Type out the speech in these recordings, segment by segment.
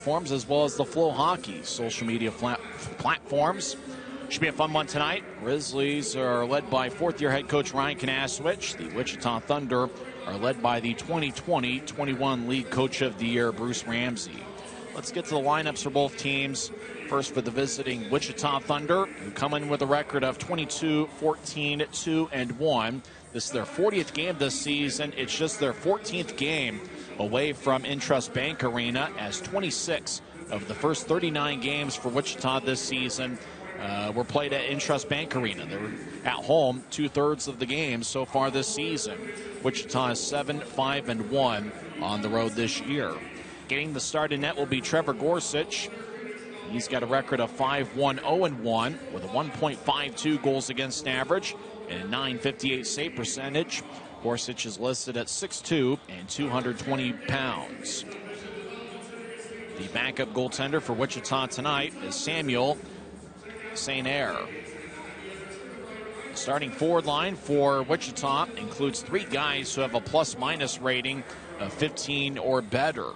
platforms as well as the FloHockey social media platforms. Should be a fun one tonight. Grizzlies are led by fourth-year head coach Ryan Kanaswich. The Wichita Thunder are led by the 2020-21 League Coach of the Year, Bruce Ramsey. Let's get to the lineups for both teams. First for the visiting Wichita Thunder, who come in with a record of 22-14-2-1. This is their 40th game this season. It's just their 14th game away from Intrust Bank Arena, as 26 of the first 39 games for Wichita this season were played at Intrust Bank Arena. They were at home 2/3 of the games so far this season. Wichita is 7-5-1 on the road this year. Getting the start in net will be Trevor Gorsuch. He's got a record of 5-1-0-1 with a 1.52 goals against average and a .958 save percentage. Gorsuch is listed at 6'2" and 220 pounds. The backup goaltender for Wichita tonight is Samuel St. Air. Starting forward line for Wichita includes 3 guys who have a plus-minus rating of 15 or better.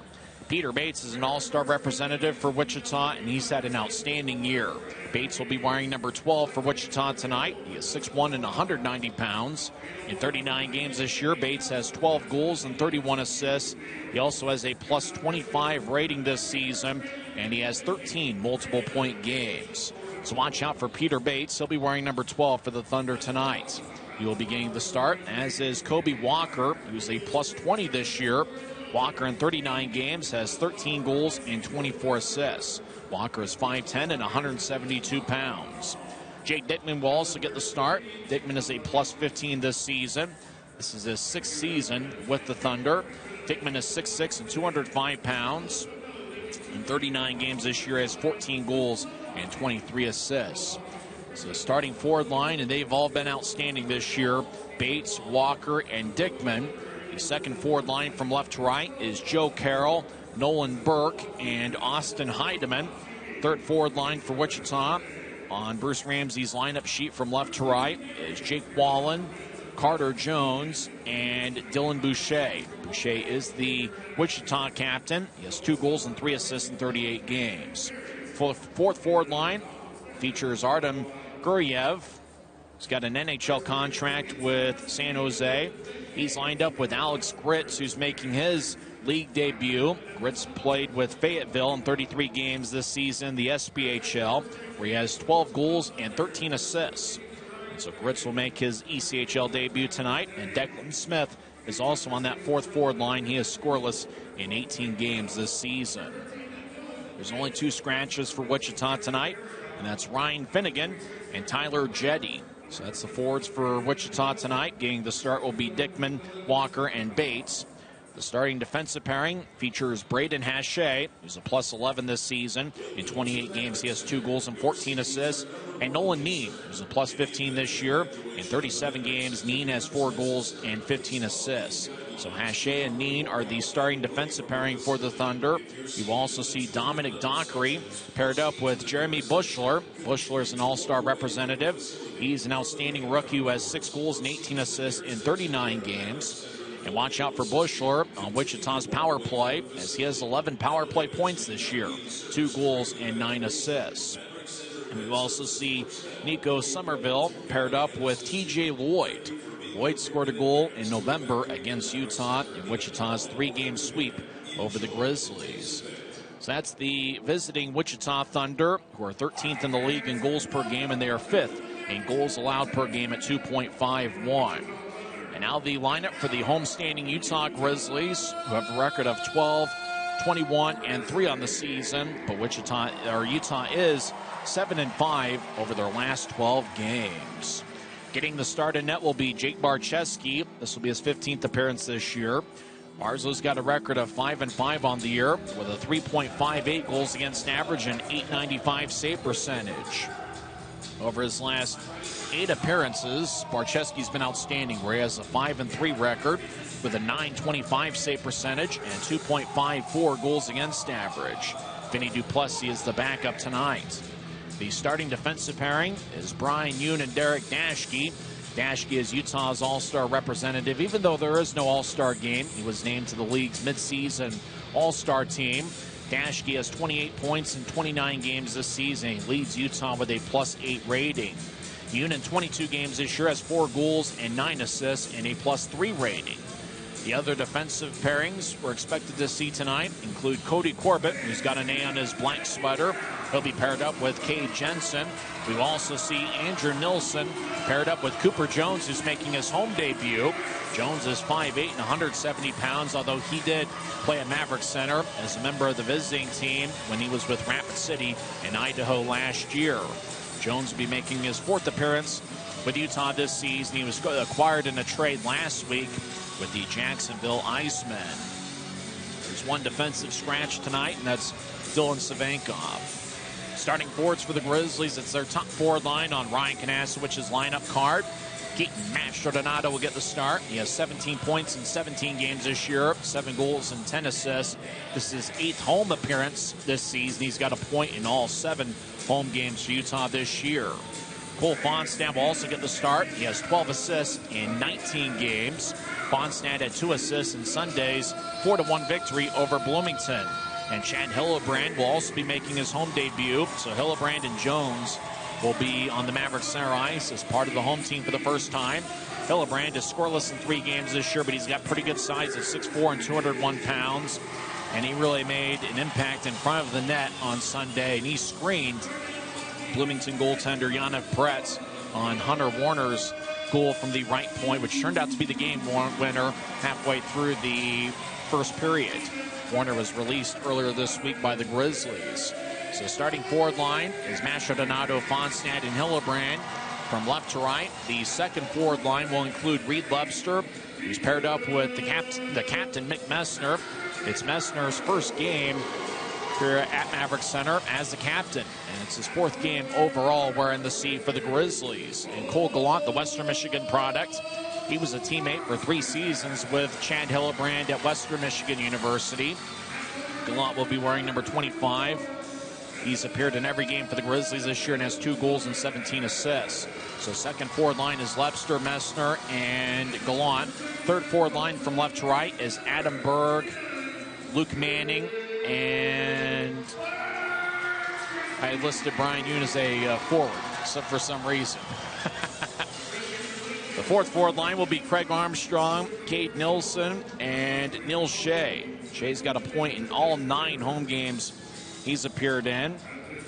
Peter Bates is an all-star representative for Wichita, and he's had an outstanding year. Bates will be wearing number 12 for Wichita tonight. He is 6'1" and 190 pounds. In 39 games this year, Bates has 12 goals and 31 assists. He also has a plus 25 rating this season, and he has 13 multiple-point games. So watch out for Peter Bates. He'll be wearing number 12 for the Thunder tonight. He will be getting the start, as is Kobe Walker, who's a plus 20 this year. Walker in 39 games has 13 goals and 24 assists. Walker is 5'10" and 172 pounds. Jake Dickman will also get the start. Dickman is a plus 15 this season. This is his 6th season with the Thunder. Dickman is 6'6" and 205 pounds. In 39 games this year, has 14 goals and 23 assists. So starting forward line, and they've all been outstanding this year. Bates, Walker, and Dickman. The second forward line from left to right is Joe Carroll, Nolan Burke, and Austin Heidemann. Third forward line for Wichita on Bruce Ramsey's lineup sheet from left to right is Jake Wallen, Carter Jones, and Dylan Boucher. Boucher is the Wichita captain. He has 2 goals and 3 assists in 38 games. Fourth forward line features Artem Guryev. He's got an NHL contract with San Jose. He's lined up with Alex Gritz, who's making his league debut. Gritz played with Fayetteville in 33 games this season, the SPHL, where he has 12 goals and 13 assists. And so Gritz will make his ECHL debut tonight, and Declan Smith is also on that fourth forward line. He is scoreless in 18 games this season. There's only 2 scratches for Wichita tonight, and that's Ryan Finnegan and Tyler Jetty. So that's the forwards for Wichita tonight. Getting the start will be Dickman, Walker, and Bates. The starting defensive pairing features Braden Hache, who's a plus 11 this season. In 28 games, he has 2 goals and 14 assists. And Nolan Neen, who's a plus 15 this year. In 37 games, Neen has 4 goals and 15 assists. So Hache and Neen are the starting defensive pairing for the Thunder. You will also see Dominic Dockery paired up with Jeremy Bushler. Bushler is an all-star representative. He's an outstanding rookie who has 6 goals and 18 assists in 39 games. And watch out for Bushler on Wichita's power play, as he has 11 power play points this year, 2 goals and 9 assists. And we also see Nico Somerville paired up with TJ Lloyd. Lloyd scored a goal in November against Utah in Wichita's 3-game sweep over the Grizzlies. So that's the visiting Wichita Thunder, who are 13th in the league in goals per game, and they are 5th in goals allowed per game at 2.51. And now the lineup for the homestanding Utah Grizzlies, who have a record of 12, 21, and 3 on the season. But Utah is 7-5 over their last 12 games. Getting the start in net will be Jake Barcheski. This will be his 15th appearance this year. Barzo's got a record of 5-5 on the year with a 3.58 goals against average and 895 save percentage. Over his last 8 appearances, Barcheski's been outstanding, where he has a 5-3 record with a 925 save percentage and 2.54 goals against average. Vinny Duplessis is the backup tonight. The starting defensive pairing is Brian Yoon and Derek Dashke. Dashke is Utah's all-star representative. Even though there is no all-star game, he was named to the league's midseason all-star team. Dashke has 28 points in 29 games this season. He leads Utah with a +8 rating. Yoon in 22 games this year has 4 goals and 9 assists and a +3 rating. The other defensive pairings we're expected to see tonight include Cody Corbett, who's got an A on his black sweater. He'll be paired up with Cade Jensen. We will also see Andrew Nilsson paired up with Cooper Jones, who's making his home debut. Jones is 5'8" and 170 pounds, although he did play at Maverick Center as a member of the visiting team when he was with Rapid City in Idaho last year. Jones will be making his 4th appearance with Utah this season. He was acquired in a trade last week with the Jacksonville Icemen. There's one defensive scratch tonight, and that's Dylan Savankov. Starting forwards for the Grizzlies, it's their top forward line on Ryan Kanasowicz's lineup card. Keaton Mastrodonato will get the start. He has 17 points in 17 games this year, 7 goals and 10 assists. This is his 8th home appearance this season. He's got a point in all 7 home games for Utah this year. Cole Fonstad will also get the start. He has 12 assists in 19 games. Fonstad had 2 assists in Sunday's 4-1 victory over Bloomington. And Chad Hillebrand will also be making his home debut. So Hillebrand and Jones will be on the Maverick Center ice as part of the home team for the first time. Hillebrand is scoreless in 3 games this year, but he's got pretty good size at 6'4" and 201 pounds. And he really made an impact in front of the net on Sunday. And he screened Bloomington goaltender Yannick Pretz on Hunter Warner's goal from the right point, which turned out to be the game winner halfway through the first period. Warner was released earlier this week by the Grizzlies. So starting forward line is Mastrodonato, Fonstad, and Hillebrand from left to right. The second forward line will include Reed Webster, who's paired up with the captain Mick Messner. It's Messner's first game here at Maverick Center as the captain, and it's his 4th game overall wearing the C for the Grizzlies. And Cole Gallant, the Western Michigan product, he was a teammate for 3 seasons with Chad Hillebrand at Western Michigan University. Gallant will be wearing number 25. He's appeared in every game for the Grizzlies this year and has 2 goals and 17 assists. So second forward line is Webster, Messner, and Gallant. Third forward line from left to right is Adam Berg, Luke Manning, and I listed Brian Yoon as a forward, except for some reason. The 4th forward line will be Craig Armstrong, Cade Nilsson, and Neil Shea. Shea's got a point in all 9 home games he's appeared in.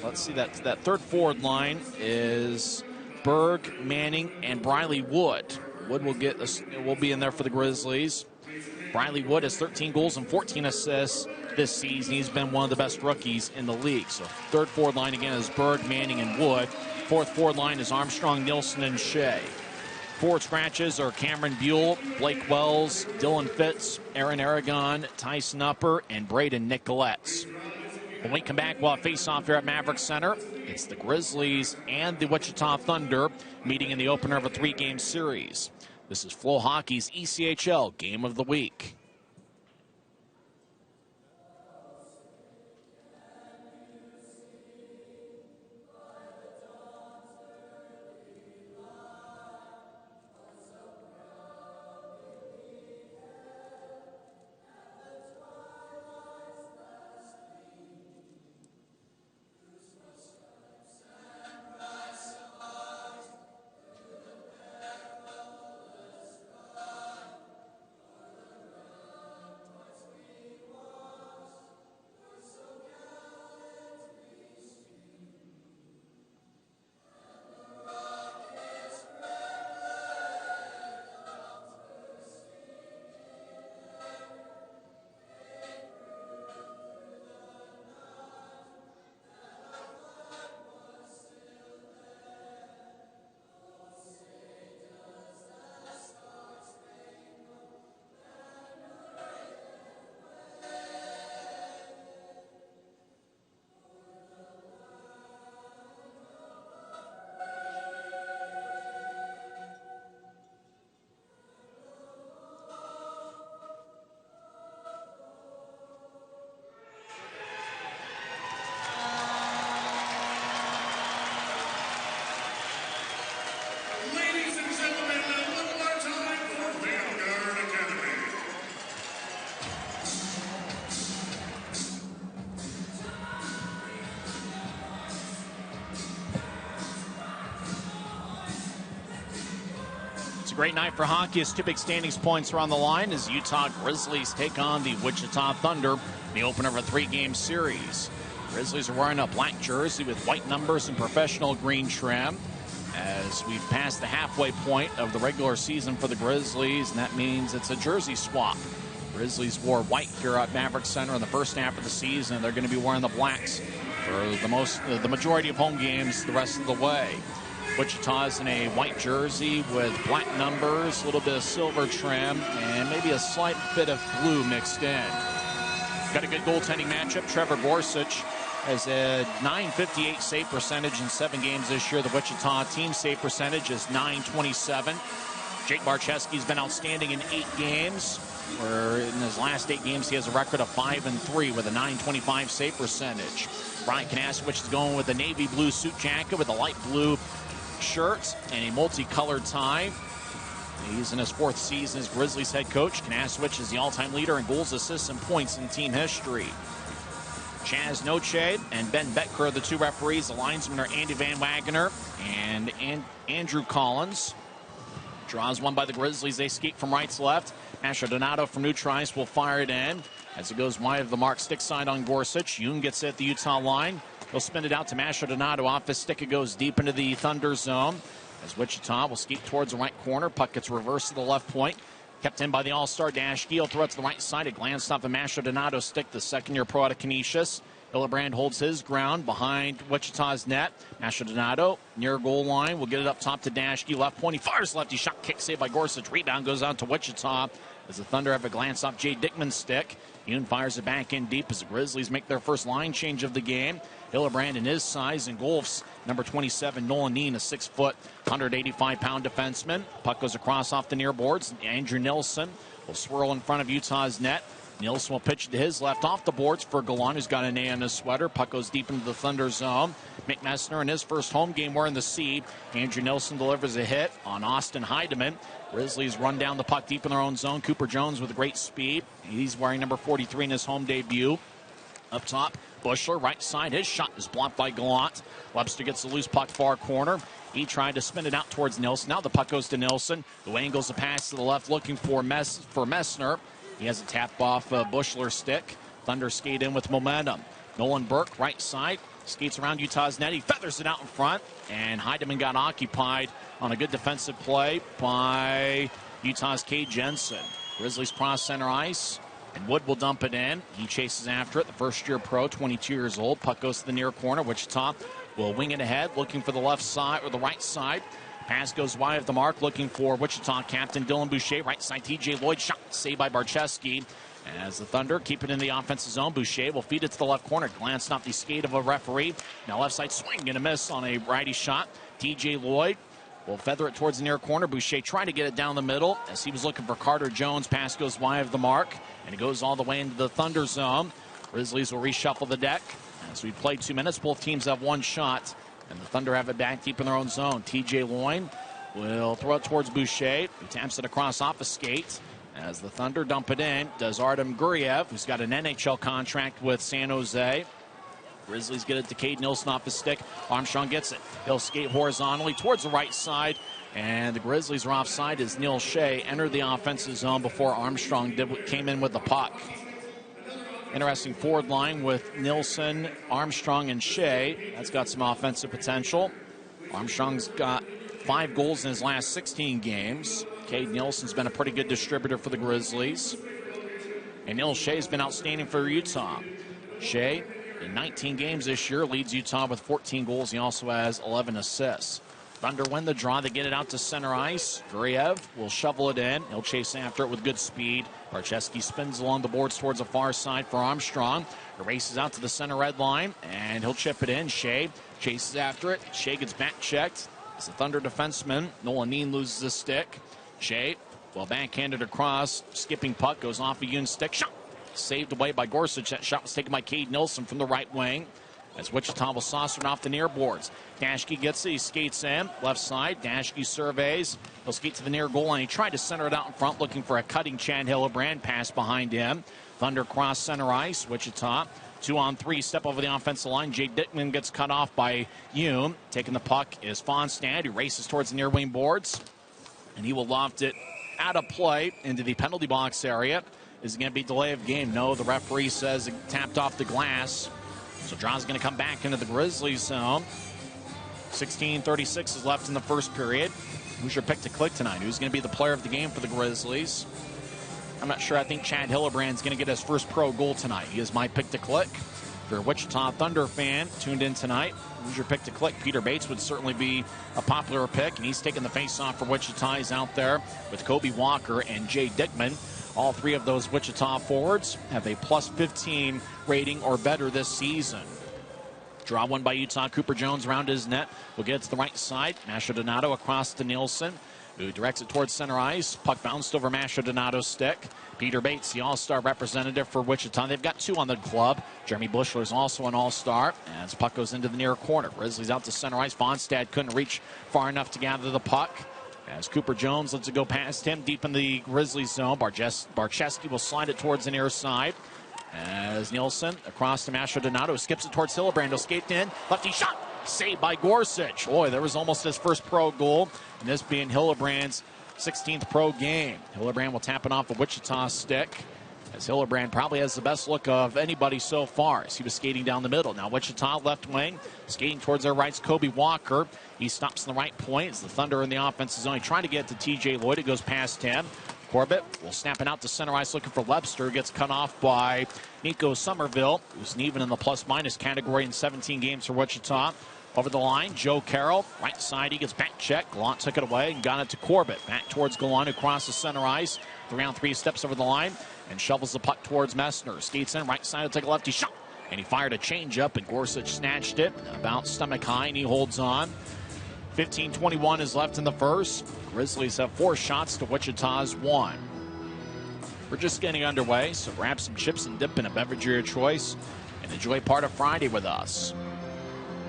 Let's see, that 3rd forward line is Berg, Manning, and Briley Wood. Wood will be in there for the Grizzlies. Briley Wood has 13 goals and 14 assists this season. He's been one of the best rookies in the league. So 3rd forward line again is Berg, Manning, and Wood. 4th forward line is Armstrong, Nilsson, and Shea. Forward scratches are Cameron Buell, Blake Wells, Dylan Fitz, Aaron Aragon, Tyson Upper, and Braden Nicoletts. When we come back, we'll have face-off here at Maverick Center. It's the Grizzlies and the Wichita Thunder meeting in the opener of a 3-game series. This is FloHockey's ECHL Game of the Week. Great night for hockey as two big standings points are on the line as Utah Grizzlies take on the Wichita Thunder in the opener of a three-game series. Grizzlies are wearing a black jersey with white numbers and professional green trim as we've passed the halfway point of the regular season for the Grizzlies, and that means it's a jersey swap. Grizzlies wore white here at Maverick Center in the first half of the season. They're going to be wearing the blacks for the majority of home games the rest of the way. Wichita's in a white jersey with black numbers, a little bit of silver trim, and maybe a slight bit of blue mixed in. Got a good goaltending matchup. Trevor Gorsuch has a .958 save percentage in 7 games this year. The Wichita team save percentage is .927. Jake Barcheski's been outstanding in 8 games, where in his last 8 games he has a record of 5-3 with a .925 save percentage. Brian Kanasowicz is going with a navy blue suit jacket with a light blue shirt and a multicolored tie. He's in his 4th season as Grizzlies head coach. Kanasowicz is the all-time leader in goals, assists, and points in team history. Chaz Noche and Ben Betker are the 2 referees. The linesmen are Andy Van Wagener and Andrew Collins. Draws one by the Grizzlies. They skate from right to left. Asher Donato from neutral ice will fire it in as it goes wide of the mark, stick side on Gorsuch. Yoon gets it at the Utah line. He'll spin it out to Masher Donato. Off his stick, it goes deep into the Thunder zone as Wichita will skate towards the right corner. Puck gets reversed to the left point. Kept in by the all-star Dashke. He'll throw it to the right side. A glance off the Masher Donato stick, the second-year pro out of Canisius. Hillebrand holds his ground behind Wichita's net. Masher Donato near goal line. Will get it up top to Dashke. Left point. He fires lefty shot. Kick saved by Gorsuch. Rebound goes out to Wichita as the Thunder have a glance off Jay Dickman's stick. Yoon fires it back in deep as the Grizzlies make their first line change of the game. Hillebrand in his size engulfs number 27, Nolan Neen, a 6-foot, 185-pound defenseman. Puck goes across off the near boards. Andrew Nilsson will swirl in front of Utah's net. Nilsson will pitch to his left off the boards for Gallant, who's got an A on his sweater. Puck goes deep into the Thunder zone. Mick Messner in his first home game wearing the C. Andrew Nilsson delivers a hit on Austin Heidemann. Grizzlies run down the puck deep in their own zone. Cooper Jones with great speed. He's wearing number 43 in his home debut. Up top, Bushler, right side. His shot is blocked by Gallant. Webster gets the loose puck far corner. He tried to spin it out towards Nilsson. Now the puck goes to Nilsson, who angles the pass to the left, looking for Messner. He has a tap off Bushler's stick. Thunder skate in with momentum. Nolan Burke, right side, skates around Utah's net. He feathers it out in front, and Heidemann got occupied on a good defensive play by Utah's Cade Jensen. Grizzlies cross center ice, and Wood will dump it in. He chases after it. The first-year pro, 22 years old. Puck goes to the near corner. Wichita will wing it ahead, looking for the left side or the right side. Pass goes wide of the mark, looking for Wichita captain Dylan Boucher. Right side, T.J. Lloyd, shot saved by Barcheski. As the Thunder keep it in the offensive zone, Boucher will feed it to the left corner. Glanced off the skate of a referee. Now left side swing and a miss on a righty shot. T.J. Lloyd will feather it towards the near corner. Boucher trying to get it down the middle as he was looking for Carter Jones. Pass goes wide of the mark, and it goes all the way into the Thunder zone. Grizzlies will reshuffle the deck. As we play 2 minutes, both teams have one shot, and the Thunder have it back deep in their own zone. T.J. Lloyd will throw it towards Boucher, who taps it across off a skate. As the Thunder dump it in, does Artem Guriev, who's got an NHL contract with San Jose. Grizzlies get it to Cade Nilsson off his stick. Armstrong gets it. He'll skate horizontally towards the right side, and the Grizzlies are offside as Neil Shea entered the offensive zone before Armstrong came in with the puck. Interesting forward line with Nilsson, Armstrong, and Shea. That's got some offensive potential. Armstrong's got 5 goals in his last 16 games. Cade Nilsson's been a pretty good distributor for the Grizzlies. And Neil Shea's been outstanding for Utah. Shea, in 19 games this year, leads Utah with 14 goals. He also has 11 assists. Thunder win the draw. They get it out to center ice. Guriev will shovel it in. He'll chase after it with good speed. Barcheski spins along the boards towards the far side for Armstrong. He races out to the center red line, and he'll chip it in. Shea chases after it. Shea gets back checked. As the Thunder defenseman, Nolan Neen loses his stick. Shea, well, backhanded across. Skipping puck goes off a Yoon's stick. Shot saved away by Gorsuch. That shot was taken by Cade Nilsson from the right wing. As Wichita will saucer it off the near boards. Dashke gets it. He skates in. Left side. Dashke surveys. He'll skate to the near goal line. He tried to center it out in front, looking for a cutting Chad Hillebrand. Pass behind him. Thunder cross center ice. Wichita 2-on-3. Step over the offensive line. Jay Dickman gets cut off by Yoon. Taking the puck is Fonstad, who races towards the near wing boards. and he will loft it out of play into the penalty box area. Is it going to be delay of game? No, the referee says it tapped off the glass. So draw's going to come back into the Grizzlies zone. 16:36 is left in the first period. Who's your pick to click tonight? Who's going to be the player of the game for the Grizzlies? I'm not sure. I think Chad Hillebrand's going to get his first pro goal tonight. He is my pick to click. If you're a Wichita Thunder fan tuned in tonight, who's your pick to click? Peter Bates would certainly be a popular pick, and he's taking the face-off for Wichita. He's out there with Kobe Walker and Jay Dickman. All three of those Wichita forwards have a plus 15 rating or better this season. Draw one by Utah. Cooper Jones around his net. Will get it to the right side. Masha Donato across to Nielsen, who directs it towards center ice. Puck bounced over Masha Donato's stick. Peter Bates, the all-star representative for Wichita. They've got two on the club. Jeremy Bushler is also an all-star. As puck goes into the near corner. Grizzlies out to center ice. Bonstad couldn't reach far enough to gather the puck. As Cooper Jones lets it go past him deep in the Grizzlies zone. Barcheski will slide it towards the near side. As Nielsen across to Masha Donato, skips it towards Hillebrand. He'll skate in. Lefty shot. Saved by Gorsuch. Boy, there was almost his first pro goal. And this being Hillebrand's 16th pro game. Hillebrand will tap it off a Wichita stick. As Hillebrand probably has the best look of anybody so far as he was skating down the middle. Now Wichita left wing, skating towards their rights, Kobe Walker. He stops in the right point as the Thunder in the offensive zone. Trying to get to TJ Lloyd. It goes past him. Corbett will snap it out to center ice looking for Webster. Gets cut off by Nico Somerville, who's even in the plus-minus category in 17 games for Wichita. Over the line, Joe Carroll, right side, he gets back check. Gallant took it away and got it to Corbett. Back towards Gallant, who crosses center ice. 3-on-3 steps over the line and shovels the puck towards Messner. Skates in, right side, will take a lefty shot. And he fired a changeup, and Gorsuch snatched it about stomach high, and he holds on. 15:21 is left in the first. Grizzlies have 4 shots to Wichita's 1. We're just getting underway, so grab some chips and dip in a beverage of your choice and enjoy part of Friday with us.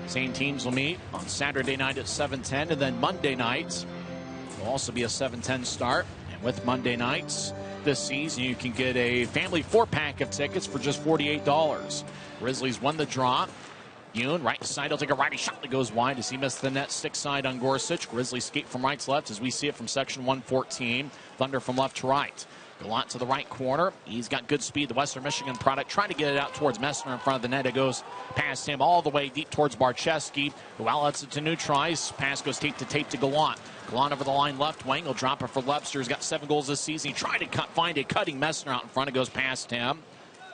Same teams will meet on Saturday night at 7:10, and then Monday night will also be a 7:10 start. And with Monday nights this season, you can get a family 4-pack of tickets for just $48. Grizzlies won the draw. Yoon, right side, he'll take a righty shot that goes wide as he missed the net stick side on Gorsuch. Grizzlies skate from right to left as we see it from section 114. Thunder from left to right. Gallant to the right corner. He's got good speed. The Western Michigan product trying to get it out towards Messner in front of the net. It goes past him all the way deep towards Barcheski, who outlets it to Neutrice. Pass goes tape to Gallant. Gallant over the line left wing. He'll drop it for Webster. He's got 7 goals this season. He tried to find a cutting Messner out in front. It goes past him.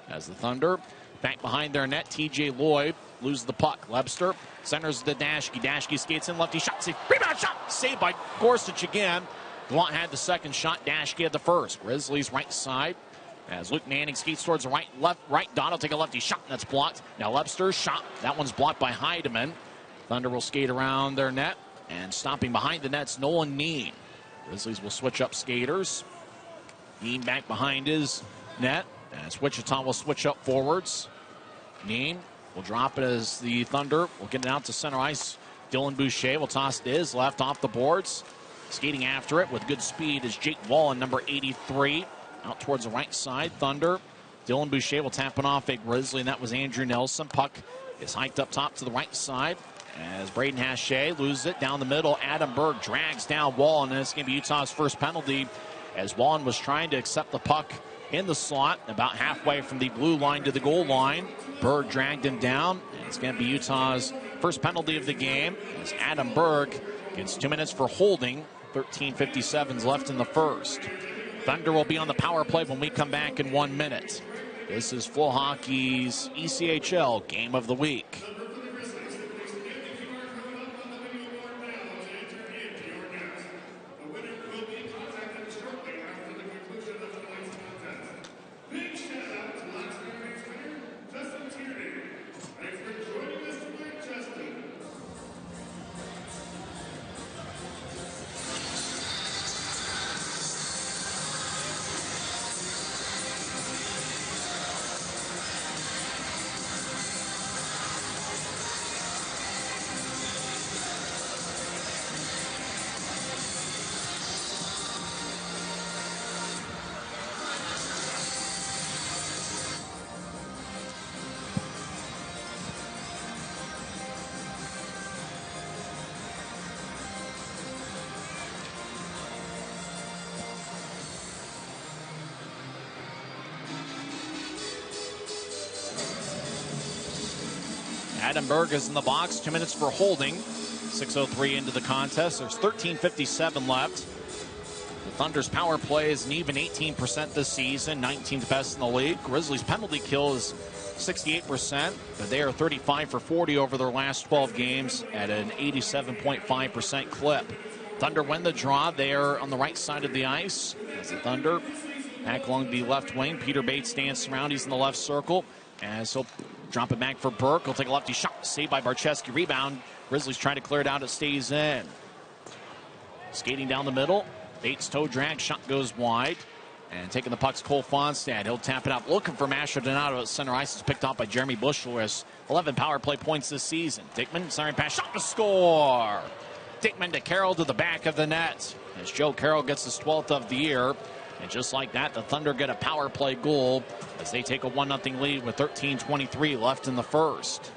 As the Thunder back behind their net, TJ Lloyd loses the puck. Webster centers the Dashke. Dashke skates in, lefty shot. Rebound shot. Saved by Gorsuch again. Gallant had the second shot. Dashke had the first. Grizzlies right side. As Luke Manning skates towards the right dot, will take a lefty shot, and that's blocked. Now Webster's shot. That one's blocked by Heidemann. Thunder will skate around their net. And stopping behind the net's Nolan Neen. Grizzlies will switch up skaters. Neen back behind his net. As Wichita will switch up forwards. Neen will drop it as the Thunder will get it out to center ice. Dylan Boucher will toss to his left off the boards. Skating after it with good speed is Jake Wallen, number 83. Out towards the right side, Thunder. Dylan Boucher will tap it off a Grizzly, and that was Andrew Nelson. Puck is hiked up top to the right side as Braden Hache loses it down the middle. Adam Berg drags down Wallen, and it's going to be Utah's first penalty as Wallen was trying to accept the puck in the slot about halfway from the blue line to the goal line. Berg dragged him down, and it's going to be Utah's first penalty of the game as Adam Berg gets 2 minutes for holding. 13:57 left in the first. Thunder will be on the power play when we come back in 1 minute. This is FloHockey's ECHL Game of the Week. Adam Berg is in the box. 2 minutes for holding. 6:03 into the contest. There's 13:57 left. The Thunder's power play is an even 18% this season, 19th best in the league. Grizzlies' penalty kill is 68%, but they are 35 for 40 over their last 12 games at an 87.5% clip. Thunder win the draw. They are on the right side of the ice as the Thunder back along the left wing. Peter Bates stands around. He's in the left circle as he'll drop it back for Burke. He'll take a lefty shot. Saved by Barczewski. Rebound. Grizzlies try to clear it out. It stays in. Skating down the middle. Bates toe drag. Shot goes wide. And taking the puck's Cole Fonstad. He'll tap it out. Looking for Masher Donato at center ice. Is picked off by Jeremy Bushler. 11 power play points this season. Dickman, siren pass. Shot to score. Dickman to Carroll to the back of the net. As Joe Carroll gets his 12th of the year. And just like that, the Thunder get a power play goal as they take a 1-0 lead with 13:23 left in the first.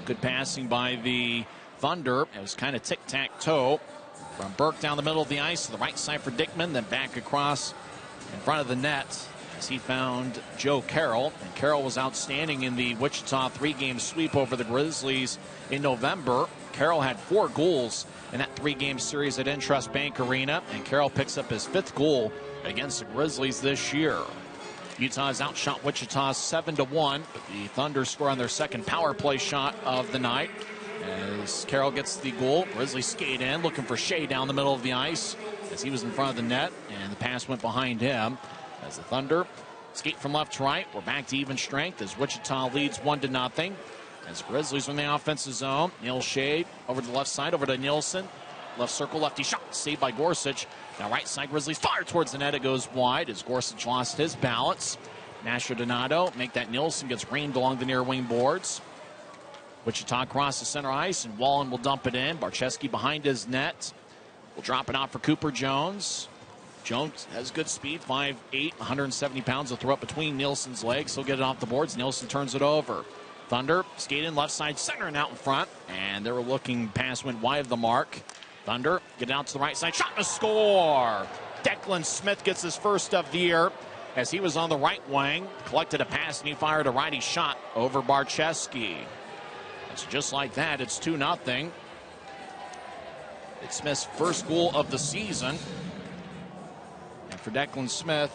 Good passing by the Thunder. It was kind of tic-tac-toe. From Burke down the middle of the ice to the right side for Dickman, then back across in front of the net as he found Joe Carroll. And Carroll was outstanding in the Wichita 3-game sweep over the Grizzlies in November. Carroll had 4 goals in that 3-game series at Intrust Bank Arena, and Carroll picks up his 5th goal against the Grizzlies this year. Utah's outshot Wichita 7-1, but the Thunder score on their second power play shot of the night. As Carroll gets the goal, Grizzlies skate in, looking for Shea down the middle of the ice as he was in front of the net, and the pass went behind him. As the Thunder skate from left to right, we're back to even strength as Wichita leads 1-0. As Grizzlies in the offensive zone, Neil Shea over to the left side, over to Nielsen. Left circle, lefty shot, saved by Gorsuch. Now right side, Grizzlies fire towards the net. It goes wide as Gorsuch lost his balance. Masher Donato make that Nielsen, gets reamed along the near wing boards. Wichita crosses center ice, and Wallen will dump it in. Barczewski behind his net. Will drop it out for Cooper Jones. Jones has good speed, 5'8", 170 pounds. Will throw it between Nielsen's legs. He'll get it off the boards. Nielsen turns it over. Thunder skate in left side center and out in front. And they were looking, pass went wide of the mark. Thunder get out to the right side. Shot to score. Declan Smith gets his first of the year as he was on the right wing. Collected a pass and he fired a righty shot over Barczewski. It's just like that. It's 2-0. It's Smith's first goal of the season. And for Declan Smith,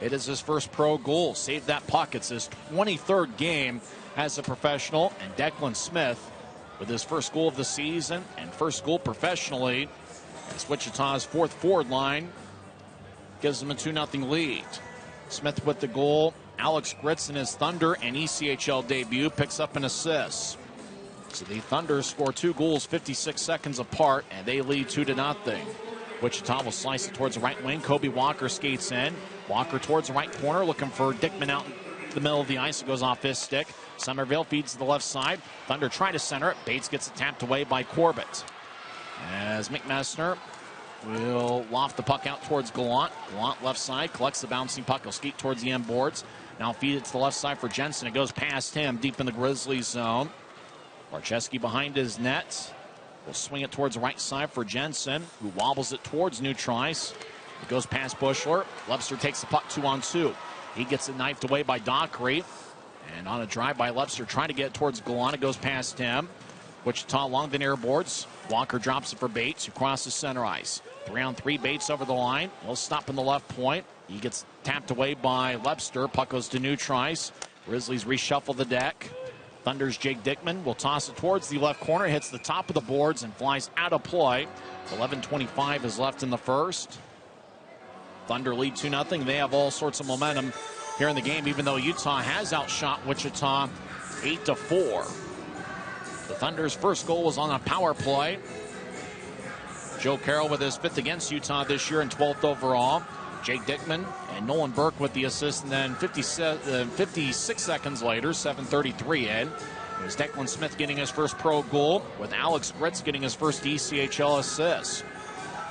it is his first pro goal. Saved that puck. It's his 23rd game as a professional. And Declan Smith with his first goal of the season and first goal professionally as Wichita's 4th forward line gives them a 2-0 lead. Smith with the goal. Alex Gritz in his Thunder and ECHL debut picks up an assist. So the Thunder score 2 goals 56 seconds apart, and they lead 2-0. Wichita will slice it towards the right wing. Kobe Walker skates in. Walker towards the right corner, looking for Dickman out in the middle of the ice. It goes off his stick. Somerville feeds to the left side. Thunder try to center it. Bates gets it tapped away by Corbett. As McMessner will loft the puck out towards Gallant. Gallant left side, collects the bouncing puck. He'll skate towards the end boards. Now feed it to the left side for Jensen. It goes past him deep in the Grizzlies zone. Barczewski behind his net. Will swing it towards the right side for Jensen, who wobbles it towards neutral ice. It goes past Bushler. Lebster takes the puck 2-on-2. He gets it knifed away by Dockery. And on a drive by Lebster, trying to get it towards Gallant. It goes past him. Wichita along the near boards. Walker drops it for Bates, who crosses center ice. 3-on-3, Bates over the line. He'll stop in the left point. He gets tapped away by Lebster. Puck goes to neutral ice. Grizzlies reshuffle the deck. Thunder's Jake Dickman will toss it towards the left corner, hits the top of the boards and flies out of play. 11:25 is left in the first. Thunder lead 2-0. They have all sorts of momentum here in the game, even though Utah has outshot Wichita 8-4. The Thunder's first goal was on a power play. Joe Carroll with his 5th against Utah this year and 12th overall. Jake Dickman and Nolan Burke with the assist, and then 56 seconds later, 7:33 in, it was Declan Smith getting his first pro goal, with Alex Gritz getting his first ECHL assist.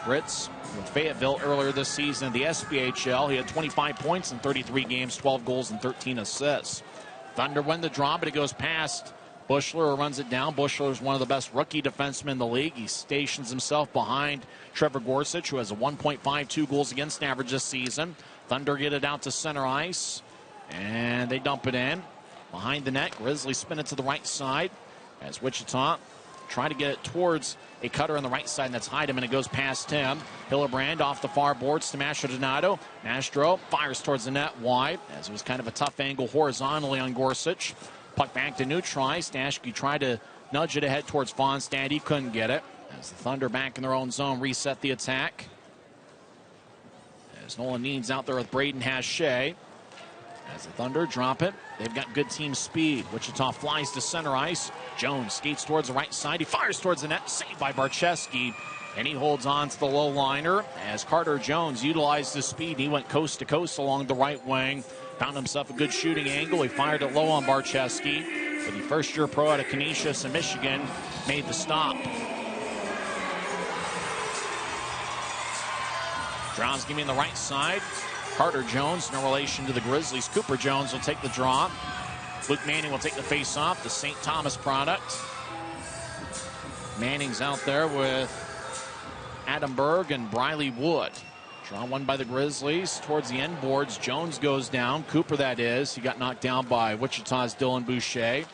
Gritz with Fayetteville earlier this season in the SPHL. He had 25 points in 33 games, 12 goals, and 13 assists. Thunder win the draw, but it goes past Bushler, runs it down. Bushler is one of the best rookie defensemen in the league. He stations himself behind Trevor Gorsuch, who has a 1.52 goals against average this season. Thunder get it out to center ice, and they dump it in. behind the net. Grizzlies spin it to the right side as Wichita try to get it towards a cutter on the right side, and that's Heidem, and it goes past him. Hillebrand off the far boards to Mastrodonato. Mastro fires towards the net wide, as it was kind of a tough angle horizontally on Gorsuch. Puck back to Neutri. Stashke tried to nudge it ahead towards Fonstad. He couldn't get it. As the Thunder back in their own zone reset the attack. As Nolan Needs out there with Braden Hache. As the Thunder drop it, they've got good team speed. Wichita flies to center ice. Jones skates towards the right side. He fires towards the net. Saved by Barcheski. And he holds on to the low liner as Carter Jones utilized his speed. He went coast to coast along the right wing. Found himself a good shooting angle. He fired it low on Barcheski. But the first-year pro out of Canisius in Michigan made the stop. Drowsky in the right side. Carter Jones, no relation to the Grizzlies. Cooper Jones will take the draw. Luke Manning will take the face-off, the St. Thomas product. Manning's out there with Adam Berg and Briley Wood. Draw one by the Grizzlies. Towards the end boards, Jones goes down. Cooper, that is. He got knocked down by Wichita's Dylan Boucher.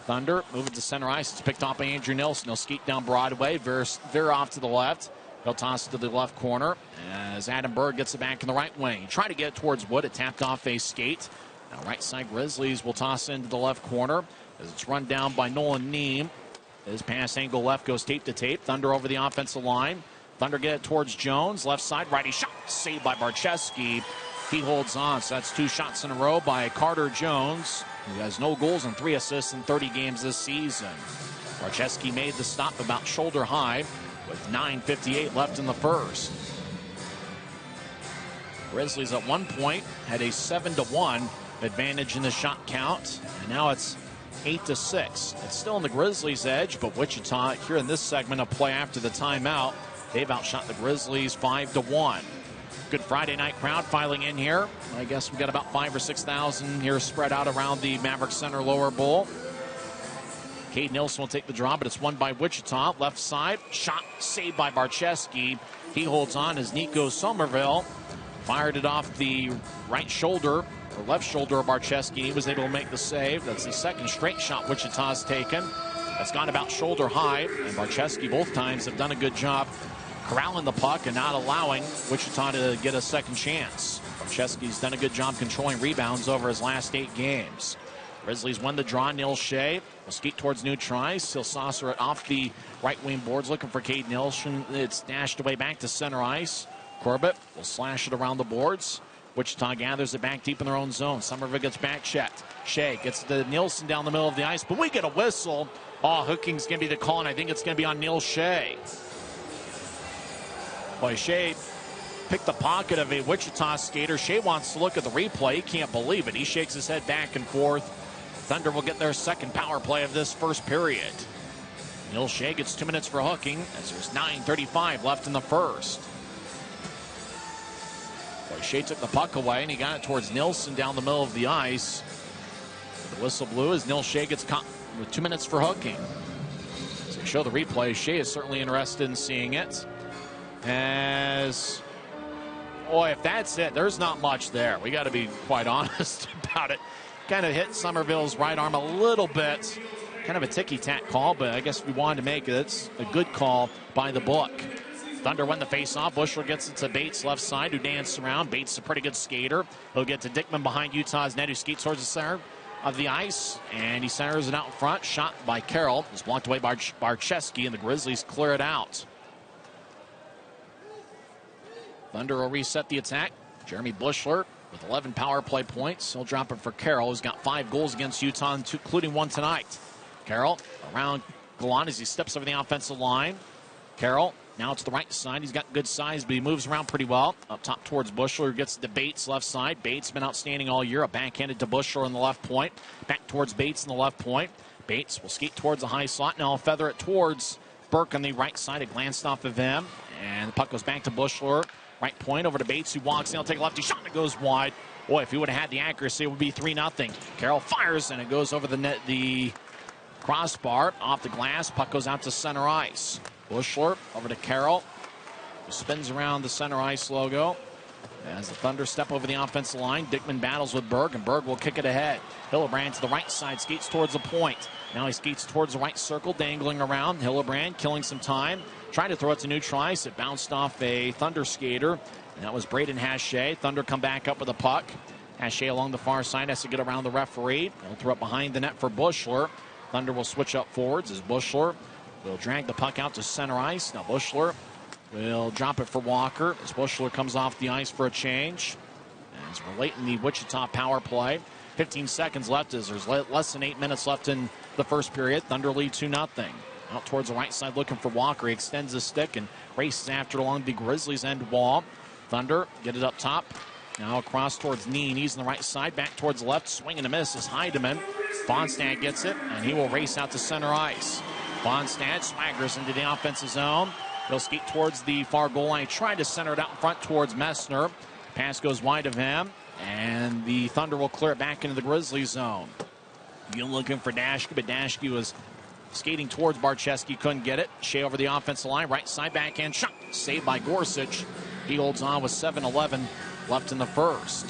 Thunder moving to center ice. It's picked off by Andrew Nilsson. He'll skate down Broadway, veer off to the left. He'll toss it to the left corner as Adam Berg gets it back in the right wing. Try to get it towards Wood. It tapped off a skate. Now right side Grizzlies will toss into the left corner as it's run down by Nolan Neem. His pass angle left goes tape to tape. Thunder over the offensive line. Thunder get it towards Jones. Left side, righty shot. Saved by Barcheski. He holds on. So that's 2 shots in a row by Carter Jones, who has no goals and 3 assists in 30 games this season. Barcheski made the stop about shoulder high with 9:58 left in the first. Grizzlies at one point had a 7-1 advantage in the shot count, and now it's 8-6. It's still in the Grizzlies' edge, but Wichita here in this segment of play after the timeout, they've outshot the Grizzlies 5-1. Good Friday night crowd filing in here. I guess we've got about 5,000 or 6,000 here spread out around the Maverick Center lower bowl. Cade Nilsson will take the draw, but it's won by Wichita. Left side, shot saved by Barcheski. He holds on as Nico Somerville fired it off the right shoulder, or left shoulder of Barcheski. He was able to make the save. That's the second straight shot Wichita's taken. That's gone about shoulder high, and Barcheski both times have done a good job corralling the puck and not allowing Wichita to get a second chance. Barcheski's done a good job controlling rebounds over his last 8 games. Grizzlies won the draw. Neil Shea will skate towards Neutri. He'll saucer it off the right wing boards looking for Cade Nilsson. It's dashed away back to center ice. Corbett will slash it around the boards. Wichita gathers it back deep in their own zone. Somerville gets back checked. Shea gets to Nilsson down the middle of the ice, but we get a whistle. Oh, hooking's going to be the call, and I think it's going to be on Neil Shea. Boy, Shea picked the pocket of a Wichita skater. Shea wants to look at the replay. He can't believe it. He shakes his head back and forth. Thunder will get their second power play of this first period. Neil Shea gets 2 minutes for hooking as there's 9:35 left in the first. Boy, Shea took the puck away, and he got it towards Nilsson down the middle of the ice. The whistle blew as Neil Shea gets caught with 2 minutes for hooking. So show the replay. Shea is certainly interested in seeing it. As, boy, if that's it, there's not much there. We got to be quite honest about it. Kind of hit Somerville's right arm a little bit. Kind of a ticky-tack call, but I guess if we wanted to make it, it's a good call by the book. Thunder win the face-off. Bushler gets it to Bates left side, who danced around. Bates is a pretty good skater. He'll get to Dickman behind Utah's net, who skates towards the center of the ice, and he centers it out in front. Shot by Carroll. It's blocked away by Barcheski, and the Grizzlies clear it out. Thunder will reset the attack. Jeremy Bushler with 11 power play points. He'll drop it for Carroll, who's got 5 goals against Utah, including 1 tonight. Carroll around Galan as he steps over the offensive line. Carroll now to the right side. He's got good size, but he moves around pretty well. Up top towards Bushler, who gets to Bates left side. Bates been outstanding all year. A backhanded to Bushler on the left point. Back towards Bates in the left point. Bates will skate towards the high slot. Now he'll feather it towards Burke on the right side. It glanced off of him, and the puck goes back to Bushler. Right point over to Bates, who walks in. He'll take a lefty shot, and it goes wide. Boy, if he would have had the accuracy, it would be 3-0. Carroll fires, and it goes over the net, the crossbar, off the glass. Puck goes out to center ice. Bushler over to Carroll, who spins around the center ice logo. As the Thunder step over the offensive line, Dickman battles with Berg, and Berg will kick it ahead. Hillebrand to the right side, skates towards the point. Now he skates towards the right circle, dangling around. Hillebrand killing some time, trying to throw it to neutral ice. It bounced off a Thunder skater, and that was Braden Hache. Thunder come back up with a puck. Hache along the far side has to get around the referee. He'll throw it behind the net for Bushler. Thunder will switch up forwards as Bushler will drag the puck out to center ice. Now Bushler will drop it for Walker as Bushler comes off the ice for a change. As we're late in the Wichita power play, 15 seconds left as there's less than 8 minutes left in the first period. Thunder lead 2-0. Out towards the right side looking for Walker. He extends his stick and races after it along the Grizzlies' end wall. Thunder get it up top. Now across towards Neen. He's on the right side. Back towards the left. Swing and a miss is Heidemann. Fonstad gets it, and he will race out to center ice. Fonstad swaggers into the offensive zone. He'll skate towards the far goal line. Tried to center it out in front towards Messner. Pass goes wide of him, and the Thunder will clear it back into the Grizzlies zone. You're looking for Dashke, but Dashke was skating towards Barcheski. Couldn't get it. Shea over the offensive line. Right side backhand shot. Saved by Gorsuch. He holds on with 7:11 left in the first.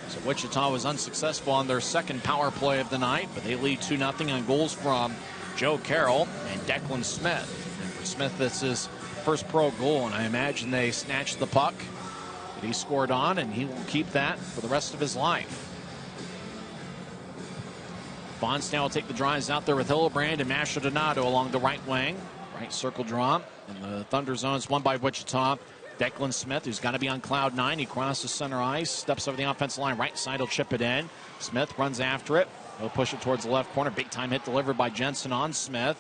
So Wichita was unsuccessful on their second power play of the night, but they lead 2-0 on goals from Joe Carroll and Declan Smith. And for Smith, that's his first pro goal, and I imagine they snatched the puck that he scored on, and he will keep that for the rest of his life. Fonstad will take the drives out there with Hillebrand and Masha Donato along the right wing. Right circle draw, and the Thunder zone is won by Wichita. Declan Smith, who's got to be on cloud 9. He crosses center ice, steps over the offensive line. Right side, he'll chip it in. Smith runs after it. He'll push it towards the left corner. Big time hit delivered by Jensen on Smith.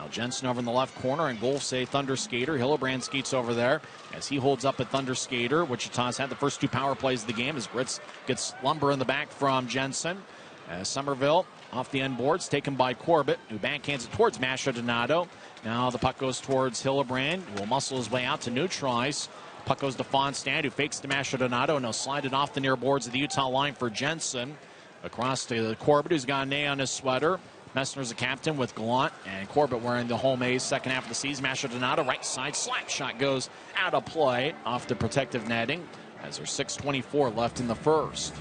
Now Jensen over in the left corner, and goal save Thunder skater. Hillebrand skates over there as he holds up a Thunder skater. Wichita's had the first two power plays of the game as Gritz gets lumber in the back from Jensen. Somerville off the end boards, taken by Corbett, who backhands it towards Masha Donato. Now the puck goes towards Hillebrand, who will muscle his way out to neutral ice. Puck goes to Fonstad, who fakes to Masha Donato, and he'll slide it off the near boards of the Utah line for Jensen. Across to Corbett, who's got an A on his sweater. Messner's the captain with Gallant, and Corbett wearing the home A's second half of the season. Masha Donato, right side, slap shot goes out of play off the protective netting as there's 6:24 left in the first.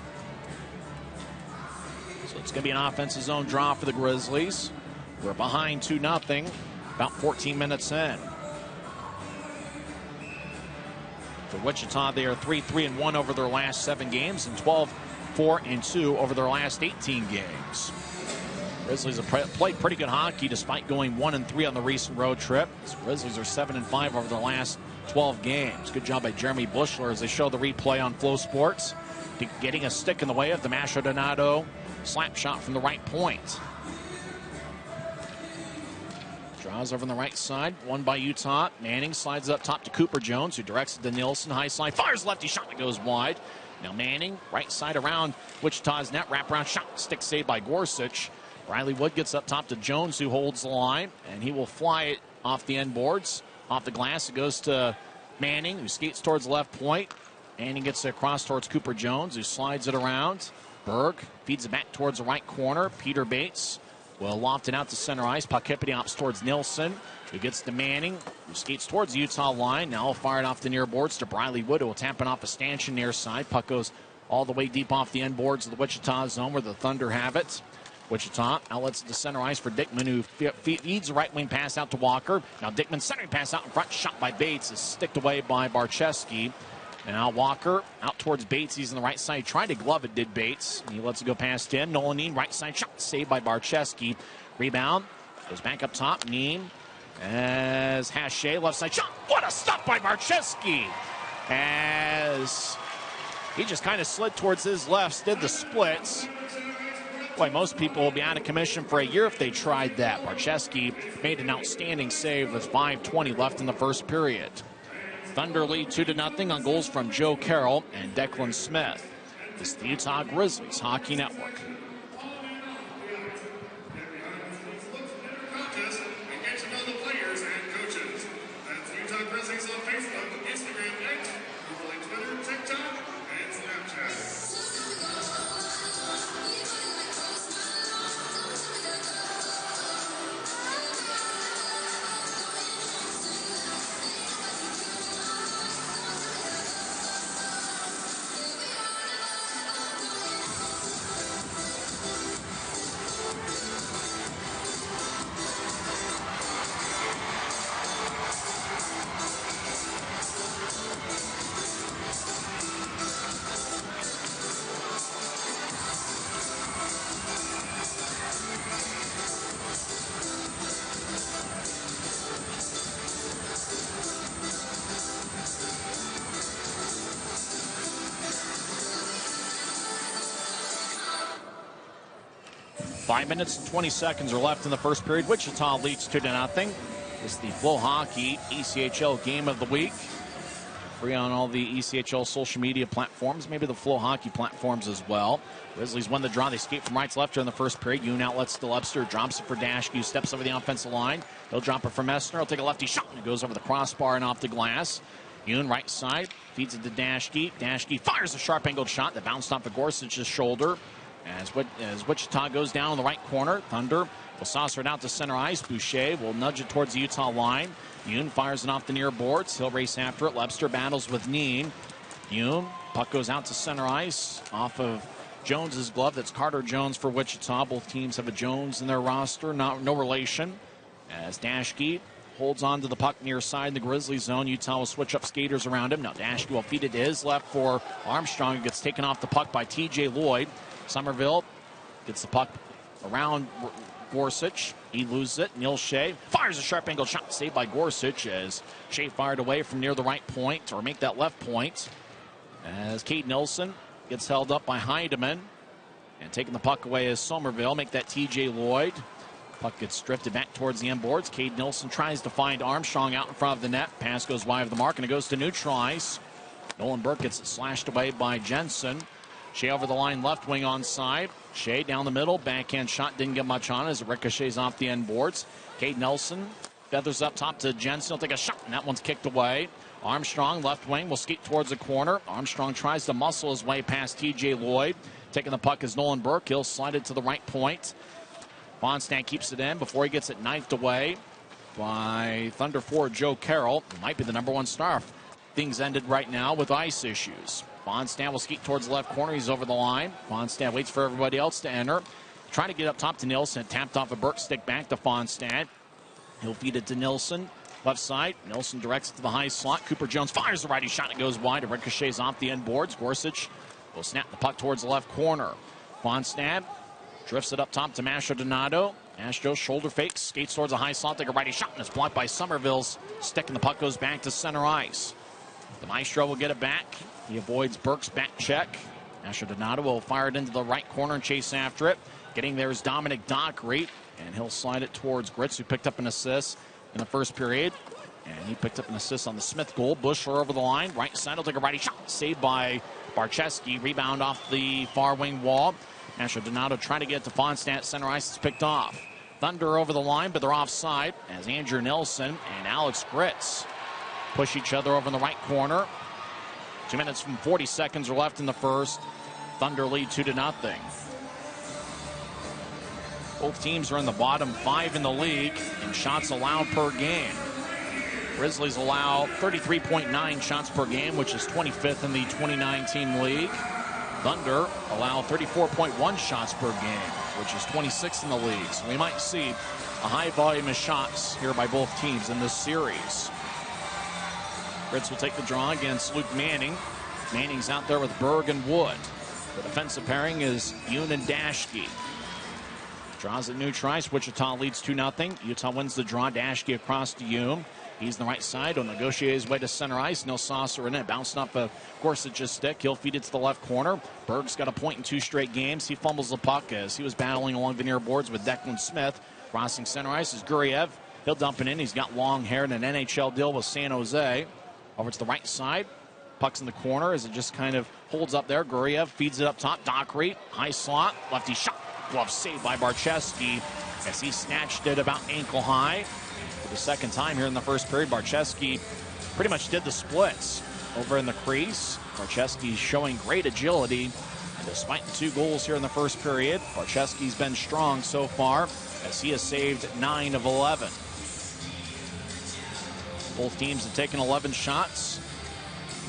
So it's going to be an offensive zone draw for the Grizzlies. We're behind 2-0, about 14 minutes in. For Wichita, they are 3-3-1 over their last 7 games and 12-4-2 over their last 18 games. Grizzlies have played pretty good hockey despite going 1-3 on the recent road trip. The Grizzlies are 7-5 over their last 12 games. Good job by Jeremy Bushler as they show the replay on Flow Sports. Getting a stick in the way of the Masha Donato slap shot from the right point. Draws over on the right side, won by Utah. Manning slides up top to Cooper Jones, who directs it to Nielsen. High slide, fires lefty shot that goes wide. Now Manning, right side around Wichita's net, wraparound shot, stick saved by Gorsuch. Riley Wood gets up top to Jones, who holds the line, and he will fly it off the end boards. Off the glass, it goes to Manning, who skates towards the left point. Manning gets it across towards Cooper Jones, who slides it around. Berg feeds it back towards the right corner. Peter Bates will loft it out to center ice. Puck hippity hops towards Nielsen, who gets to Manning, who skates towards the Utah line. Now fired off the near boards to Briley Wood, who will tap it off a stanchion near side. Puck goes all the way deep off the end boards of the Wichita zone where the Thunder have it. Wichita outlets to center ice for Dickman, who feeds the right wing pass out to Walker. Now Dickman centering pass out in front, shot by Bates, is sticked away by Barcheski. Now Walker out towards Bates. He's on the right side. Tried to glove it, did Bates. He lets it go past him. Nolan Neen, right side shot, saved by Barcheski. Rebound goes back up top. Neen as Hache, left side shot. What a stop by Barcheski! As he just kind of slid towards his left, did the splits. Boy, most people will be out of commission for a year if they tried that. Barcheski made an outstanding save with 5:20 left in the first period. Thunder lead 2-0 on goals from Joe Carroll and Declan Smith. This is the Utah Grizzlies Hockey Network. 5 minutes and 20 seconds are left in the first period. Wichita leads 2-0. This is the FloHockey ECHL game of the week. Free on all the ECHL social media platforms, maybe the FloHockey platforms as well. Grizzlies win the draw. They skate from right to left during the first period. Yoon outlets to Lebster, drops it for Dashke, steps over the offensive line. He'll drop it for Messner. He'll take a lefty shot, and it goes over the crossbar and off the glass. Yoon, right side, feeds it to Dashke. Dashke fires a sharp-angled shot that bounced off of Gorsuch's shoulder. As Wichita goes down in the right corner, Thunder will saucer it out to center ice. Boucher will nudge it towards the Utah line. Yoon fires it off the near boards. He'll race after it. Lebster battles with Neen. Yoon, puck goes out to center ice off of Jones's glove. That's Carter Jones for Wichita. Both teams have a Jones in their roster, no relation. As Dashke holds on to the puck near side in the Grizzlies zone. Utah will switch up skaters around him. Now Dashke will feed it to his left for Armstrong. It gets taken off the puck by TJ Lloyd. Somerville gets the puck around Gorsuch. He loses it. Neil Shea fires a sharp angle shot, saved by Gorsuch as Shea fired away from near the right point, or make that left point. As Cade Nilsson gets held up by Heidemann. And taking the puck away is Somerville. Make that TJ Lloyd. Puck gets drifted back towards the end boards. Cade Nilsson tries to find Armstrong out in front of the net. Pass goes wide of the mark, and it goes to neutral ice. Nolan Burke gets it slashed away by Jensen. Shea over the line, left wing onside. Shea down the middle, backhand shot, didn't get much on it as it ricochets off the end boards. Cade Nelson feathers up top to Jensen. He'll take a shot, and that one's kicked away. Armstrong, left wing, will skate towards the corner. Armstrong tries to muscle his way past TJ Lloyd. Taking the puck is Nolan Burke. He'll slide it to the right point. Fonstad keeps it in before he gets it knifed away by Thunder forward Joe Carroll. He might be the #1 star. Things ended right now with ice issues. Fonstad will skate towards the left corner. He's over the line. Fonstad waits for everybody else to enter. Trying to get up top to Nilsson. Tapped off a Burke stick back to Fonstad. He'll feed it to Nilsson. Left side. Nilsson directs it to the high slot. Cooper Jones fires the righty shot. It goes wide. It ricochets off the end boards. Gorsuch will snap the puck towards the left corner. Fonstad drifts it up top to Masho Donato. Astro shoulder fakes. Skates towards a high slot. Take a righty shot. And it's blocked by Somerville's stick. And the puck goes back to center ice. The Maestro will get it back. He avoids Burke's back check. Asher Donato will fire it into the right corner and chase after it. Getting there is Dominic Dockery, and he'll slide it towards Gritz, who picked up an assist in the first period. And he picked up an assist on the Smith goal. Bushler over the line. Right side will take a righty shot. Saved by Barcheski. Rebound off the far wing wall. Asher Donato trying to get to Fonstad. Center ice is picked off. Thunder over the line, but they're offside as Andrew Nelson and Alex Gritz push each other over in the right corner. 2 minutes and 40 seconds are left in the first. Thunder lead 2-0. Both teams are in the bottom 5 in the league in shots allowed per game. Grizzlies allow 33.9 shots per game, which is 25th in the 2019 league. Thunder allow 34.1 shots per game, which is 26th in the league. So we might see a high volume of shots here by both teams in this series. Fritz will take the draw against Luke Manning. Manning's out there with Berg and Wood. The defensive pairing is Yoon and Dashke. Draws at neutral ice. Wichita leads 2-0. Utah wins the draw. Dashke across to Yoon. He's on the right side. He'll negotiate his way to center ice. No saucer in it. Bouncing off of Gorsuch's stick. He'll feed it to the left corner. Berg's got a point in 2 straight games. He fumbles the puck as he was battling along the near boards with Declan Smith. Crossing center ice is Guriev. He'll dump it in. He's got long hair and an NHL deal with San Jose. Over to the right side. Puck's in the corner as it just kind of holds up there. Guriev feeds it up top. Dockery, high slot, lefty shot. Glove saved by Barcheski as he snatched it about ankle high. For the second time here in the first period, Barcheski pretty much did the splits over in the crease. Barcheski showing great agility. And despite the 2 goals here in the first period, Barcheski's been strong so far as he has saved 9 of 11. Both teams have taken 11 shots.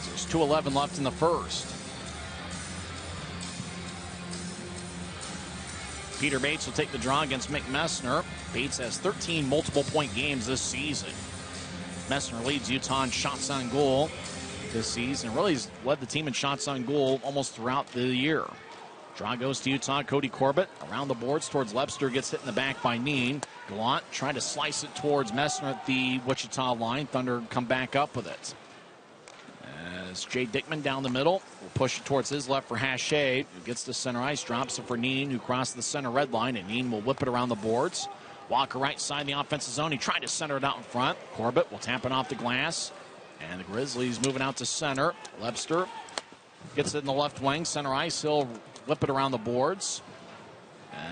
There's 2:11 left in the first. Peter Bates will take the draw against Mick Messner. Bates has 13 multiple-point games this season. Messner leads Utah in shots on goal this season. Really has led the team in shots on goal almost throughout the year. Draw goes to Utah. Cody Corbett around the boards towards Lebster. Gets hit in the back by Neen. Gallant trying to slice it towards Messner at the Wichita line. Thunder come back up with it. As Jay Dickman down the middle will push it towards his left for Hache, who gets to center ice, drops it for Neen, who crossed the center red line, and Neen will whip it around the boards. Walker right side in the offensive zone. He tried to center it out in front. Corbett will tap it off the glass. And the Grizzlies moving out to center. Lebster gets it in the left wing. Center ice. He'll whip it around the boards.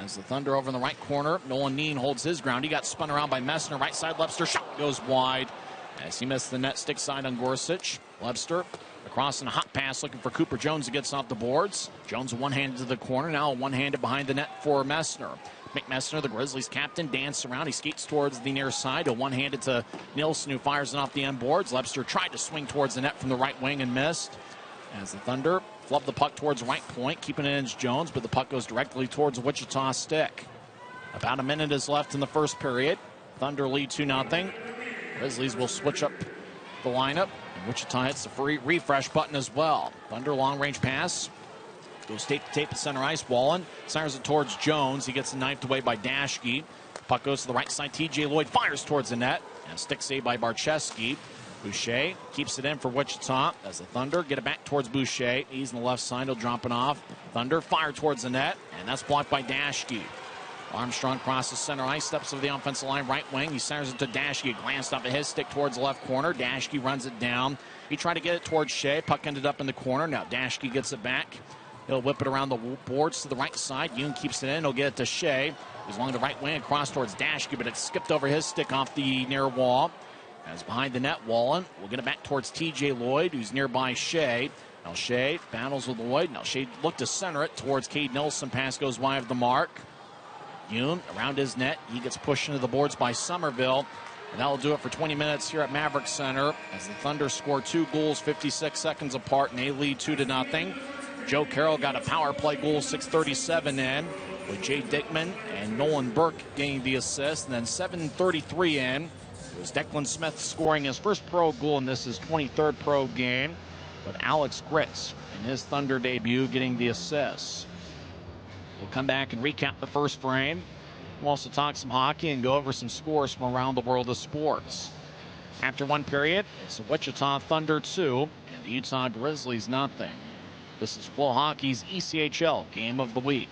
As the Thunder over in the right corner. Nolan Neen holds his ground. He got spun around by Messner. Right side, Lebster. Shot goes wide. As he missed the net stick side on Gorsuch. Lebster across in a hot pass looking for Cooper Jones, who gets off the boards. Jones one-handed to the corner. Now one-handed behind the net for Messner. Mick Messner, the Grizzlies captain, dances around. He skates towards the near side. A one-handed to Nilsson, who fires it off the end boards. Lebster tried to swing towards the net from the right wing and missed. As the Thunder flub the puck towards right point, keeping it in Jones, but the puck goes directly towards the Wichita stick. About a minute is left in the first period. Thunder lead 2-0. Grizzlies will switch up the lineup. And Wichita hits the free refresh button as well. Thunder long-range pass. Goes tape to tape at center ice. Wallen fires it towards Jones. He gets knifed away by Dashke. Puck goes to the right side. TJ Lloyd fires towards the net. And stick save by Barcheski. Boucher keeps it in for Wichita as the Thunder get it back towards Boucher. He's on the left side. He'll drop it off. Thunder fire towards the net. And that's blocked by Dashke. Armstrong crosses center ice, steps over the offensive line, right wing. He centers it to Dashke. Glanced off of his stick towards the left corner. Dashke runs it down. He tried to get it towards Shea. Puck ended up in the corner. Now Dashke gets it back. He'll whip it around the boards to the right side. Yoon keeps it in. He'll get it to Shea. He's along the right wing across towards Dashke, but it skipped over his stick off the near wall. As behind the net, Wallen will get it back towards TJ Lloyd, who's nearby Shea. Now Shea battles with Lloyd. Now Shea looked to center it towards Cade Nilsson. Pass goes wide of the mark. Yoon around his net. He gets pushed into the boards by Somerville. And that will do it for 20 minutes here at Maverick Center as the Thunder score 2 goals 56 seconds apart, and they lead 2-0. Joe Carroll got a power play goal 6:37 in, with Jay Dickman and Nolan Burke getting the assist. And then 7:33 in, it was Declan Smith scoring his first pro goal in this his 23rd pro game. But Alex Gritz in his Thunder debut getting the assist. We'll come back and recap the first frame. We'll also talk some hockey and go over some scores from around the world of sports. After one period, it's the Wichita Thunder 2 and the Utah Grizzlies 0. This is FloHockey's ECHL Game of the Week.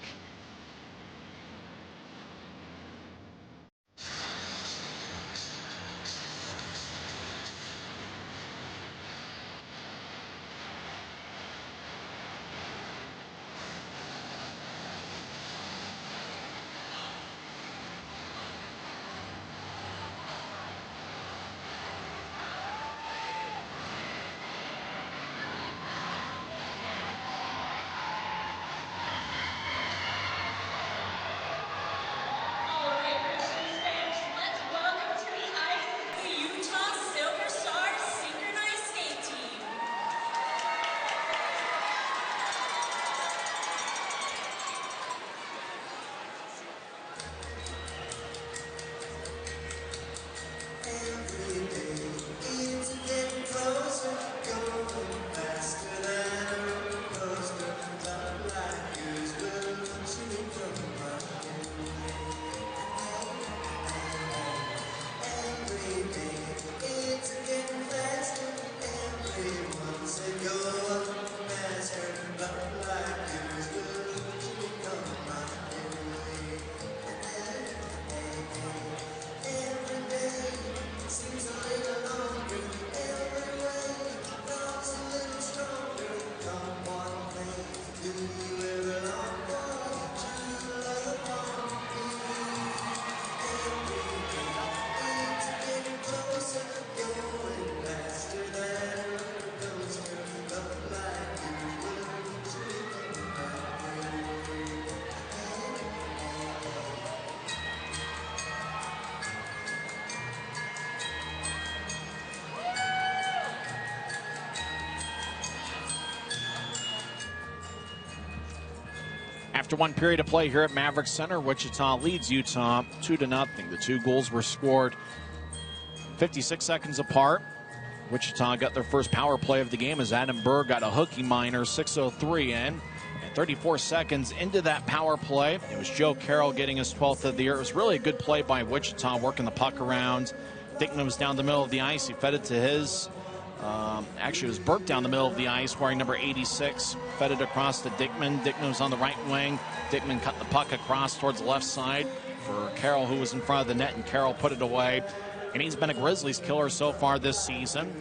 After one period of play here at Maverick Center, Wichita leads Utah 2-0. The 2 goals were scored 56 seconds apart. Wichita got their first power play of the game as Adam Berg got a hooky minor 6:03 in. And 34 seconds into that power play, it was Joe Carroll getting his 12th of the year. It was really a good play by Wichita, working the puck around. Dickman was down the middle of the ice. He fed it to his Actually, it was Burke down the middle of the ice wearing number 86. Fed it across to Dickman. Dickman was on the right wing. Dickman cut the puck across towards the left side for Carroll, who was in front of the net, and Carroll put it away. And he's been a Grizzlies killer so far this season.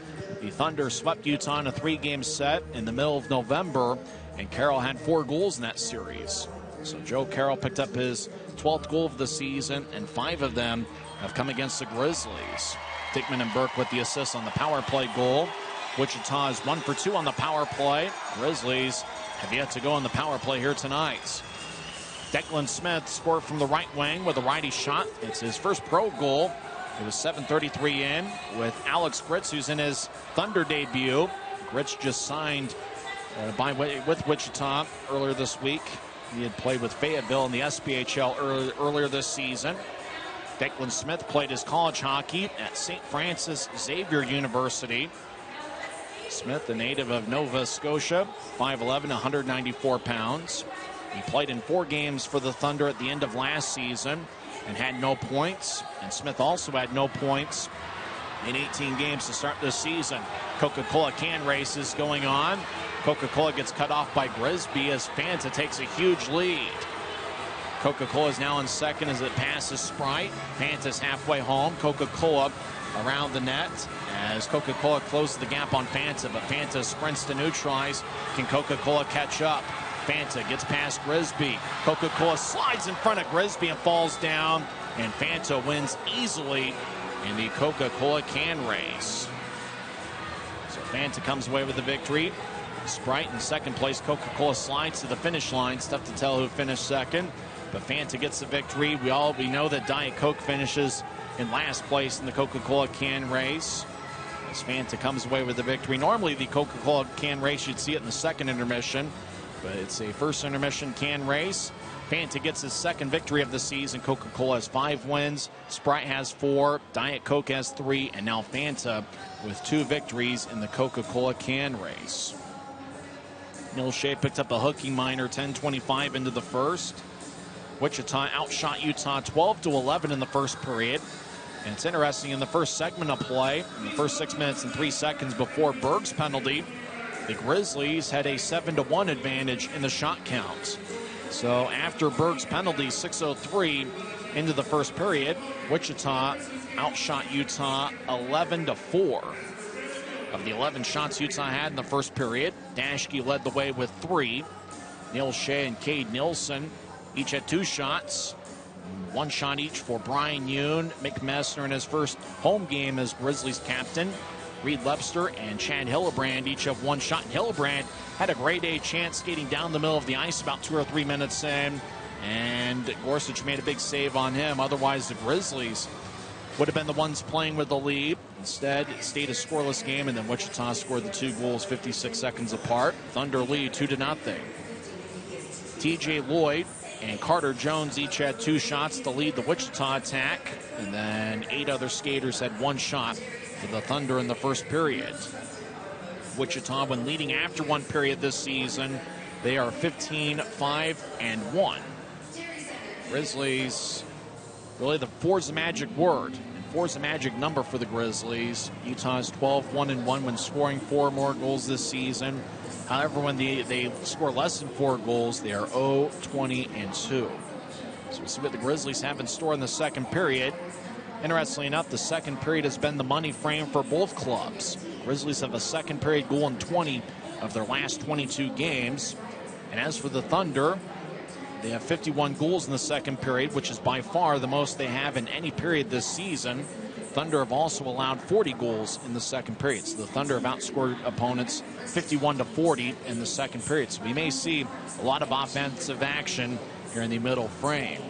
The Thunder swept Utah in a 3-game set in the middle of November, and Carroll had 4 goals in that series. So Joe Carroll picked up his 12th goal of the season, and 5 of them have come against the Grizzlies. Dickman and Burke with the assist on the power play goal. Wichita is 1 for 2 on the power play. Grizzlies have yet to go on the power play here tonight. Declan Smith scored from the right wing with a righty shot. It's his first pro goal. It was 7:33 in with Alex Gritz, who's in his Thunder debut. Gritz just signed with Wichita earlier this week. He had played with Fayetteville in the SPHL earlier this season. Declan Smith played his college hockey at St. Francis Xavier University. Smith, a native of Nova Scotia, 5'11", 194 pounds. He played in 4 games for the Thunder at the end of last season and had no points. And Smith also had no points in 18 games to start this season. Coca-Cola can races going on. Coca-Cola gets cut off by Grisby as Fanta takes a huge lead. Coca-Cola is now in second as it passes Sprite. Fanta's halfway home. Coca-Cola around the net as Coca-Cola closes the gap on Fanta, but Fanta sprints to neutralize. Can Coca-Cola catch up? Fanta gets past Grisby. Coca-Cola slides in front of Grisby and falls down, and Fanta wins easily in the Coca-Cola can race. So Fanta comes away with the victory. Sprite in second place. Coca-Cola slides to the finish line. It's tough to tell who finished second, but Fanta gets the victory. We know that Diet Coke finishes in last place in the Coca-Cola can race as Fanta comes away with the victory. Normally the Coca-Cola can race, you'd see it in the second intermission, but it's a first intermission can race. Fanta gets his second victory of the season. Coca-Cola has 5 wins. Sprite has 4. Diet Coke has 3. And now Fanta with 2 victories in the Coca-Cola can race. Neil Shea picked up a hooking minor, 10:25 into the first. Wichita outshot Utah 12-11 in the first period. And it's interesting, in the first segment of play, in the first 6 minutes and 3 seconds before Berg's penalty, the Grizzlies had a 7-1 advantage in the shot count. So after Berg's penalty, 6:03 into the first period, Wichita outshot Utah 11-4. Of the 11 shots Utah had in the first period, Dashke led the way with 3. Neil Shea and Cade Nielsen each had 2 shots. 1 shot each for Brian Yoon. Mick Messner in his first home game as Grizzlies captain. Reed Lepster and Chad Hillebrand each have 1 shot. And Hillebrand had a grade A chance skating down the middle of the ice about 2 or 3 minutes in. And Gorsuch made a big save on him. Otherwise, the Grizzlies would have been the ones playing with the lead. Instead, it stayed a scoreless game, and then Wichita scored the 2 goals 56 seconds apart. Thunder lead 2-0. TJ Lloyd and Carter Jones each had 2 shots to lead the Wichita attack, and then 8 other skaters had 1 shot for the Thunder in the first period. Wichita, when leading after 1 period this season, they are 15-5-1. Grizzlies, really the 4's the magic word, and 4's the magic number for the Grizzlies. Utah's 12-1-1 when scoring 4 more goals this season. However, when they score less than 4 goals, they are 0-20-2. So we'll see what the Grizzlies have in store in the second period. Interestingly enough, the second period has been the money frame for both clubs. Grizzlies have a second period goal in 20 of their last 22 games. And as for the Thunder, they have 51 goals in the second period, which is by far the most they have in any period this season. Thunder have also allowed 40 goals in the second period. So the Thunder have outscored opponents 51-40 in the second period. So we may see a lot of offensive action here in the middle frame.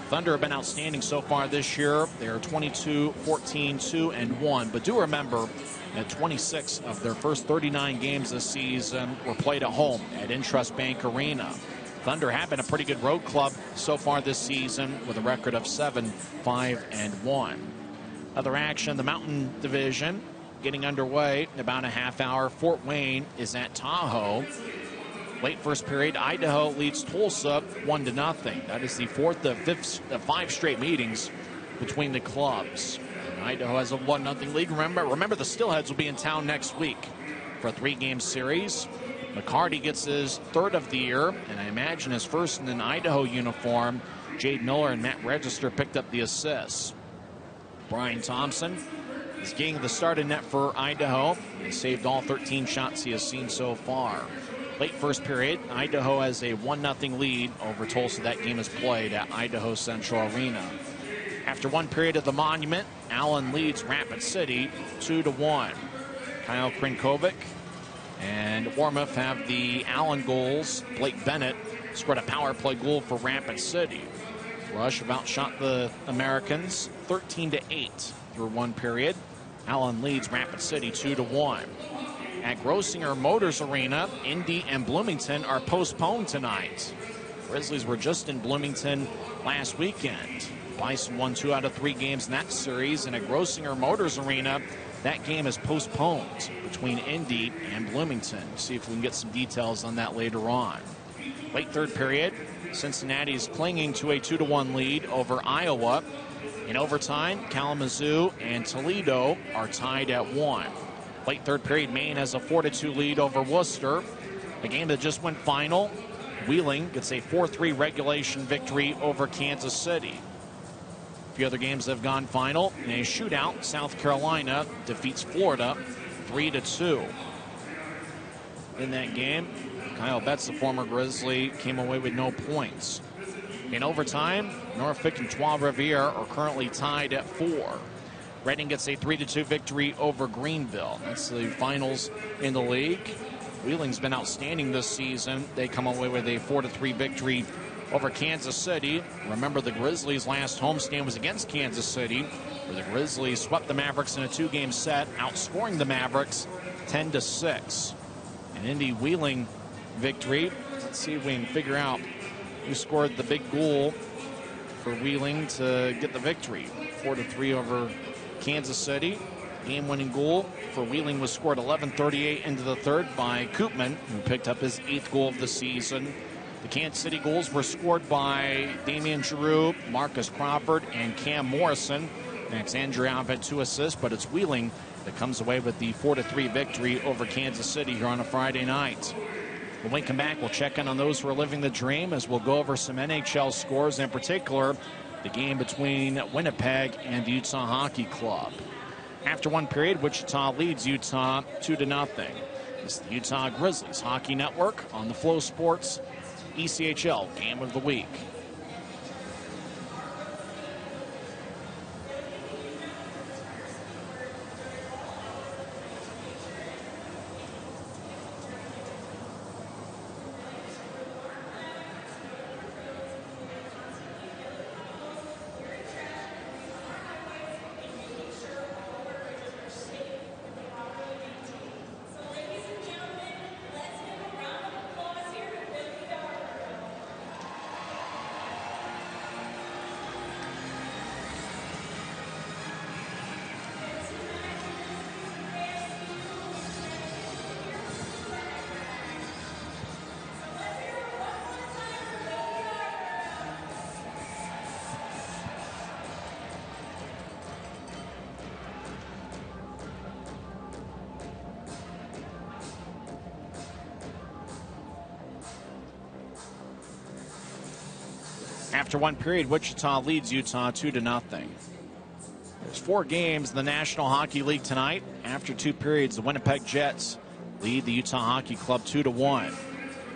Thunder have been outstanding so far this year. They are 22-14-2-1. But do remember that 26 of their first 39 games this season were played at home at Intrust Bank Arena. Thunder have been a pretty good road club so far this season with a record of 7-5-1. Other action, the Mountain Division getting underway in about a half hour. Fort Wayne is at Tahoe. Late first period, Idaho leads Tulsa 1-0. That is the 4th of 5 straight meetings between the clubs. Idaho has a 1-0 lead. Remember the Steelheads will be in town next week for a 3-game series. McCarty gets his 3rd of the year, and I imagine his first in an Idaho uniform. Jade Miller and Matt Register picked up the assists. Brian Thompson is getting the start in net for Idaho. He saved all 13 shots he has seen so far. Late first period, Idaho has a 1-0 lead over Tulsa. That game is played at Idaho Central Arena. After one period of the Monument, Allen leads Rapid City 2-1. Kyle Krinkovic and Warmoth have the Allen goals. Blake Bennett scored a power play goal for Rapid City. Rush have outshot the Americans 13-8 through one period. Allen leads Rapid City 2-1. At Grossinger Motors Arena, Indy and Bloomington are postponed tonight. Grizzlies were just in Bloomington last weekend. Bison won 2 out of 3 games in that series, and at Grossinger Motors Arena, that game is postponed between Indy and Bloomington. See if we can get some details on that later on. Late third period, Cincinnati is clinging to a 2-1 lead over Iowa. In overtime, Kalamazoo and Toledo are tied at 1. Late third period, Maine has a 4-2 lead over Worcester. A game that just went final. Wheeling gets a 4-3 regulation victory over Kansas City. A few other games that have gone final. In a shootout, South Carolina defeats Florida 3-2. In that game, Kyle Betts, the former Grizzly, came away with no points. In overtime, Norfolk and Trois-Rivières are currently tied at 4. Reading gets a 3-2 victory over Greenville. That's the finals in the league. Wheeling's been outstanding this season. They come away with a 4-3 victory over Kansas City. Remember, the Grizzlies' last homestand was against Kansas City, where the Grizzlies swept the Mavericks in a 2-game set, outscoring the Mavericks 10-6. An Indy Wheeling victory. Let's see if we can figure out who scored the big goal for Wheeling to get the victory. 4-3 over Kansas City. Game-winning goal for Wheeling was scored 11:38 into the third by Koopman, who picked up his 8th goal of the season. The Kansas City goals were scored by Damian Giroux, Marcus Crawford, and Cam Morrison. Max Andreoff had 2 assists, but it's Wheeling that comes away with the 4-3 victory over Kansas City here on a Friday night. When we come back, we'll check in on those who are living the dream as we'll go over some NHL scores, in particular the game between Winnipeg and the Utah Hockey Club. After one period, Wichita leads Utah 2-0. This is the Utah Grizzlies Hockey Network on the Flow Sports ECHL Game of the Week. After one period, Wichita leads Utah 2-0. There's 4 games in the National Hockey League tonight. After 2 periods, the Winnipeg Jets lead the Utah Hockey Club 2-1.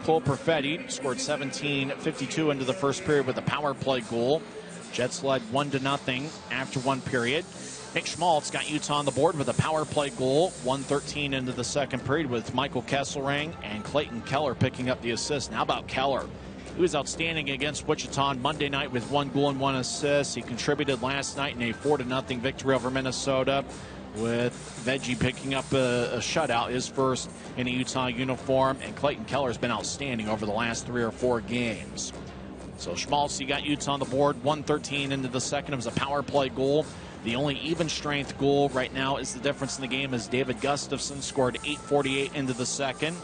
Cole Perfetti scored 17:52 into the first period with a power play goal. Jets led 1-0 after one period. Nick Schmaltz got Utah on the board with a power play goal, 1:13 into the second period, with Michael Kesselring and Clayton Keller picking up the assist. Now about Keller. He was outstanding against Wichita on Monday night with 1 goal and 1 assist. He contributed last night in a 4-0 victory over Minnesota, with Veggie picking up a shutout, his first in a Utah uniform. And Clayton Keller has been outstanding over the last 3 or 4 games. So Schmaltz, he got Utah on the board, 1:13 into the second. It was a power play goal. The only even strength goal right now is the difference in the game, as David Gustafson scored 8:48 into the second,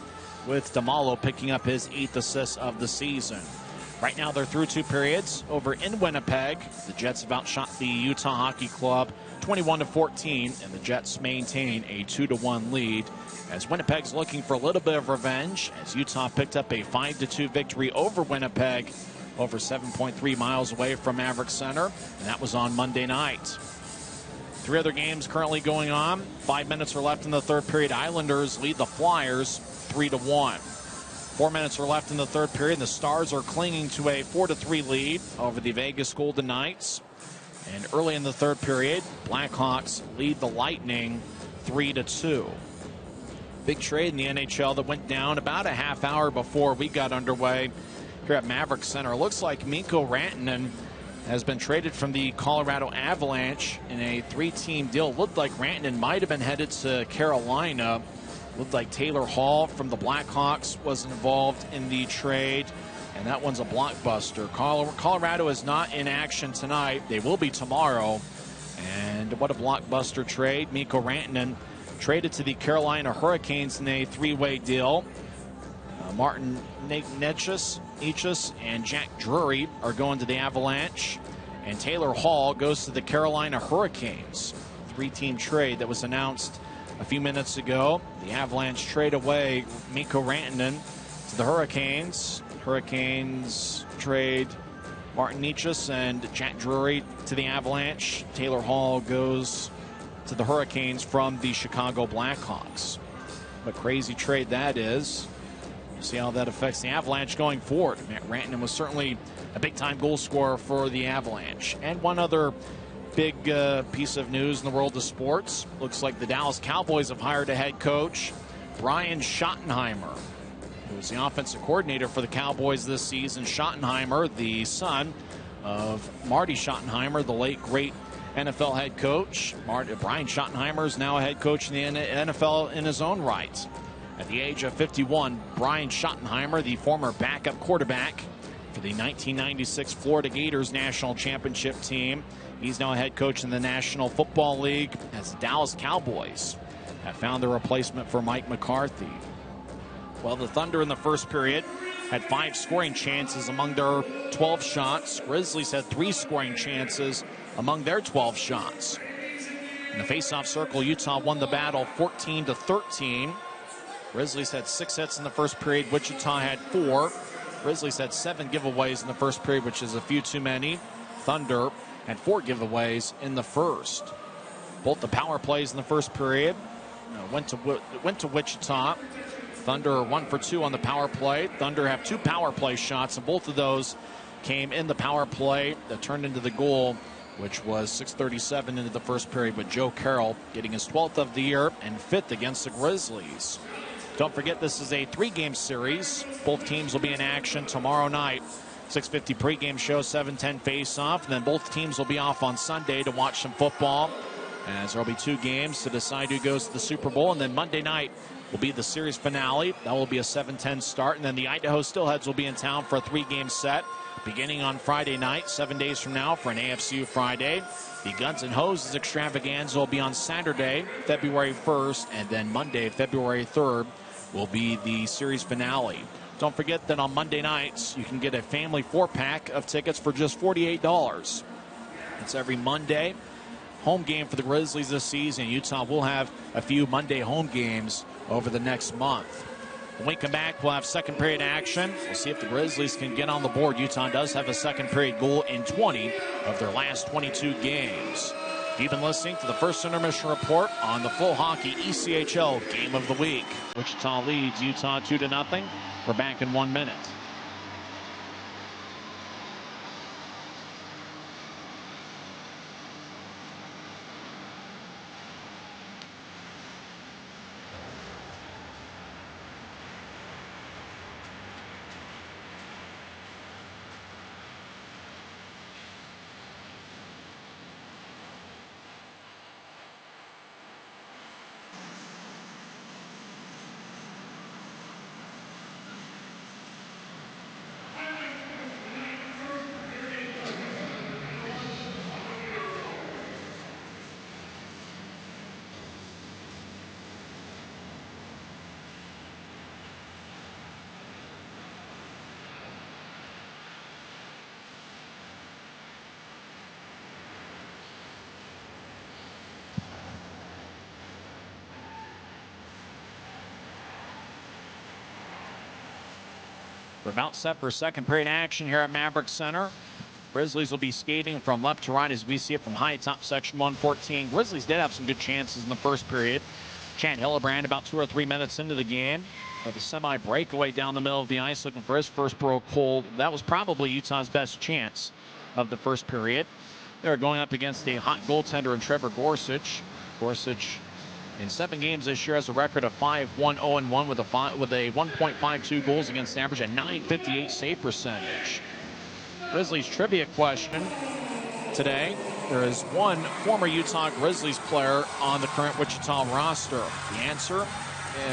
with DeMalo picking up his 8th assist of the season. Right now they're through 2 periods. Over in Winnipeg, the Jets have outshot the Utah Hockey Club 21-14, and the Jets maintain a 2-1 lead as Winnipeg's looking for a little bit of revenge as Utah picked up a 5-2 victory over Winnipeg over 7.3 miles away from Maverick Center, and that was on Monday night. 3 other games currently going on. 5 minutes are left in the third period. Islanders lead the Flyers 3-1. 4 minutes are left in the third period. The Stars are clinging to a 4-3 lead over the Vegas Golden Knights. And early in the third period, Blackhawks lead the Lightning 3-2. Big trade in the NHL that went down about a half hour before we got underway here at Maverick Center. It looks like Mikko Rantanen has been traded from the Colorado Avalanche in a 3-team deal. Looked like Rantanen might have been headed to Carolina. Looked like Taylor Hall from the Blackhawks was involved in the trade, and that one's a blockbuster. Colorado is not in action tonight. They will be tomorrow. And what a blockbuster trade. Mikko Rantanen traded to the Carolina Hurricanes in a 3-way deal. Martin Necas and Jack Drury are going to the Avalanche, and Taylor Hall goes to the Carolina Hurricanes. 3-team trade that was announced a few minutes ago. The Avalanche trade away Mikko Rantanen to the Hurricanes. Hurricanes trade Martin Necas and Jack Drury to the Avalanche. Taylor Hall goes to the Hurricanes from the Chicago Blackhawks. What a crazy trade that is. See how that affects the Avalanche going forward. Rantanen was certainly a big-time goal scorer for the Avalanche. And one other big piece of news in the world of sports. Looks like the Dallas Cowboys have hired a head coach, Brian Schottenheimer, who was the offensive coordinator for the Cowboys this season. Schottenheimer, the son of Marty Schottenheimer, the late, great NFL head coach. Brian Schottenheimer is now a head coach in the NFL in his own right. At the age of 51, Brian Schottenheimer, the former backup quarterback for the 1996 Florida Gators national championship team. He's now a head coach in the National Football League as the Dallas Cowboys have found their replacement for Mike McCarthy. Well, the Thunder in the first period had 5 scoring chances among their 12 shots. Grizzlies had 3 scoring chances among their 12 shots. In the faceoff circle, Utah won the battle 14-13. Grizzlies had 6 hits in the first period. Wichita had 4. Grizzlies had 7 giveaways in the first period, which is a few too many. Thunder had 4 giveaways in the first. Both the power plays in the first period went to Wichita. Thunder 1 for 2 on the power play. Thunder have 2 power play shots, and both of those came in the power play that turned into the goal, which was 6:37 into the first period, with Joe Carroll getting his 12th of the year and 5th against the Grizzlies. Don't forget, this is a 3-game series. Both teams will be in action tomorrow night. 6:50 pregame show, 7:10 face-off. And then both teams will be off on Sunday to watch some football, as there will be 2 games to decide who goes to the Super Bowl. And then Monday night will be the series finale. That will be a 7:10 start. And then the Idaho Steelheads will be in town for a 3-game set, beginning on Friday night, 7 days from now, for an AFCU Friday. The Guns N' Hoses extravaganza will be on Saturday, February 1st, and then Monday, February 3rd, will be the series finale. Don't forget that on Monday nights, you can get a family 4-pack of tickets for just $48. It's every Monday. Home game for the Grizzlies this season. Utah will have a few Monday home games over the next month. When we come back, we'll have second period action. We'll see if the Grizzlies can get on the board. Utah does have a second period goal in 20 of their last 22 games. You've been listening to the first intermission report on the FloHockey ECHL Game of the Week. Wichita leads Utah 2-0. We're back in 1 minute. We're about set for second period action here at Maverick Center. Grizzlies will be skating from left to right as we see it from high top section 114. Grizzlies did have some good chances in the first period. Chad Hillebrand about 2 or 3 minutes into the game with a semi-breakaway down the middle of the ice looking for his first broke hold. That was probably Utah's best chance of the first period. They're going up against a hot goaltender in Trevor Gorsuch. Gorsuch in 7 games this year has a record of 5-1-0-1 with a 1.52 goals against average and .958 save percentage. Grizzlies trivia question today. There is one former Utah Grizzlies player on the current Wichita roster. The answer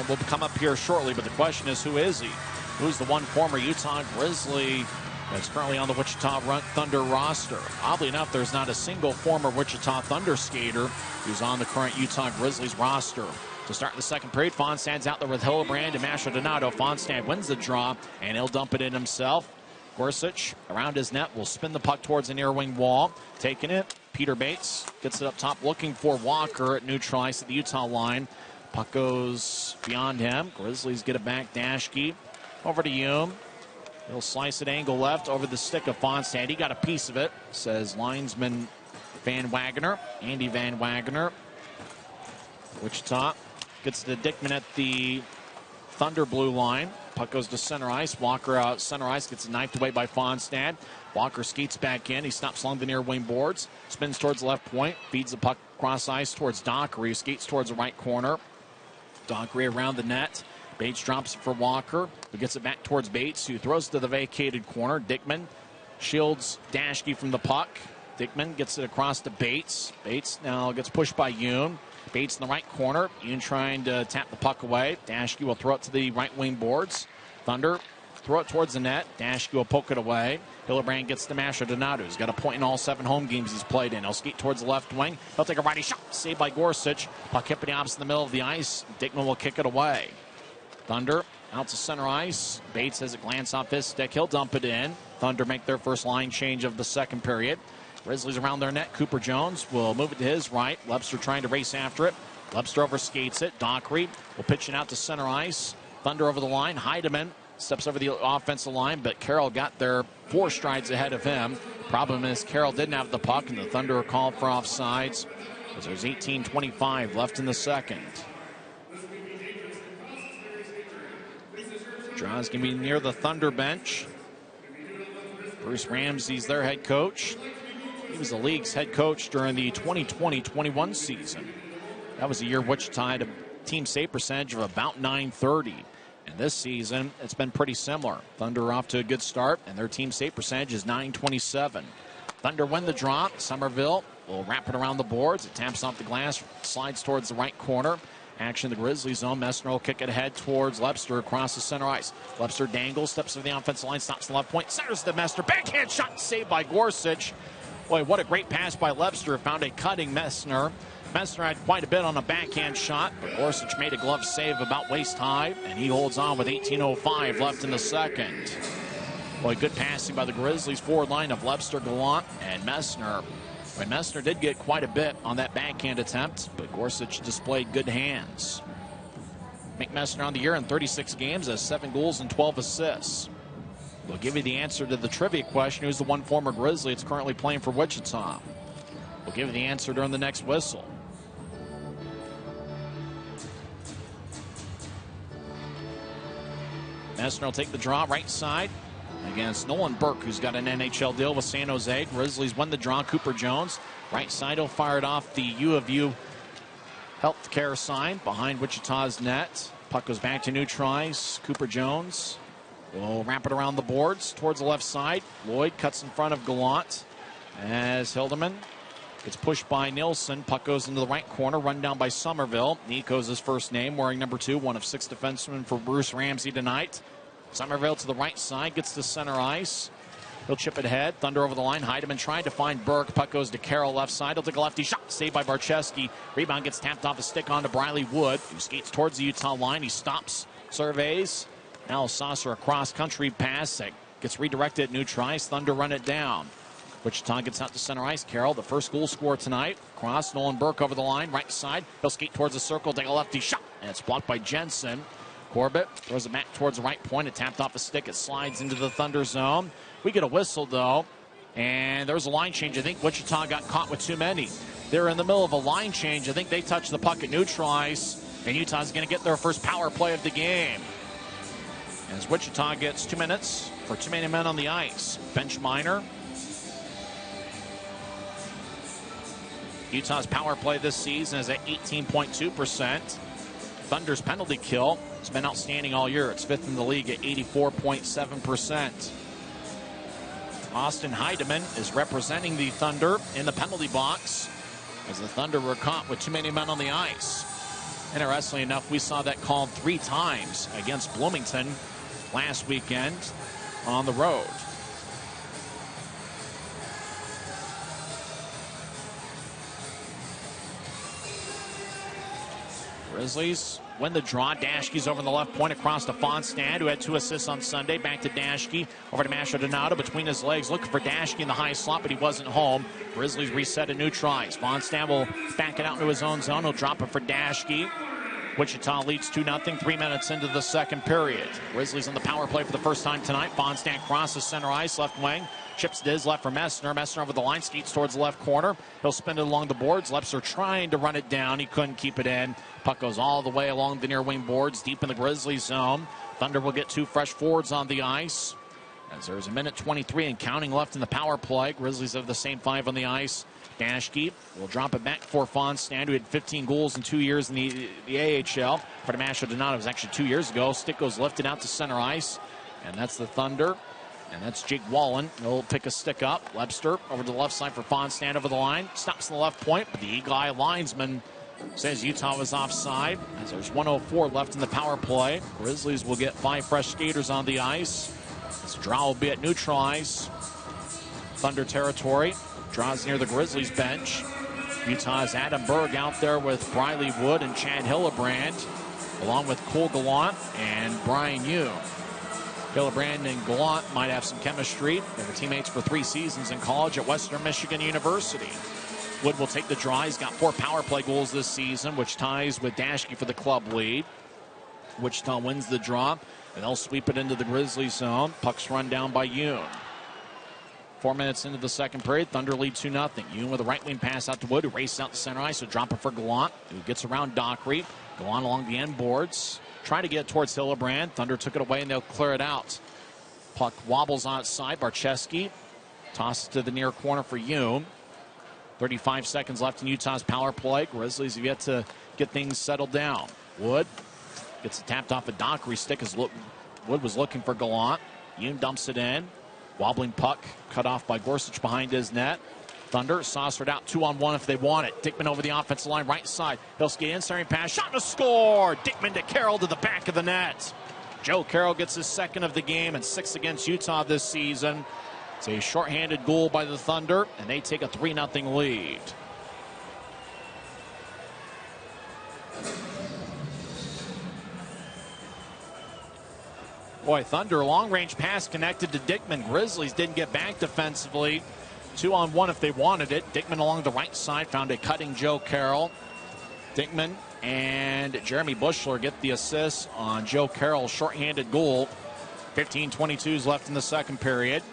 will come up here shortly, but the question is, who is he? Who's the one former Utah Grizzly that's currently on the Wichita Thunder roster? Oddly enough, there's not a single former Wichita Thunder skater who's on the current Utah Grizzlies roster. To start the second period, Fonstad's out there with Hillebrand and Mastrodonato. Fonstad wins the draw, and he'll dump it in himself. Gorsuch around his net will spin the puck towards the near wing wall. Taking it, Peter Bates gets it up top, looking for Walker at neutral ice at the Utah line. Puck goes beyond him. Grizzlies get it back. Dashke over to Hume. He'll slice it angle left over the stick of Fonstad. He got a piece of it, says linesman Van Wagner, Andy Van Wagner. Wichita gets to Dickman at the Thunder blue line. Puck goes to center ice. Walker out center ice, gets knifed away by Fonstad. Walker skates back in. He stops along the near wing boards, spins towards the left point, feeds the puck across ice towards Dockery, who skates towards the right corner. Dockery around the net. Bates drops it for Walker, who gets it back towards Bates, who throws it to the vacated corner. Dickman shields Dashke from the puck. Dickman gets it across to Bates. Bates now gets pushed by Yoon. Bates in the right corner. Yoon trying to tap the puck away. Dashke will throw it to the right wing boards. Thunder throw it towards the net. Dashke will poke it away. Hillebrand gets to Mastrodonato. He's got a point in all 7 home games he's played in. He'll skate towards the left wing. He'll take a righty shot. Saved by Gorsuch. Puck hit the opposite in the middle of the ice. Dickman will kick it away. Thunder out to center ice. Bates has a glance off his stick. He'll dump it in. Thunder make their first line change of the second period. Grizzlies around their net. Cooper Jones will move it to his right. Webster trying to race after it. Webster overskates it. Dockery will pitch it out to center ice. Thunder over the line. Heidemann steps over the offensive line, but Carroll got there 4 strides ahead of him. Problem is Carroll didn't have the puck, and the Thunder are called for offsides as there's 18:25 left in the second. Draw's going to be near the Thunder bench. Bruce Ramsey's their head coach. He was the league's head coach during the 2020-21 season. That was a year Wichita had a team save percentage of about .930. And this season, it's been pretty similar. Thunder are off to a good start, and their team save percentage is .927. Thunder win the draw. Somerville will wrap it around the boards. It taps off the glass, slides towards the right corner. Action in the Grizzlies zone. Messner will kick it ahead towards Webster across the center ice. Webster dangles, steps to the offensive line, stops the left point, centers to Messner. Backhand shot saved by Gorsuch. Boy, what a great pass by Webster. Found a cutting Messner. Messner had quite a bit on a backhand shot, but Gorsuch made a glove save about waist high, and he holds on with 18:05 left in the second. Boy, good passing by the Grizzlies forward line of Webster, Gallant, and Messner. But Messner did get quite a bit on that backhand attempt, but Gorsuch displayed good hands. Mick Messner on the year in 36 games has 7 goals and 12 assists. We'll give you the answer to the trivia question. Who's the one former Grizzly that's currently playing for Wichita? We'll give you the answer during the next whistle. Messner will take the draw right side against Nolan Burke, who's got an NHL deal with San Jose. Grizzlies won the draw. Cooper Jones, right side, he'll fire it off the U of U healthcare sign behind Wichita's net. Puck goes back to neutral ice. Cooper Jones will wrap it around the boards towards the left side. Lloyd cuts in front of Gallant as Hildeman gets pushed by Nilsson. Puck goes into the right corner, run down by Somerville. Nico's his first name, wearing number 2, one of 6 defensemen for Bruce Ramsey tonight. Somerville to the right side, gets to center ice. He'll chip it ahead. Thunder over the line. Heidemann trying to find Burke. Puck goes to Carroll left side. He'll take a lefty shot. Saved by Barczewski. Rebound gets tapped off a stick onto Briley Wood, who skates towards the Utah line. He stops, surveys. Now Saucer a cross-country pass that gets redirected at neutral ice. Thunder run it down. Wichita gets out to center ice. Carroll, the first goal scorer tonight. Cross, Nolan Burke over the line, right side. He'll skate towards the circle, take a lefty shot. And it's blocked by Jensen. Corbett throws it back towards the right point. It tapped off a stick. It slides into the Thunder zone. We get a whistle, though, and there's a line change. I think Wichita got caught with too many. They're in the middle of a line change. I think they touched the puck at neutral ice, and Utah's going to get their first power play of the game. As Wichita gets 2 minutes for too many men on the ice. Bench minor. Utah's power play this season is at 18.2%. Thunder's penalty kill has been outstanding all year. It's 5th in the league at 84.7%. Austin Heidemann is representing the Thunder in the penalty box as the Thunder were caught with too many men on the ice. Interestingly enough, we saw that called 3 times against Bloomington last weekend on the road. Grizzlies win the draw. Daschke's over the left point across to Fonstad, who had 2 assists on Sunday. Back to Daschke. Over to Masha Donato between his legs, looking for Daschke in the high slot, but he wasn't home. Grizzlies reset a neutral ice. Fonstad will back it out into his own zone. He'll drop it for Daschke. Wichita leads 2-0, 3 minutes into the second period. Grizzlies on the power play for the first time tonight. Fonstad crosses center ice, left wing. Chips to his left for Messner. Messner over the line, skates towards the left corner. He'll spin it along the boards. Lepser trying to run it down. He couldn't keep it in. Puck goes all the way along the near wing boards, deep in the Grizzlies zone. Thunder will get 2 fresh forwards on the ice, as there's a minute 23 and counting left in the power play. Grizzlies have the same 5 on the ice. Daschke will drop it back for Fonstad, who had 15 goals in 2 years in the AHL. For Masha Donato, it was actually 2 years ago. Stick goes lifted out to center ice, and that's the Thunder. And that's Jake Wallen. He'll pick a stick up. Lepster over to the left side for Fonstad over the line. Stops on the left point, but the Eagle Eye linesman says Utah was offside, as there's 1:04 left in the power play. Grizzlies will get 5 fresh skaters on the ice. This draw will be at neutral ice. Thunder territory. Draws near the Grizzlies bench. Utah's Adam Berg out there with Briley Wood and Chad Hillebrand, along with Cole Gallant and Brian Young. Hillebrand and Gallant might have some chemistry. They were teammates for 3 seasons in college at Western Michigan University. Wood will take the draw. He's got 4 power play goals this season, which ties with Daschke for the club lead. Wichita wins the draw, and they'll sweep it into the Grizzlies zone. Puck's run down by Yoon. 4 minutes into the second period, Thunder lead 2-0. Yoon with a right wing pass out to Wood, who races out to center ice, so drop it for Gallant, who gets around Dockery. Gallant along the end boards. Trying to get towards Hillebrand. Thunder took it away, and they'll clear it out. Puck wobbles outside. Barcheski tosses to the near corner for Yoon. 35 seconds left in Utah's power play. Grizzlies have yet to get things settled down. Wood gets it tapped off a Dockery stick as Wood was looking for Gallant. Yoon dumps it in. Wobbling puck cut off by Gorsuch behind his net. Thunder saucered out 2-on-1 if they want it. Dickman over the offensive line, right side. He'll skate in, centering pass, shot and a score. Dickman to Carroll to the back of the net. Joe Carroll gets his 2nd of the game and 6th against Utah this season. It's a shorthanded goal by the Thunder, and they take a 3-0 lead. Boy, Thunder long-range pass connected to Dickman. Grizzlies didn't get back defensively. 2-on-1 if they wanted it. Dickman along the right side found a cutting Joe Carroll. Dickman and Jeremy Bushler get the assist on Joe Carroll's shorthanded goal. 15:22 left in the second period.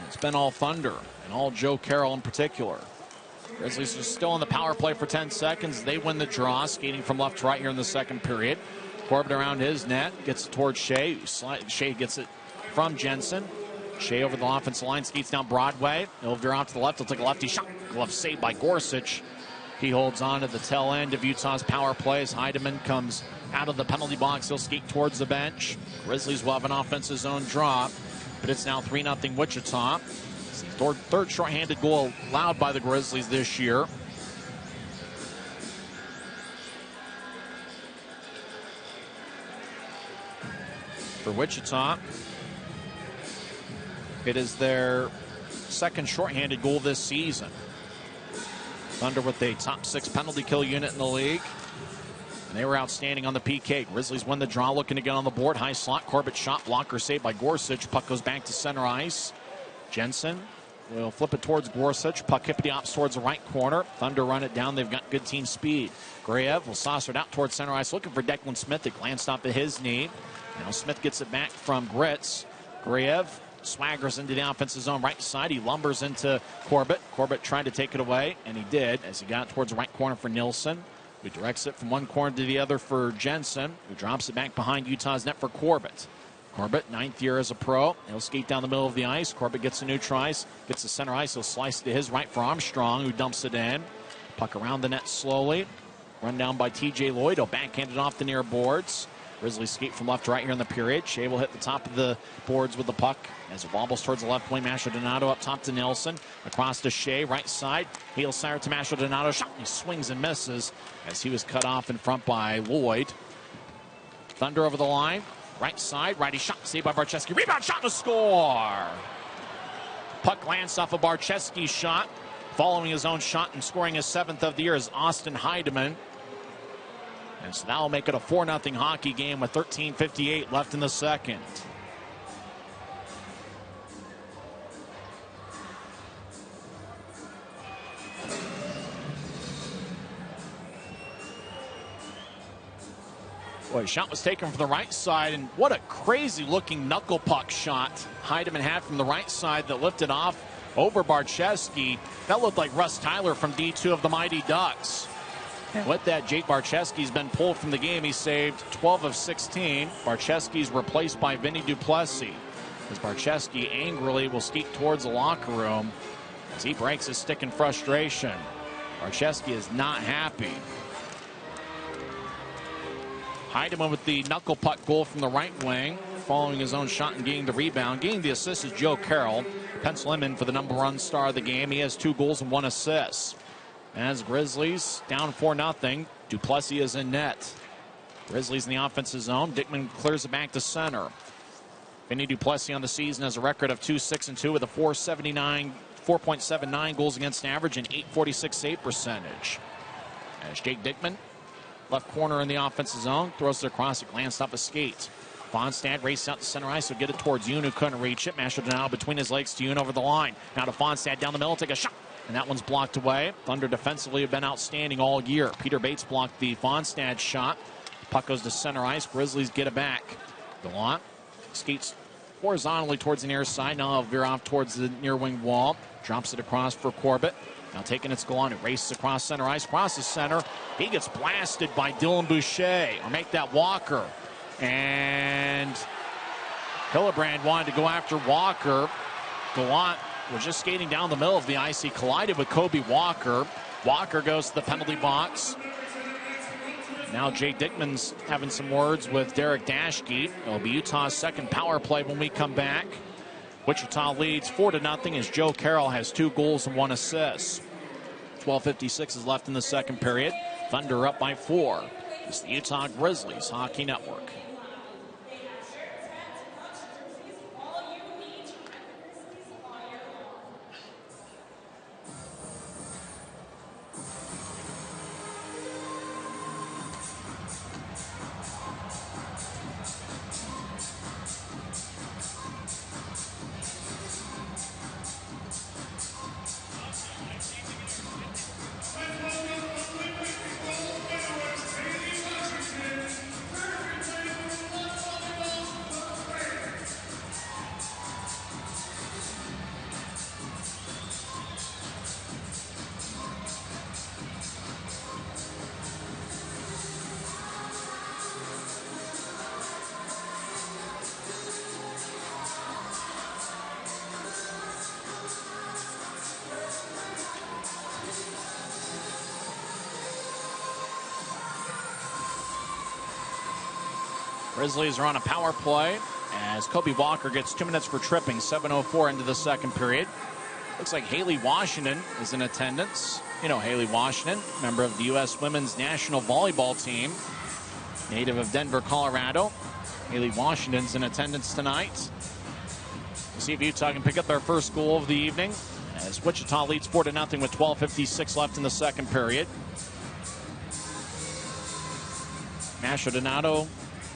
It's been all Thunder and all Joe Carroll in particular. Grizzlies are still in the power play for 10 seconds. They win the draw, skating from left to right here in the second period. Corbett around his net, gets it towards Shea. Shea gets it from Jensen. Shea over the offensive line, skates down Broadway. He'll veer out to the left. He'll take a lefty shot. Glove saved by Gorsuch. He holds on to the tail end of Utah's power play as Heidemann comes out of the penalty box. He'll skate towards the bench. Grizzlies will have an offensive zone draw, but it's now 3-0 Wichita. It's the third shorthanded goal allowed by the Grizzlies this year. For Wichita, it is their 2nd shorthanded goal this season. Thunder with a top 6 penalty kill unit in the league. And they were outstanding on the PK. Grizzlies win the draw, looking to get on the board. High slot, Corbett shot, blocker saved by Gorsuch. Puck goes back to center ice. Jensen will flip it towards Gorsuch. Puck hippity hops towards the right corner. Thunder run it down. They've got good team speed. Grayev will saucer it out towards center ice, looking for Declan Smith. It glanced off at his knee. Now Smith gets it back from Gritz. Grayev swaggers into the offensive zone right side. He lumbers into Corbett. Corbett tried to take it away, and he did as he got towards the right corner for Nilsson, who directs it from one corner to the other for Jensen, who drops it back behind Utah's net for Corbett. Corbett, 9th year as a pro. He'll skate down the middle of the ice. Corbett gets a neutral ice, gets the center ice. He'll slice to his right for Armstrong, who dumps it in. Puck around the net slowly. Run down by TJ Lloyd. He'll backhand it off the near boards. Grizzlies skate from left to right here in the period. Shea will hit the top of the boards with the puck as it wobbles towards the left wing. Masher Donato up top to Nelson. Across to Shea, right side. He'll center to Masher Donato. Shot. He swings and misses as he was cut off in front by Lloyd. Thunder over the line. Right side. Righty shot. Saved by Barczewski. Rebound shot to score. Puck glanced off of Barczewski's shot. Following his own shot and scoring his 7th of the year is Austin Heidemann. And so that will make it a 4-0 hockey game with 13:58 left in the second. Boy, shot was taken from the right side, and what a crazy-looking knuckle puck shot Heidemann had from the right side that lifted off over Barczewski. That looked like Russ Tyler from D2 of the Mighty Ducks. With that, Jake Barczewski's been pulled from the game. He saved 12 of 16. Barczewski's replaced by Vinny Duplessis, as Barczewski angrily will skate towards the locker room as he breaks his stick in frustration. Barczewski is not happy. Heidemann with the knuckle puck goal from the right wing, following his own shot and getting the rebound. Getting the assist is Joe Carroll. Pencil him in for the #1 star of the game. He has 2 goals and 1 assist. As Grizzlies down 4-0, Duplessis is in net. Grizzlies in the offensive zone. Dickman clears it back to center. Vinny Duplessis on the season has a record of 2-6-2 with a 4.79 goals against average and .846 save percentage. As Jake Dickman, left corner in the offensive zone, throws it across, it glanced off a skate. Fonstad races out to center ice, so get it towards Yoon, who couldn't reach it. Mashed it now between his legs to Yoon over the line. Now to Fonstad down the middle, take a shot. And that one's blocked away. Thunder defensively have been outstanding all year. Peter Bates blocked the Fonstad shot. Puck goes to center ice. Grizzlies get it back. Gallant skates horizontally towards the near side. Now he'll veer off towards the near wing wall. Drops it across for Corbett. Now taking it's Gallant, who races across center ice. Crosses center. He gets blasted by Dylan Boucher. Or make that Walker. And Hillebrand wanted to go after Walker. Gallant was just skating down the middle of the ice. He collided with Kobe Walker. Walker goes to the penalty box. Now Jake Dickman's having some words with Derek Dashke. It'll be Utah's second power play when we come back. Wichita leads 4-0 as Joe Carroll has 2 goals and 1 assist. 12:56 is left in the second period. Thunder up by 4. It's the Utah Grizzlies Hockey Network. Grizzlies are on a power play as Kobe Walker gets 2 minutes for tripping. 7:04 into the second period. Looks like Haley Washington is in attendance. You know Haley Washington, member of the U.S. Women's National Volleyball Team, native of Denver, Colorado. Haley Washington's in attendance tonight. We'll see if Utah can pick up their first goal of the evening as Wichita leads 4-0 with 12:56 left in the second period. Masher Donato,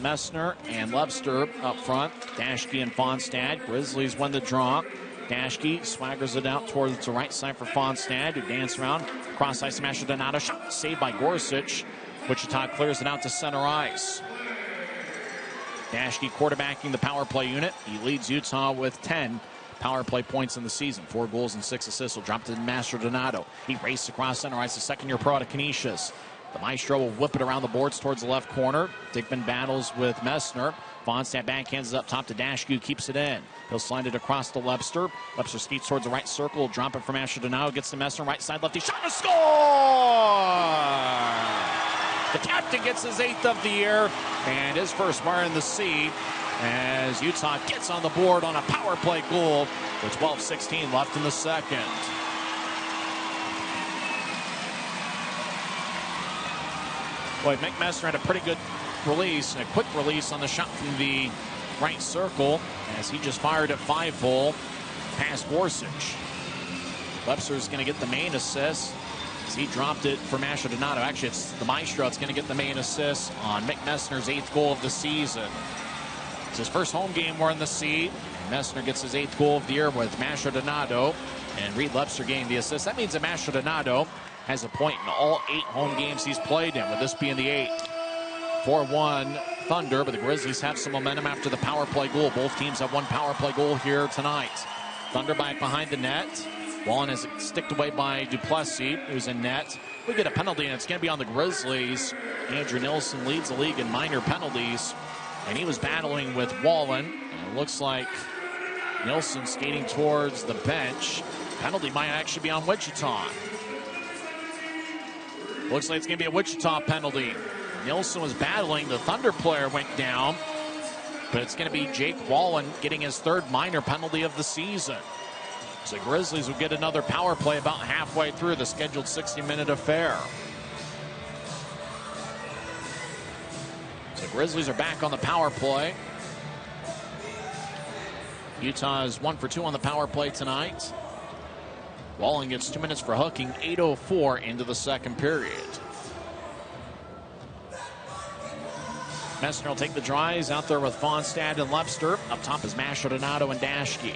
Messner, and Lebster up front. Dashke and Fonstad. Grizzlies win the draw. Dashke swaggers it out towards the right side for Fonstad, who dance around. Cross ice smasher Donato. Shot saved by Gorsuch. Wichita clears it out to center ice. Dashke quarterbacking the power play unit. He leads Utah with 10 power play points in the season. 4 goals and 6 assists. Will drop to Master Donato. He races across center ice. The second-year pro out of Canisius. The Maestro will whip it around the boards towards the left corner. Dickman battles with Messner. Fonstad backhands it up top to Dashke, keeps it in. He'll slide it across to Lepster. Lepster skates towards the right circle. Drop it from Master Donato. Gets to Messner. Right side lefty. Shot and score! The captain gets his 8th of the year and his first bar in the sea as Utah gets on the board on a power play goal with 12:16 left in the second. Boy, Mick Messner had a pretty good release, and a quick release on the shot from the right circle as he just fired at 5-hole past Gorsuch. Lepster's going to get the main assist as he dropped it for Master Donato. Actually, it's the Maestro that's going to get the main assist on Mick Messner's 8th goal of the season. It's his first home game we're in the sea. Messner gets his 8th goal of the year with Master Donato, and Reed Lepster getting the assist. That means that Master Donato has a point in all 8 home games he's played in, with this being the 8th. 4-1 Thunder, but the Grizzlies have some momentum after the power play goal. Both teams have one power play goal here tonight. Thunder back behind the net. Wallen is sticked away by Duplessis, who's in net. We get a penalty, and it's going to be on the Grizzlies. Andrew Nilsson leads the league in minor penalties, and he was battling with Wallen. And it looks like Nilsson skating towards the bench. Penalty might actually be on Wichita. Looks like it's going to be a Wichita penalty. Nilsson was battling. The Thunder player went down, but it's going to be Jake Wallen getting his 3rd minor penalty of the season. So the Grizzlies will get another power play about halfway through the scheduled 60-minute affair. So the Grizzlies are back on the power play. Utah is 1 for 2 on the power play tonight. Wallen gets 2 minutes for hooking, 8:04 into the second period. Messner will take the drives out there with Fonstad and Lepster. Up top is Master Donato and Dashke.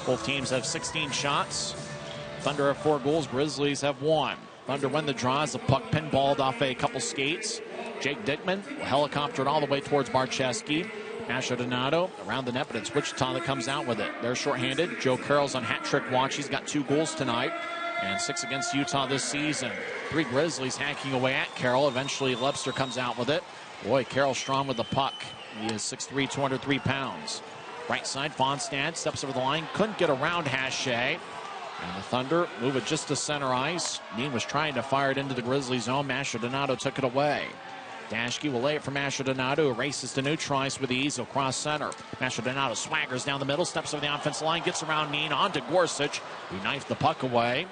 Both teams have 16 shots. Thunder have 4 goals. Grizzlies have 1. Thunder win the draws. The puck pinballed off a couple skates. Jake Dickman will helicopter it all the way towards Barcheski. Master Donato around the net, but it's Wichita that comes out with it. They're shorthanded. Joe Carroll's on hat trick watch. He's got 2 goals tonight and 6 against Utah this season. 3 Grizzlies hacking away at Carroll. Eventually Lepster comes out with it. Boy, Carroll strong with the puck. He is 6'3", 203 pounds. Right side, Fonstad steps over the line. Couldn't get around Hache. And the Thunder move it just to center ice. Dean was trying to fire it into the Grizzlies' zone. Master Donato took it away. Dashke will lay it for Master Donato, who races to neutral ice with the ease. He'll cross center. Master Donato swaggers down the middle, steps over the offensive line, gets around Neen onto Gorsuch, who knifed the puck away.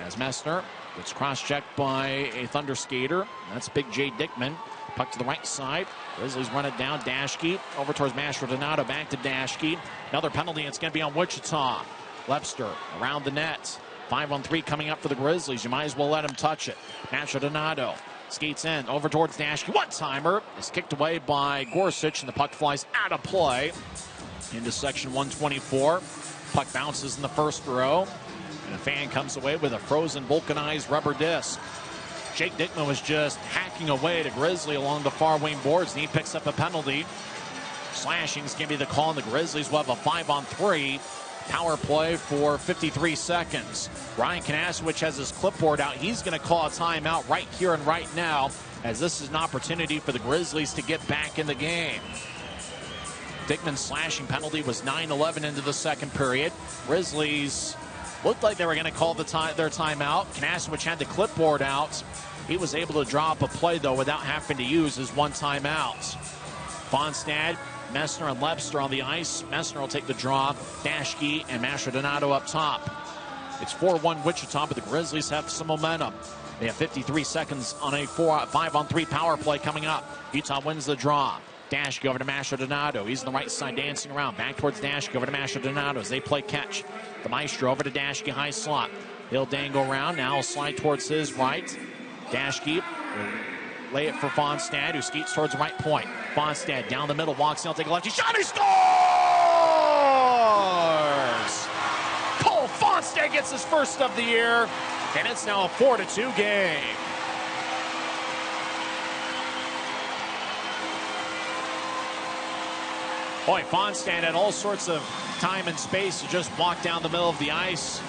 As Messner gets cross-checked by a Thunder skater. That's Big J. Dickman. Puck to the right side. Grizzlies run it down. Dashke over towards Master Donato. Back to Dashke. Another penalty. It's going to be on Wichita. Lepster around the net. 5-on-3 coming up for the Grizzlies. You might as well let him touch it. Master Donato skates in over towards Dashke. One-timer is kicked away by Gorsuch, and the puck flies out of play into section 124. Puck bounces in the first row, and a fan comes away with a frozen vulcanized rubber disc. Jake Dickman was just hacking away at a Grizzly along the far wing boards, and he picks up a penalty. Slashing is going to be the call, and the Grizzlies will have a 5-on-3 power play for 53 seconds. Ryan Kanasowicz has his clipboard out. He's going to call a timeout right here and right now, as this is an opportunity for the Grizzlies to get back in the game. Dickman's slashing penalty was 9-11 into the second period. Grizzlies looked like they were going to call their timeout. Kanasowicz had the clipboard out. He was able to drop a play, though, without having to use his one timeout. Fonstad, Messner, and Lepster on the ice. Messner will take the draw. Dashke and Master Donato up top. It's 4-1 Wichita, but the Grizzlies have some momentum. They have 53 seconds on a 5-on-3 power play coming up. Utah wins the draw. Dashke over to Master Donato. He's on the right side dancing around. Back towards Dashke over to Master Donato as they play catch. The Maestro over to Dashke, high slot. He'll dangle around. Now he'll slide towards his right. Dashke will lay it for Fonstad, who skates towards the right point. Fonstad down the middle, walks in, he'll take a left. He shot, he scores! gets his first of the year, and it's now a 4-2 game. Boy, Fonstad had all sorts of time and space to just walk down the middle of the ice,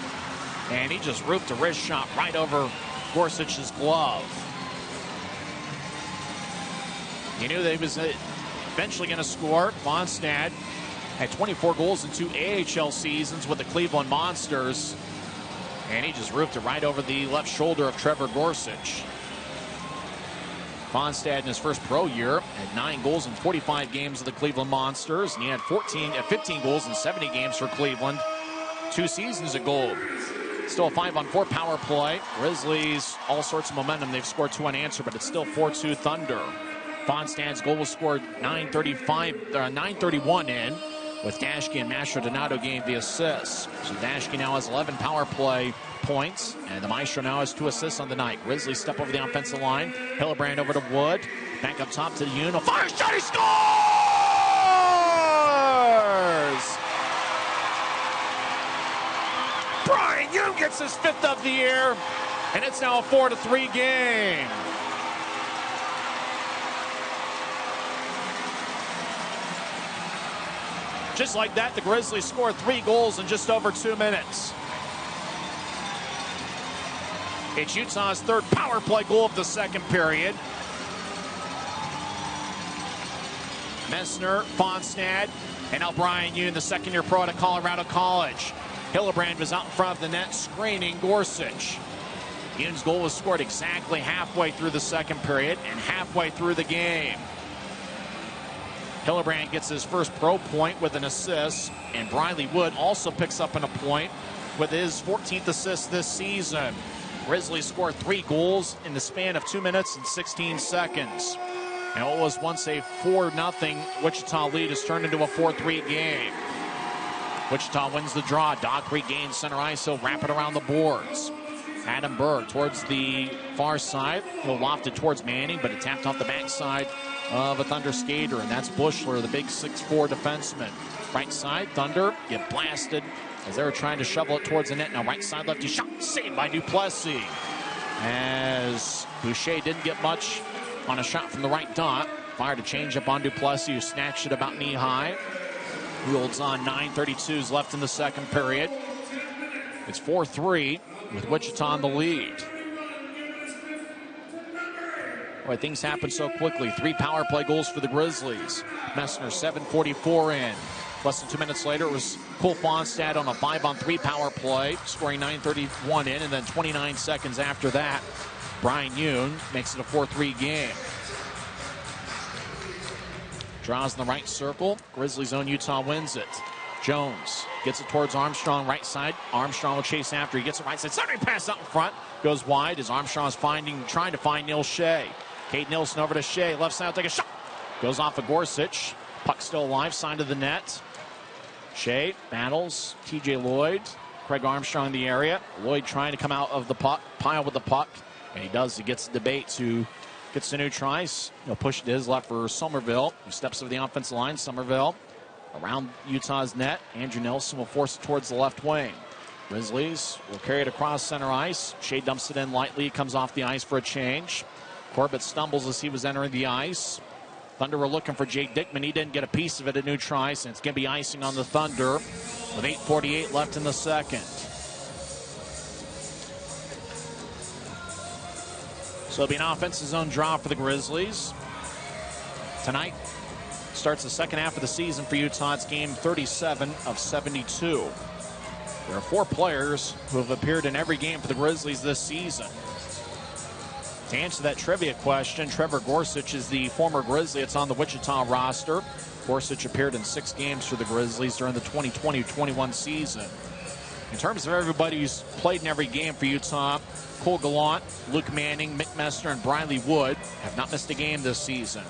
and he just roofed a wrist shot right over Gorsuch's glove. He knew that he was eventually going to score. Fonstad had 24 goals in 2 AHL seasons with the Cleveland Monsters, and he just roofed it right over the left shoulder of Trevor Gorsuch. Fonstad in his first pro year had 9 goals in 45 games of the Cleveland Monsters, and he had 15 goals in 70 games for Cleveland 2 seasons ago. Still a 5-on-4 power play. Grizzlies, all sorts of momentum. They've scored 2 unanswered, but it's still 4-2 Thunder. Fonstad's goal was scored 9:31 in, with Dashke and Mastrodonato gave the assists. So Dashke now has 11 power play points, and the Maestro now has 2 assists on the night. Grizzlies step over the offensive line. Hillebrand over to Wood. Back up top to the Uno. Fire shot, he scores! Brian Young gets his 5th of the year, and it's now a 4-3 game. Just like that, the Grizzlies scored 3 goals in just over 2 minutes. It's Utah's 3rd power play goal of the second period. Messner, Fonstad, and now Brian Young, the second-year pro out of Colorado College. Hillebrand was out in front of the net screening Gorsuch. Young's goal was scored exactly halfway through the second period and halfway through the game. Hillebrand gets his first pro point with an assist, and Briley Wood also picks up a point with his 14th assist this season. Grizzlies scored 3 goals in the span of 2 minutes and 16 seconds. And what was once a 4-0 Wichita lead has turned into a 4-3 game. Wichita wins the draw. Doc regains center ice. He'll wrap it around the boards. Adam Berg towards the far side. He'll loft it towards Manning, but it tapped off the backside of a Thunder skater, and that's Bushler, the big 6'4" defenseman. Right side, Thunder get blasted as they were trying to shovel it towards the net. Now right side lefty shot, saved by Duplessis. As Boucher didn't get much on a shot from the right dot. Fired a changeup on Duplessis, who snatched it about knee high. He holds on. 9:32 left in the second period. It's 4-3 with Wichita in the lead. Boy, things happen so quickly. 3 power play goals for the Grizzlies. Messner, 7:44 in. Less than 2 minutes later, it was Cole Fonstad on a 5-on-3 power play, scoring 9:31 in, and then 29 seconds after that, Brian Young makes it a 4-3 game. Draws in the right circle. Grizzlies own Utah wins it. Jones gets it towards Armstrong, right side. Armstrong will chase after. He gets it right side. Centering pass out in front. Goes wide as Armstrong is trying to find Neil Shea. Cade Nilsson over to Shea. Left side will take a shot. Goes off of Gorsuch. Puck still alive. Side of the net. Shea battles TJ Lloyd. Craig Armstrong in the area. Lloyd trying to come out of the puck, pile with the puck. And he does. He gets the Bates, who gets the new tries. He'll push it to his left for Somerville, who steps over the offensive line. Somerville around Utah's net. Andrew Nelson will force it towards the left wing. Grizzlies will carry it across center ice. Shea dumps it in lightly. Comes off the ice for a change. Corbett stumbles as he was entering the ice. Thunder were looking for Jake Dickman. He didn't get a piece of it at new tries, and it's going to be icing on the Thunder with 8:48 left in the second. So it'll be an offensive zone draw for the Grizzlies. Tonight starts the second half of the season for Utah. It's game 37 of 72. There are 4 players who have appeared in every game for the Grizzlies this season. To answer that trivia question, Trevor Gorsuch is the former Grizzly. It's on the Wichita roster. Gorsuch appeared in 6 games for the Grizzlies during the 2020-21 season. In terms of everybody who's played in every game for Utah, Cole Gallant, Luke Manning, Mick Messner, and Briley Wood have not missed a game this season.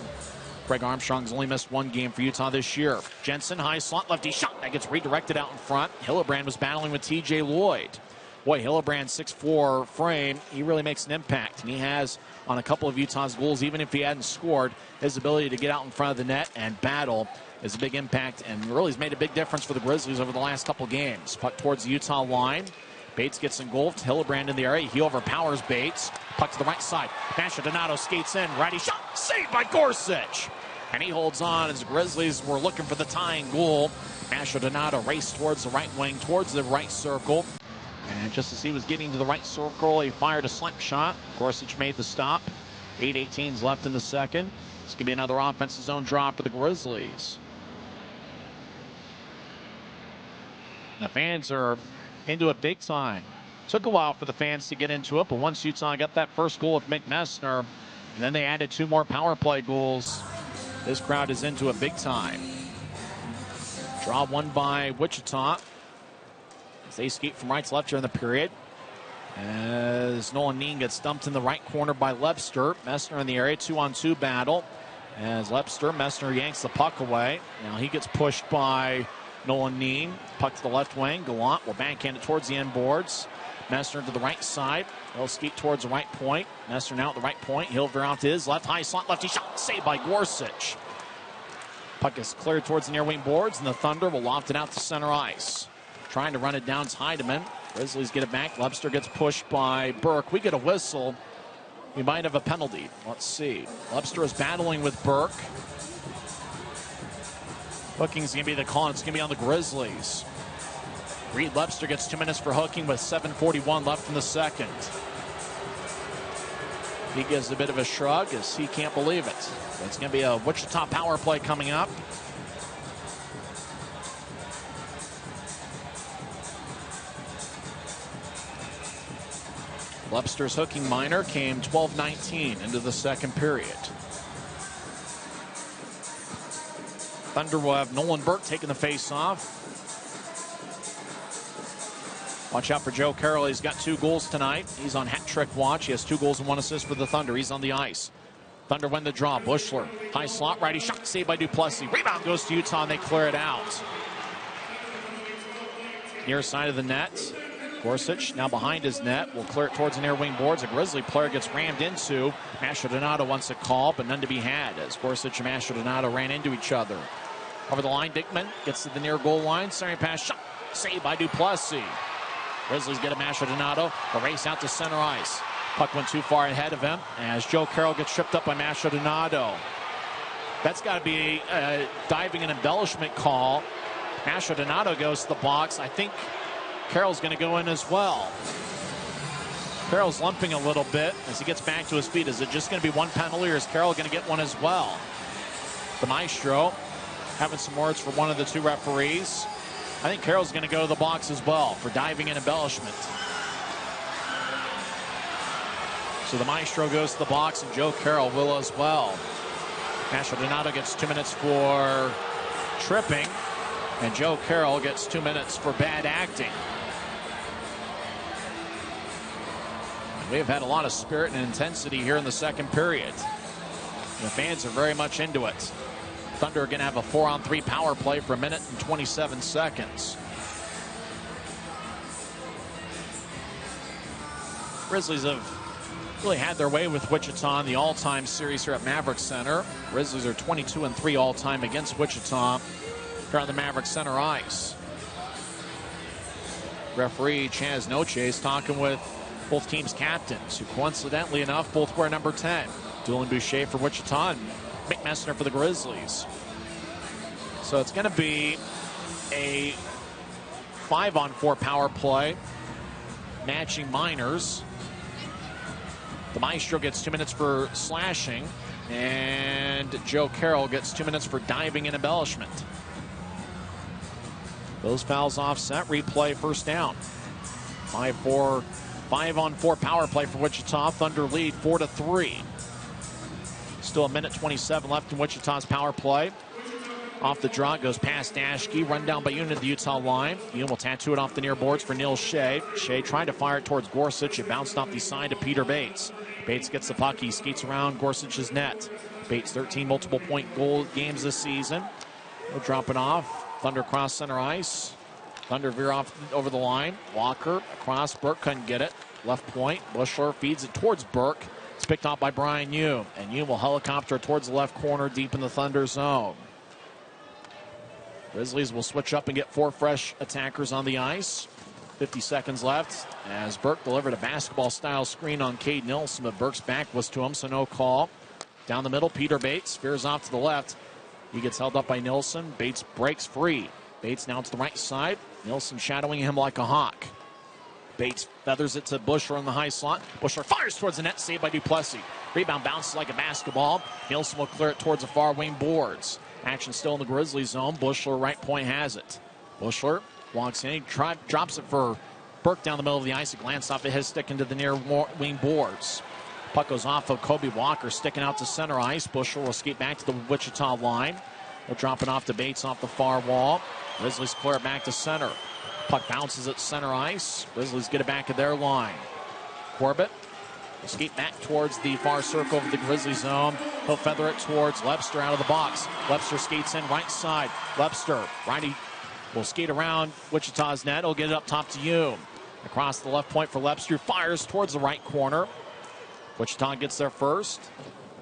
Craig Armstrong's only missed 1 game for Utah this year. Jensen, high slot lefty shot. That gets redirected out in front. Hillebrand was battling with TJ Lloyd. Boy, Hillebrand's 6'4" frame, he really makes an impact. And he has on a couple of Utah's goals, even if he hadn't scored, his ability to get out in front of the net and battle is a big impact, and really has made a big difference for the Grizzlies over the last couple games. Puck towards the Utah line. Bates gets engulfed. Hillebrand in the area. He overpowers Bates. Puck to the right side. Donato skates in. Righty shot. Saved by Gorsuch. And he holds on as the Grizzlies were looking for the tying goal. Donato raced towards the right wing, towards the right circle. And just as he was getting to the right circle, he fired a slap shot. Gorsuch made the stop. 8:18 left in the second. This could be another offensive zone drop for the Grizzlies. The fans are into it big time. Took a while for the fans to get into it, but once Utah got that first goal of Mick Messner, and then they added 2 more power play goals, this crowd is into it big time. Draw won by Wichita as they skate from right to left here in the period. As Nolan Neen gets dumped in the right corner by Lepster. Messner in the area, 2-on-2 battle. As Messner yanks the puck away. Now he gets pushed by Nolan Neen. Puck to the left wing. Gallant will backhand it towards the end boards. Messner to the right side. He'll skate towards the right point. Messner now at the right point. He'll veer out to his left high slot. Lefty shot saved by Gorsuch. Puck is cleared towards the near wing boards, and the Thunder will loft it out to center ice. Trying to run it down to Heidemann. Grizzlies get it back. Lepster gets pushed by Burke. We get a whistle. We might have a penalty. Let's see. Lepster is battling with Burke. Hooking's going to be the call. It's going to be on the Grizzlies. Reed Lepster gets 2 minutes for hooking with 7:41 left in the second. He gives a bit of a shrug as he can't believe it. It's going to be a Wichita power play coming up. Lepster's hooking minor came 12:19 into the second period. Thunder will have Nolan Burke taking the face-off. Watch out for Joe Carroll. He's got 2 goals tonight. He's on hat-trick watch. He has 2 goals and 1 assist for the Thunder. He's on the ice. Thunder win the draw. Bushler, high slot, righty shot, saved by Duplessis. Rebound goes to Utah, and they clear it out. Near side of the net. Gorsuch now behind his net. Will clear it towards the near wing boards. A Grizzly player gets rammed into. Donato wants a call, but none to be had as Gorsuch and Donato ran into each other. Over the line, Dickman gets to the near goal line. Centering pass shot, saved by Duplessis. Grizzlies get a Donato. A race out to center ice. Puck went too far ahead of him as Joe Carroll gets tripped up by Donato. That's got to be a diving and embellishment call. Donato goes to the box. I think Carroll's going to go in as well. Carroll's limping a little bit as he gets back to his feet. Is it just going to be 1 penalty, or is Carroll going to get one as well? The Maestro having some words for one of the 2 referees. I think Carroll's going to go to the box as well for diving and embellishment. So the Maestro goes to the box, and Joe Carroll will as well. Donato gets 2 minutes for tripping, and Joe Carroll gets 2 minutes for bad acting. We have had a lot of spirit and intensity here in the second period. The fans are very much into it. Thunder are going to have a 4-on-3 power play for 1 minute and 27 seconds. Grizzlies have really had their way with Wichita in the all-time series here at Maverick Center. Grizzlies are 22-3 all-time against Wichita here on the Maverick Center ice. Referee Chaz Noche is talking with both teams' captains, who coincidentally enough both wear number 10. Dylan Boucher for Wichita and Mick Messner for the Grizzlies. So it's going to be a 5-on-4 power play, matching minors. The Maestro gets 2 minutes for slashing, and Joe Carroll gets 2 minutes for diving and embellishment. Those fouls offset, replay first down. 5-on-4 power play for Wichita. Thunder lead 4-3. Still 1 minute 27 left in Wichita's power play. Off the draw, goes past Dashke. Run down by Yoon at the Utah line. Yoon will tattoo it off the near boards for Neil Shea. Shea trying to fire it towards Gorsuch. It bounced off the side to Peter Bates. Bates gets the puck. He skates around Gorsuch's net. Bates 13 multiple point goal games this season. He'll drop it off. Thunder cross center ice. Thunder veer off over the line. Walker across. Burke couldn't get it. Left point. Bushler feeds it towards Burke. It's picked off by Brian Yoon. And Yoon will helicopter towards the left corner deep in the Thunder zone. Grizzlies will switch up and get 4 fresh attackers on the ice. 50 seconds left as Burke delivered a basketball-style screen on Cade Nilsson, but Burke's back was to him, so no call. Down the middle, Peter Bates veers off to the left. He gets held up by Nilsson. Bates breaks free. Bates now to the right side. Nilsson shadowing him like a hawk. Bates feathers it to Bushler on the high slot. Bushler fires towards the net, saved by Duplessis. Rebound bounces like a basketball. Nilsson will clear it towards the far wing boards. Action still in the Grizzlies zone. Bushler right point has it. Bushler walks in. He drops it for Burke down the middle of the ice. A glance off of his stick into the near wing boards. Puck goes off of Kobe Walker, sticking out to center ice. Bushler will skate back to the Wichita line. He'll drop it off to Bates off the far wall. Grizzlies clear it back to center. Puck bounces at center ice. Grizzlies get it back at their line. Corbett will skate back towards the far circle of the Grizzlies zone. He'll feather it towards Lepster out of the box. Lepster skates in right side. Lepster, righty, will skate around Wichita's net. He'll get it up top to Hume. Across the left point for Lepster. Fires towards the right corner. Wichita gets there first.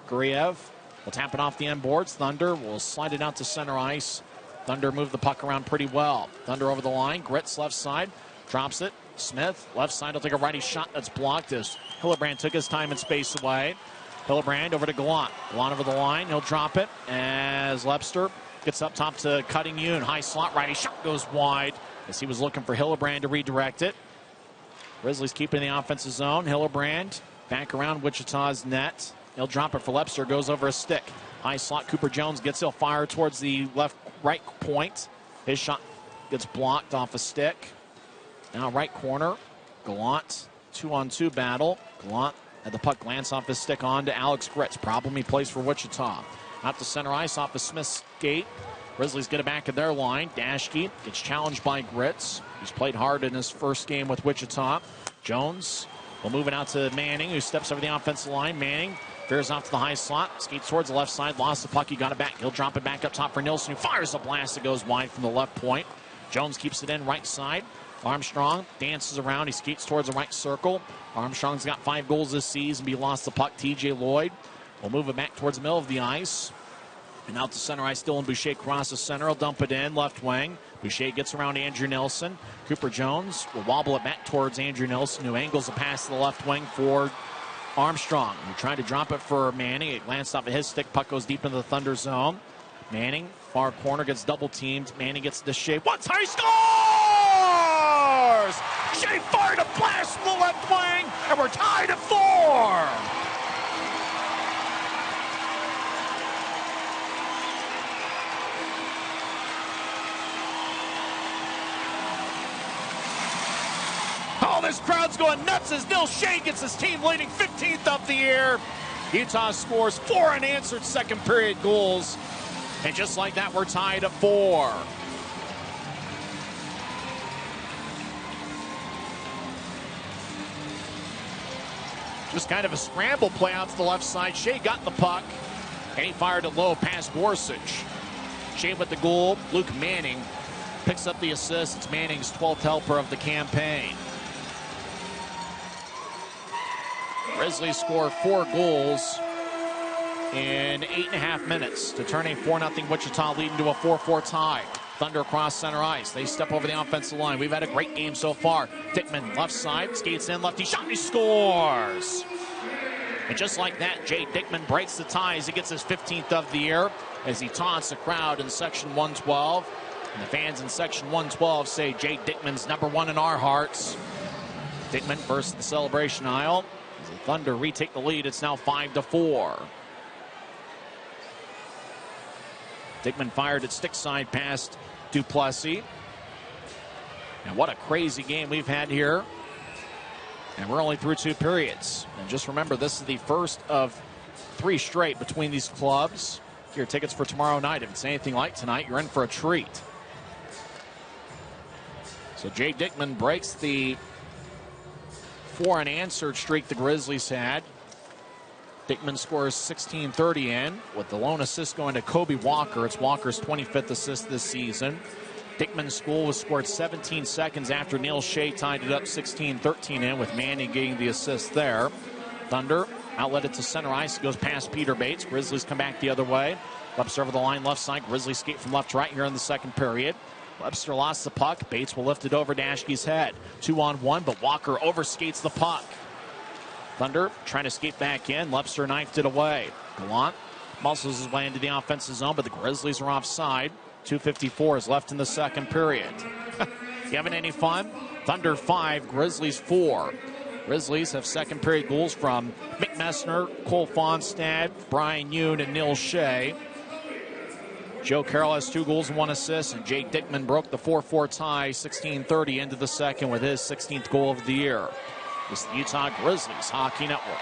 Guriev will tap it off the end boards. Thunder will slide it out to center ice. Thunder moved the puck around pretty well. Thunder over the line. Gritz left side. Drops it. Smith left side will take a righty shot that's blocked as Hillebrand took his time and space away. Hillebrand over to Gallant. Gallant over the line. He'll drop it as Lepster gets up top to Cutting Yoon. High slot righty shot goes wide as he was looking for Hillebrand to redirect it. Grizzlies keeping the offensive zone. Hillebrand back around Wichita's net. He'll drop it for Lepster. Goes over a stick. High slot. Cooper Jones gets he'll fire towards the right point. His shot gets blocked off a stick. Now right corner. Gallant. 2-on-2 battle. Gallant had the puck glance off his stick on to Alex Gritz. Problem he plays for Wichita. Out to center ice off of Smith's skate. Grizzlies get it back in their line. Dashke gets challenged by Gritz. He's played hard in his first game with Wichita. Jones will move it out to Manning, who steps over the offensive line. Manning veers off to the high slot, skates towards the left side, lost the puck, he got it back. He'll drop it back up top for Nilsson, who fires a blast that goes wide from the left point. Jones keeps it in right side. Armstrong dances around, he skates towards the right circle. Armstrong's got 5 goals this season, but he lost the puck. TJ Lloyd will move it back towards the middle of the ice. And out to center ice, Dylan Boucher crosses center. He'll dump it in, left wing. Boucher gets around Andrew Nilsson. Cooper Jones will wobble it back towards Andrew Nilsson, who angles a pass to the left wing for Armstrong. He tried to drop it for Manning. It glanced off of his stick. Puck goes deep into the Thunder zone. Manning, far corner, gets double teamed. Manning gets the Shea. Once he scores! Shea fired a blast from the left wing, and we're tied at 4. Oh, this crowd's going nuts as Neil Shea gets his team leading 15th of the year. Utah scores 4 unanswered second period goals. And just like that, we're tied at 4. Just kind of a scramble play out to the left side. Shea got the puck, and he fired it low past Gorsuch. Shea with the goal. Luke Manning picks up the assist. It's Manning's 12th helper of the campaign. Grizzlies score 4 goals in 8.5 minutes to turn a 4-0 Wichita lead into a 4-4 tie. Thunder across center ice. They step over the offensive line. We've had a great game so far. Dickman left side, skates in, lefty shot, and he scores. And just like that, Jay Dickman breaks the tie as he gets his 15th of the year as he taunts the crowd in section 112. And the fans in section 112 say Jay Dickman's #1 in our hearts. Dickman versus the celebration aisle. As the Thunder retake the lead, it's now 5-4. Dickman fired at stick side past Duplessis. And what a crazy game we've had here. And we're only through 2 periods. And just remember, this is the first of 3 straight between these clubs. Get your tickets for tomorrow night. If it's anything like tonight, you're in for a treat. So Jay Dickman breaks the 4 unanswered streak the Grizzlies had. Dickman scores 16:30 in, with the lone assist going to Kobe Walker. It's Walker's 25th assist this season. Dickman's goal was scored 17 seconds after Neil Shea tied it up 16-13 in, with Manning getting the assist there. Thunder outlet it to center ice. It goes past Peter Bates. Grizzlies come back the other way. Left serve of the line, left side. Grizzlies skate from left to right here in the second period. Webster lost the puck. Bates will lift it over Daschke's head. 2-on-1, but Walker overskates the puck. Thunder trying to skate back in. Webster knifed it away. Gallant muscles his way into the offensive zone, but the Grizzlies are offside. 2:54 is left in the second period. You having any fun? Thunder 5, Grizzlies 4. Grizzlies have second period goals from Mick Messner, Cole Fonstad, Brian Yoon, and Neil Shea. Joe Carroll has 2 goals and 1 assist, and Jake Dickman broke the 4-4 tie 16:30 into the second with his 16th goal of the year. This is the Utah Grizzlies Hockey Network.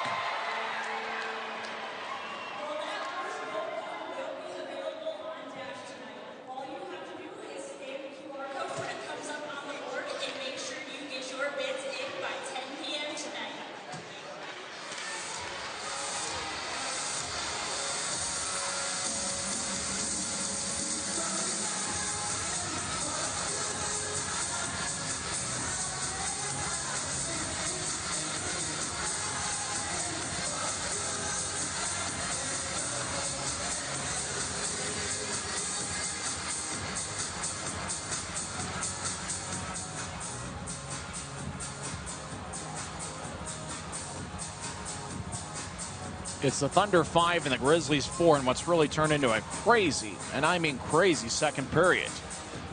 It's the Thunder 5 and the Grizzlies 4 in what's really turned into a crazy, and I mean crazy, second period.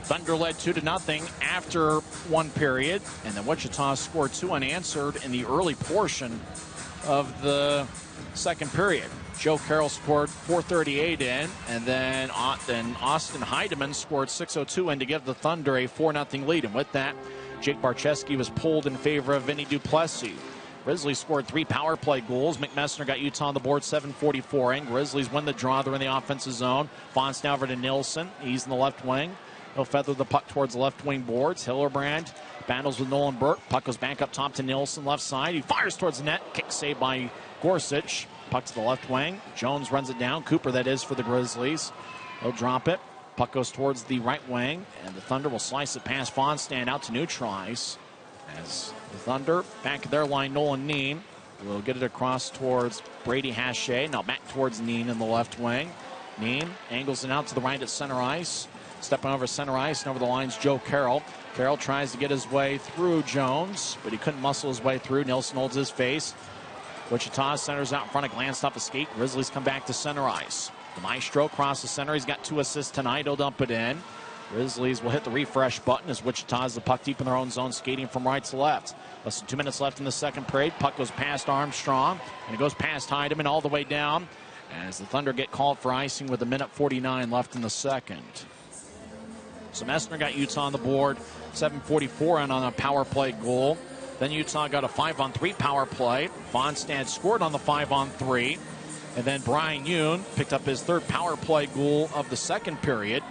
Thunder led 2-0 after one period, and then Wichita scored 2 unanswered in the early portion of the second period. Joe Carroll scored 4:38 in, and then Austin Heidemann scored 6:02 in to give the Thunder a 4-0 lead. And with that, Jake Barczewski was pulled in favor of Vinny Duplessis. Grizzlies scored 3 power play goals. McMessner got Utah on the board 7:44 in. Grizzlies win the draw. They're in the offensive zone. Fonst now over to Nilsson. He's in the left wing. He'll feather the puck towards the left wing boards. Hillerbrand battles with Nolan Burke. Puck goes back up top to Nilsson, left side. He fires towards the net. Kick saved by Gorsuch. Puck to the left wing. Jones runs it down. Cooper, that is, for the Grizzlies. He'll drop it. Puck goes towards the right wing, and the Thunder will slice it past Fonstand out to neutralize. As the Thunder back at their line, Nolan Neen will get it across towards Brady Hache. Now back towards Neen in the left wing. Neen angles it out to the right at center ice. Stepping over center ice and over the lines, Joe Carroll. Carroll tries to get his way through Jones, but he couldn't muscle his way through. Nilsson holds his face. Wichita centers out in front, a glance off a skate. Grizzlies come back to center ice. The Maestro across the center. He's got 2 assists tonight. He'll dump it in. Grizzlies will hit the refresh button as Wichita has the puck deep in their own zone, skating from right to left. Less than 2 minutes left in the second period. Puck goes past Armstrong, and it goes past Heidemann all the way down as the Thunder get called for icing with 1:49 left in the second. So Messner got Utah on the board, 7:44 in on a power play goal. Then Utah got a 5-on-3 power play. Fonstad scored on the 5-on-3. And then Brian Yoon picked up his 3rd power play goal of the second period.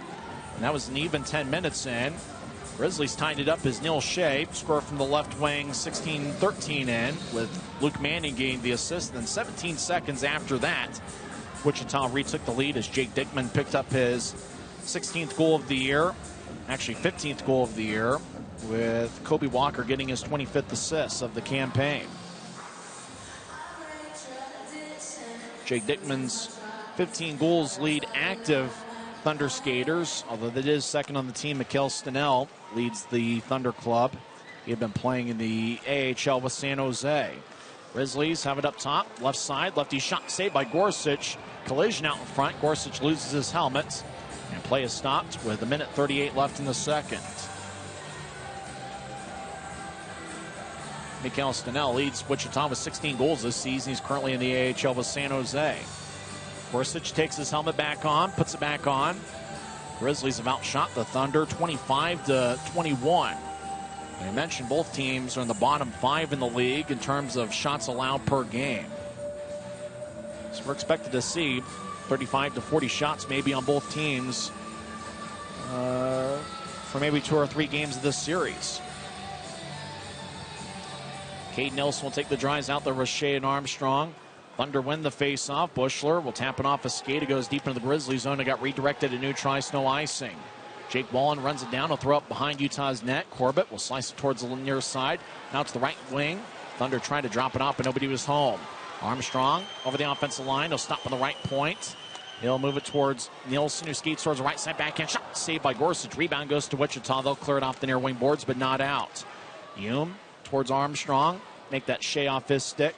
And that was an even 10 minutes in. Grizzlies tied it up as Neil Shea scored from the left wing 16-13 in, with Luke Manning getting the assist. Then 17 seconds after that, Wichita retook the lead as Jake Dickman picked up his 16th goal of the year. Actually 15th goal of the year, with Kobe Walker getting his 25th assist of the campaign. Jake Dickman's 15 goals lead active Thunder skaters, although that is second on the team. Mikhail Stenell leads the Thunder club. He had been playing in the AHL with San Jose. Grizzlies have it up top, left side. Lefty shot saved by Gorsuch. Collision out in front. Gorsuch loses his helmet. And play is stopped with 1:38 left in the second. Mikhail Stenell leads Wichita with 16 goals this season. He's currently in the AHL with San Jose. Gorsuch takes his helmet back on, puts it back on. Grizzlies have outshot the Thunder 25-21. I mentioned both teams are in the bottom 5 in the league in terms of shots allowed per game. So we're expected to see 35 to 40 shots maybe on both teams for maybe 2 or 3 games of this series. Cade Nilsson will take the drives out there with Shea and Armstrong. Thunder win the face-off. Bushler will tap it off a skate. It goes deep into the Grizzly zone. It got redirected at neutralized, no icing. Jake Wallen runs it down. He'll throw up behind Utah's net. Corbett will slice it towards the near side. Now to the right wing. Thunder trying to drop it off, but nobody was home. Armstrong over the offensive line. He'll stop on the right point. He'll move it towards Nielsen, who skates towards the right side backhand shot. Saved by Gorsuch. Rebound goes to Wichita. They'll clear it off the near wing boards, but not out. Hume towards Armstrong. Make that Shea off his stick.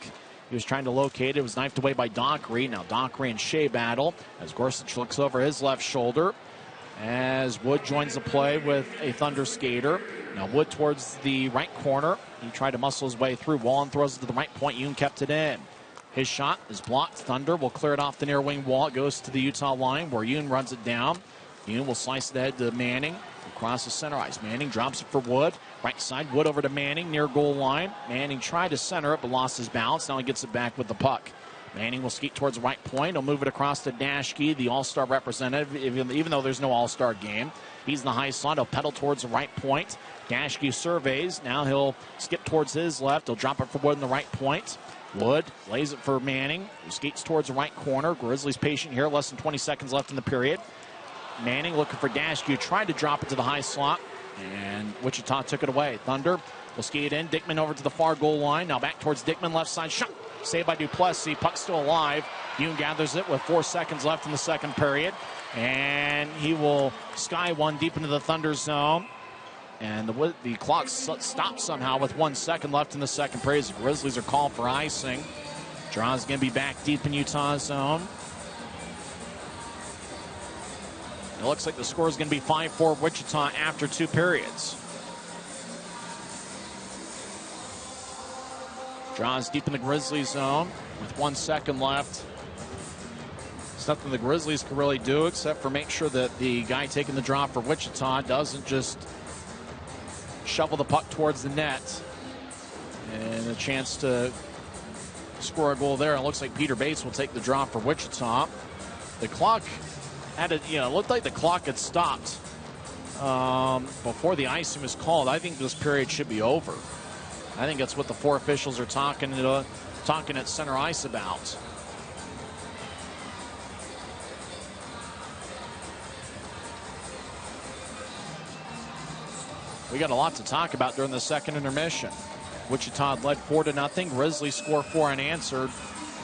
He was trying to locate it. It was knifed away by Dockery. Now Dockery and Shea battle as Gorsuch looks over his left shoulder. As Wood joins the play with a Thunder skater. Now Wood towards the right corner. He tried to muscle his way through. Wallen throws it to the right point. Yoon kept it in. His shot is blocked. Thunder will clear it off the near wing wall. It goes to the Utah line where Yoon runs it down. Yoon will slice it ahead to Manning. Across the center ice. Manning drops it for Wood. Right side. Wood over to Manning near goal line. Manning tried to center it but lost his balance. Now he gets it back with the puck. Manning will skate towards the right point. He'll move it across to Dashke, the all-star representative, even though there's no all-star game. He's in the high slot. He'll pedal towards the right point. Dashke surveys. Now he'll skip towards his left. He'll drop it for Wood in the right point. Wood lays it for Manning, who skates towards the right corner. Grizzlies patient here. Less than 20 seconds left in the period. Manning looking for Dashke. Tried to drop it to the high slot, and Wichita took it away. Thunder will skate in. Dickman over to the far goal line. Now back towards Dickman. Left side shot. Saved by Duplessis. Puck still alive. Yoon gathers it with 4 seconds left in the second period. And he will sky one deep into the Thunder zone. And the clock stops somehow with 1 second left in the second period. The Grizzlies are called for icing. Draw's going to be back deep in Utah's zone. It looks like the score is going to be 5-4 Wichita after 2 periods. Draws deep in the Grizzlies zone with 1 second left. There's nothing the Grizzlies can really do except for make sure that the guy taking the draw for Wichita doesn't just shovel the puck towards the net. And a chance to score a goal there. It looks like Peter Bates will take the draw for Wichita. The clock looked like the clock had stopped before the icing was called. I think this period should be over. I think that's what the 4 officials are talking at center ice about. We got a lot to talk about during the second intermission. Wichita led 4-0. Grizzlies score 4 unanswered.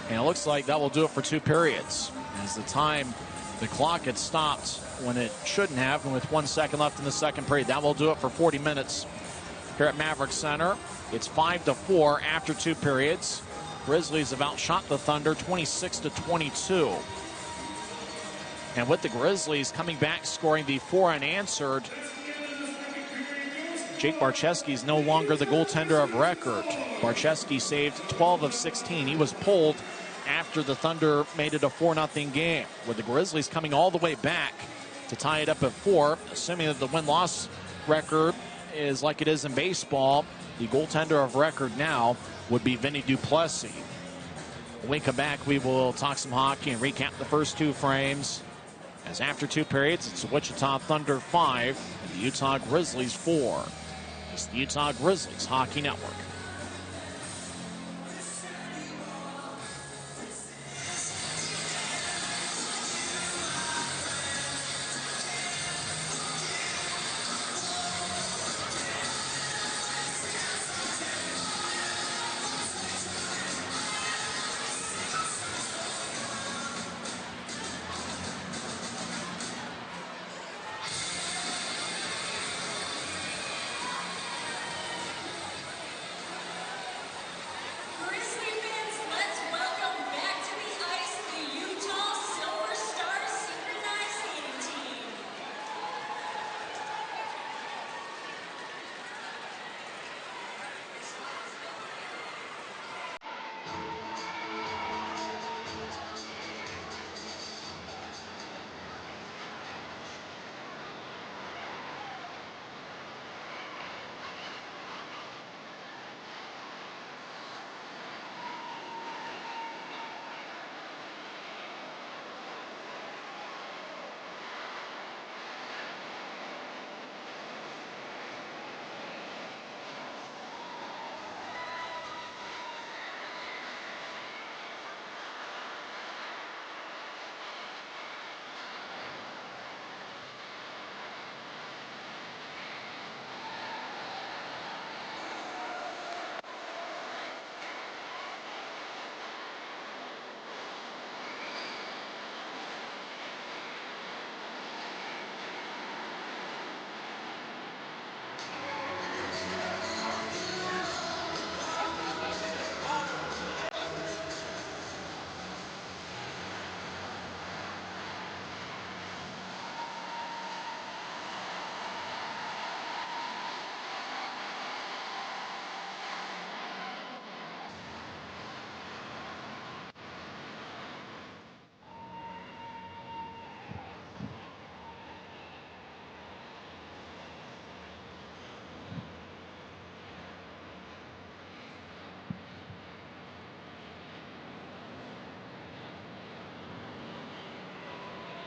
And it looks like that will do it for 2 periods. As the clock had stopped when it shouldn't have, and with 1 second left in the second period, that will do it for 40 minutes here at Maverick Center. It's 5-4 after 2 periods. Grizzlies have outshot the Thunder 26-22. And with the Grizzlies coming back scoring the 4 unanswered, Jake Barczewski is no longer the goaltender of record. Barczewski saved 12 of 16. He was pulled after the Thunder made it a 4-0 game. With the Grizzlies coming all the way back to tie it up at 4, assuming that the win-loss record is like it is in baseball, the goaltender of record now would be Vinny Duplessis. When we come back, we will talk some hockey and recap the first 2 frames. As after 2 periods, it's the Wichita Thunder 5 and the Utah Grizzlies 4. It's the Utah Grizzlies Hockey Network.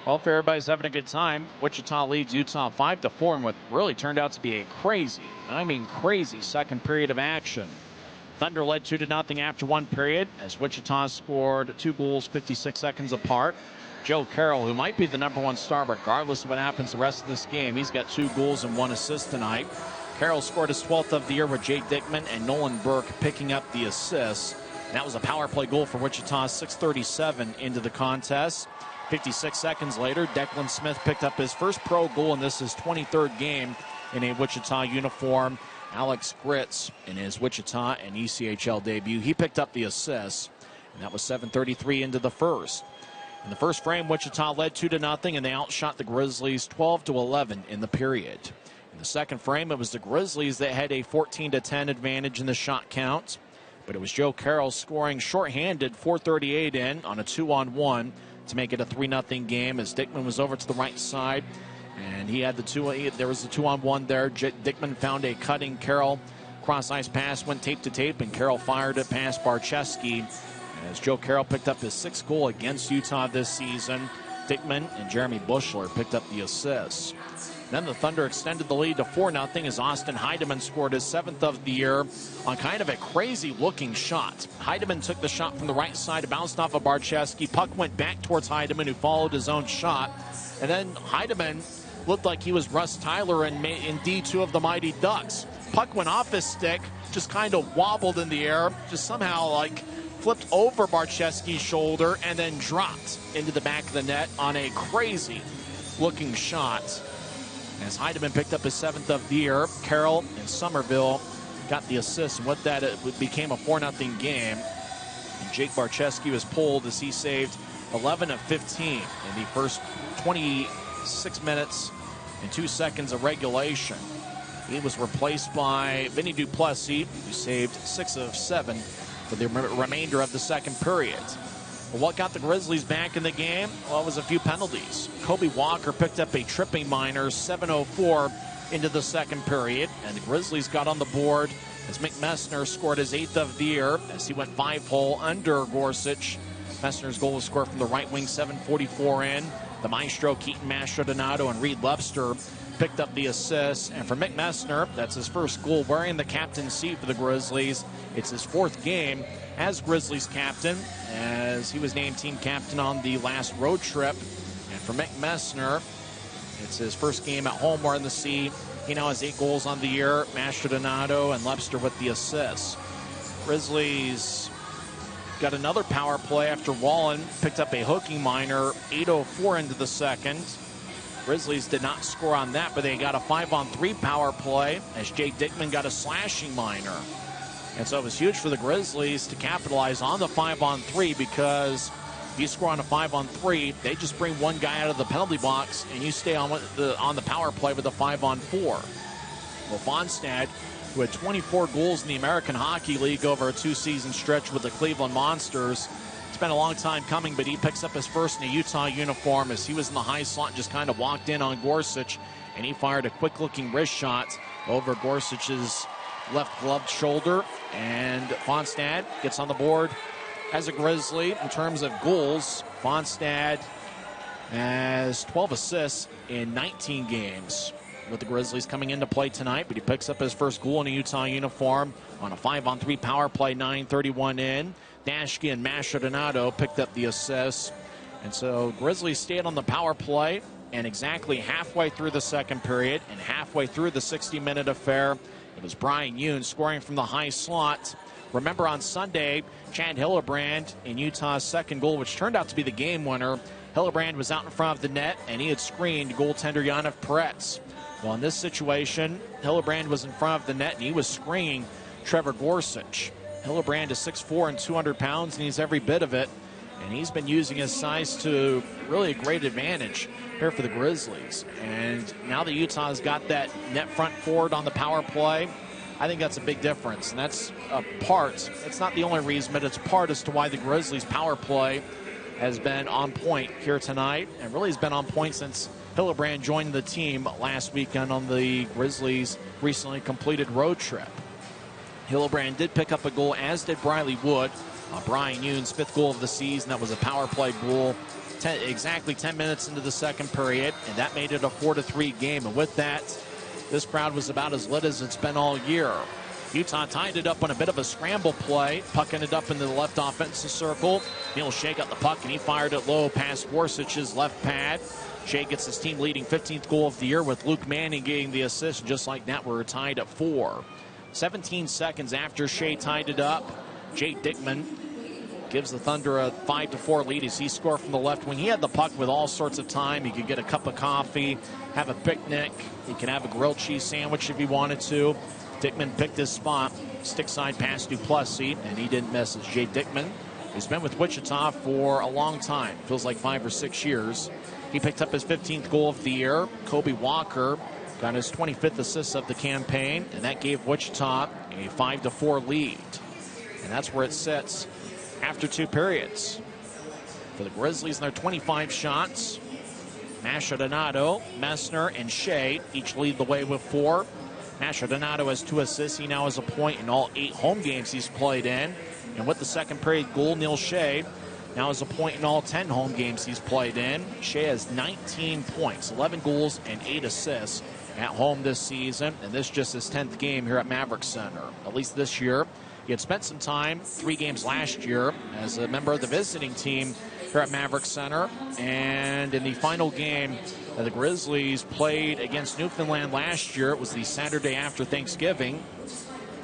Well, if everybody's having a good time, Wichita leads Utah 5-4 in what really turned out to be a crazy, crazy second period of action. Thunder led 2-0 after one period as Wichita scored 2 goals 56 seconds apart. Joe Carroll, who might be the #1 star regardless of what happens the rest of this game, he's got 2 goals and 1 assist tonight. Carroll scored his 12th of the year with Jay Dickman and Nolan Burke picking up the assists. That was a power play goal for Wichita, 6:37 into the contest. 56 seconds later, Declan Smith picked up his first pro goal, and this is his 23rd game in a Wichita uniform. Alex Gritz, in his Wichita and ECHL debut, he picked up the assist, and that was 7:33 into the first. In the first frame, Wichita led 2-0, and they outshot the Grizzlies 12-11 in the period. In the second frame, it was the Grizzlies that had a 14-10 advantage in the shot count, but it was Joe Carroll scoring shorthanded 4:38 in on a 2-on-1 to make it a 3-0 game as Dickman was over to the right side, and he had there was the 2-on-1 there. Dickman found a cutting Carroll cross-ice pass, went tape to tape, and Carroll fired it past Barczewski as Joe Carroll picked up his 6th goal against Utah this season. Dickman and Jeremy Bushler picked up the assists. Then the Thunder extended the lead to 4-0 as Austin Heidemann scored his 7th of the year on kind of a crazy-looking shot. Heidemann took the shot from the right side, bounced off of Barczewski. Puck went back towards Heidemann, who followed his own shot. And then Heidemann looked like he was Russ Tyler in D2 of the Mighty Ducks. Puck went off his stick, just kind of wobbled in the air, just somehow flipped over Barczewski's shoulder and then dropped into the back of the net on a crazy-looking shot. As Heidemann picked up his 7th of the year, Carroll and Somerville got the assist, and with that, it became a 4-0 game. And Jake Barczewski was pulled as he saved 11 of 15 in the first 26 minutes and 2 seconds of regulation. He was replaced by Vinny Duplessis, who saved 6 of 7 for the remainder of the second period. Well, what got the Grizzlies back in the game? Well, it was a few penalties. Kobe Walker picked up a tripping minor, 7:04 into the second period, and the Grizzlies got on the board as Mick Messner scored his 8th of the year as he went 5-hole under Gorsuch. Messner's goal was scored from the right wing, 7:44 in. The maestro Keaton Mastrodonato and Reed Webster picked up the assist, and for Mick Messner, that's his first goal wearing the captain's seat for the Grizzlies. It's his 4th game as Grizzlies captain, as he was named team captain on the last road trip. And for Mick Messner, it's his first game at home or in the sea. He now has 8 goals on the year. Mastrodonato and Webster with the assists. Grizzlies got another power play after Wallen picked up a hooking minor, 8:04 into the second. Grizzlies did not score on that, but they got a 5-on-3 power play as Jay Dickman got a slashing minor. And so it was huge for the Grizzlies to capitalize on the 5-on-3, because if you score on a 5-on-3, they just bring one guy out of the penalty box and you stay on the power play with a 5-on-4. Well, Fonstad, who had 24 goals in the American Hockey League over a 2-season stretch with the Cleveland Monsters, it's been a long time coming, but he picks up his first in a Utah uniform as he was in the high slot and just kind of walked in on Gorsuch, and he fired a quick-looking wrist shot over Gorsuch's left gloved shoulder, and Fonstad gets on the board as a Grizzly. In terms of goals, Fonstad has 12 assists in 19 games with the Grizzlies coming into play tonight, but he picks up his first goal in a Utah uniform on a 5-on-3 power play, 9:31 in. Dashke and Mastrodonato picked up the assists, and so Grizzlies stayed on the power play, and exactly halfway through the second period and halfway through the 60-minute affair, it was Brian Yoon scoring from the high slot. Remember on Sunday, Chad Hillebrand in Utah's second goal, which turned out to be the game winner. Hillebrand was out in front of the net, and he had screened goaltender Yanniv Peretz. Well, in this situation, Hillebrand was in front of the net, and he was screening Trevor Gorsuch. Hillebrand is 6'4" and 200 pounds, and he's every bit of it. And he's been using his size to really a great advantage here for the Grizzlies. And now that Utah's got that net front forward on the power play, I think that's a big difference. And that's a part, it's not the only reason, but it's part as to why the Grizzlies' power play has been on point here tonight, and really has been on point since Hillebrand joined the team last weekend on the Grizzlies' recently completed road trip. Hillebrand did pick up a goal, as did Briley Wood. Brian Yoon's 5th goal of the season. That was a power play goal exactly 10 minutes into the second period, and that made it a 4-3 game. And with that, this crowd was about as lit as it's been all year. Utah tied it up on a bit of a scramble play, pucking it up into the left offensive circle. Neil Shea got the puck, and he fired it low past Worsic's left pad. Shea gets his team leading 15th goal of the year, with Luke Manning getting the assist. Just like that, we're tied at 4. 17 seconds after Shea tied it up, Jay Dickman gives the Thunder a 5-4 lead as he scored from the left wing. He had the puck with all sorts of time. He could get a cup of coffee, have a picnic. He can have a grilled cheese sandwich if he wanted to. Dickman picked his spot, stick side pass Duplessis, and he didn't miss. It's Jay Dickman, who's been with Wichita for a long time. Feels like 5 or 6 years. He picked up his 15th goal of the year. Kobe Walker got his 25th assist of the campaign, and that gave Wichita a 5-4 lead. And that's where it sits after 2 periods. For the Grizzlies and their 25 shots, Mastrodonato, Messner, and Shea each lead the way with 4. Mastrodonato has 2 assists. He now has a point in all 8 home games he's played in. And with the second period goal, Neil Shea now has a point in all 10 home games he's played in. Shea has 19 points, 11 goals, and 8 assists at home this season. And this just his 10th game here at Maverick Center, at least this year. He had spent some time, 3 games last year, as a member of the visiting team here at Maverick Center. And in the final game the Grizzlies played against Newfoundland last year, it was the Saturday after Thanksgiving.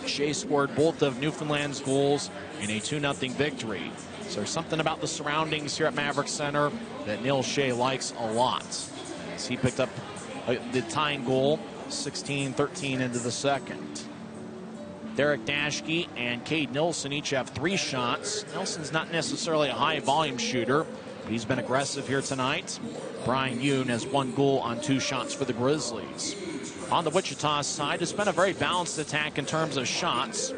Shea scored both of Newfoundland's goals in a 2-0 victory. So there's something about the surroundings here at Maverick Center that Neil Shea likes a lot, as he picked up the tying goal, 16-13 into the second. Derek Dashke and Cade Nilsson each have 3 shots. Nilsson's not necessarily a high volume shooter, but he's been aggressive here tonight. Brian Yoon has 1 goal on 2 shots for the Grizzlies. On the Wichita side, it's been a very balanced attack in terms of shots.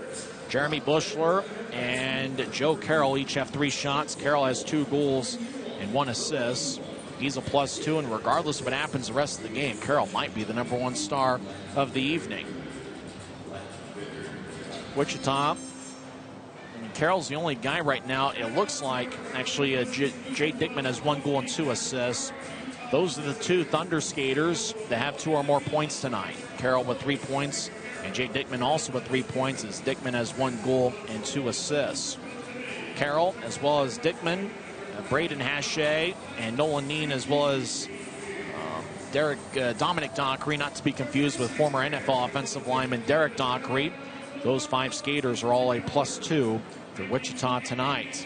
Jeremy Bushler and Joe Carroll each have 3 shots. Carroll has 2 goals and 1 assist. He's a +2, and regardless of what happens the rest of the game, Carroll might be the #1 star of the evening. Wichita, Carroll's the only guy right now, it looks like. Actually, Jay Dickman has 1 goal and 2 assists. Those are the 2 Thunder skaters that have 2 or more points tonight. Carroll with 3 points, and Jay Dickman also with 3 points, as Dickman has 1 goal and 2 assists. Carroll, as well as Dickman, Braden Hache, and Nolan Neen, as well as Dominic Dockery, not to be confused with former NFL offensive lineman Derek Dockery. Those 5 skaters are all a +2 for Wichita tonight.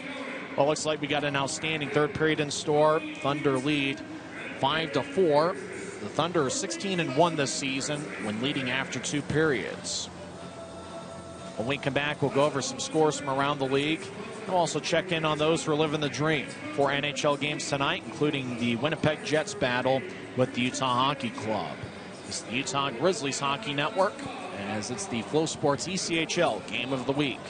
Well, looks like we got an outstanding 3rd period in store. Thunder lead 5-4. The Thunder are 16-1 this season when leading after 2 periods. When we come back, we'll go over some scores from around the league. We'll also check in on those who are living the dream. 4 NHL games tonight, including the Winnipeg Jets battle with the Utah Hockey Club. It's the Utah Grizzlies Hockey Network, as it's the Flow Sports ECHL Game of the Week.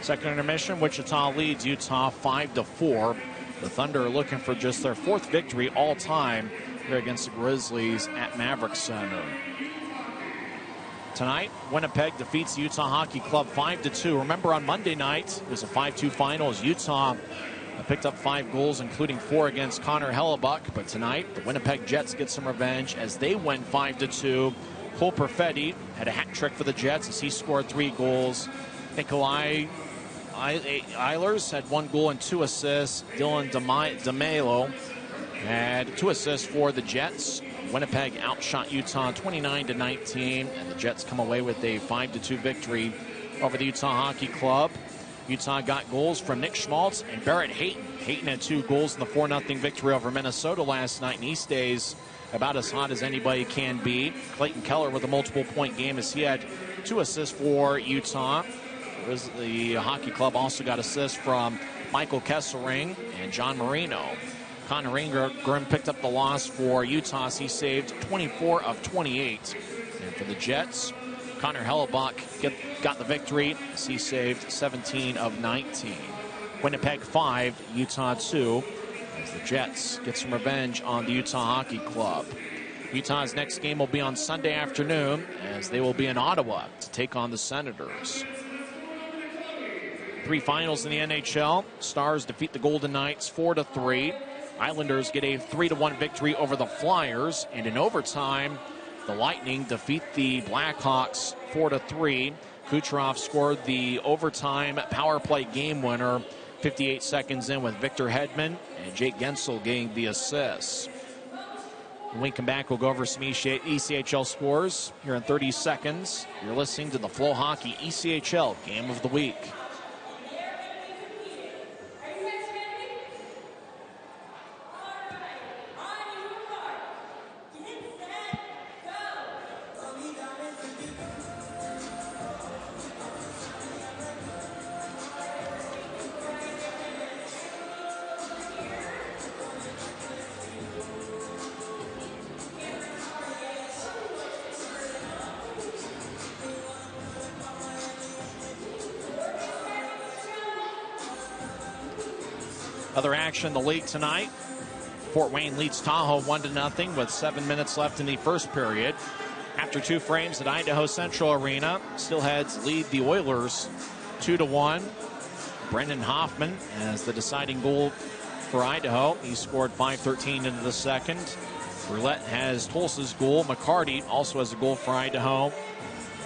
Second intermission, Wichita leads Utah 5-4. The Thunder are looking for just their 4th victory all time here against the Grizzlies at Maverick Center. Tonight, Winnipeg defeats the Utah Hockey Club 5-2. Remember, on Monday night, it was a 5-2 final as Utah picked up 5 goals, including 4 against Connor Hellebuck. But tonight, the Winnipeg Jets get some revenge as they win 5-2. Cole Perfetti had a hat trick for the Jets as he scored 3 goals. Nikolai Eilers had 1 goal and 2 assists. Dylan DeMelo had 2 assists for the Jets. Winnipeg outshot Utah 29-19, and the Jets come away with a 5-2 victory over the Utah Hockey Club. Utah got goals from Nick Schmaltz and Barrett Hayton. Hayton had 2 goals in the 4-0 victory over Minnesota last night, and he stays about as hot as anybody can be. Clayton Keller with a multiple-point game as he had 2 assists for Utah. The Hockey Club also got assists from Michael Kesselring and John Marino. Connor Ingram picked up the loss for Utah as he saved 24 of 28. And for the Jets, Connor Hellebuck got the victory as he saved 17 of 19. Winnipeg 5, Utah 2, as the Jets get some revenge on the Utah Hockey Club. Utah's next game will be on Sunday afternoon as they will be in Ottawa to take on the Senators. 3 finals in the NHL. Stars defeat the Golden Knights 4-3. Islanders get a 3-1 victory over the Flyers. And in overtime, the Lightning defeat the Blackhawks 4-3. Kucherov scored the overtime power play game winner 58 seconds in with Victor Hedman and Jake Gensel getting the assists. When we come back, we'll go over some ECHL scores here in 30 seconds. You're listening to the FloHockey ECHL Game of the Week. Other action in the league tonight. Fort Wayne leads Tahoe 1-0 with 7 minutes left in the first period. After 2 frames at Idaho Central Arena, Steelheads lead the Oilers 2-1. Brendan Hoffman has the deciding goal for Idaho. He scored 5:13 into the second. Roulette has Tulsa's goal. McCarty also has a goal for Idaho.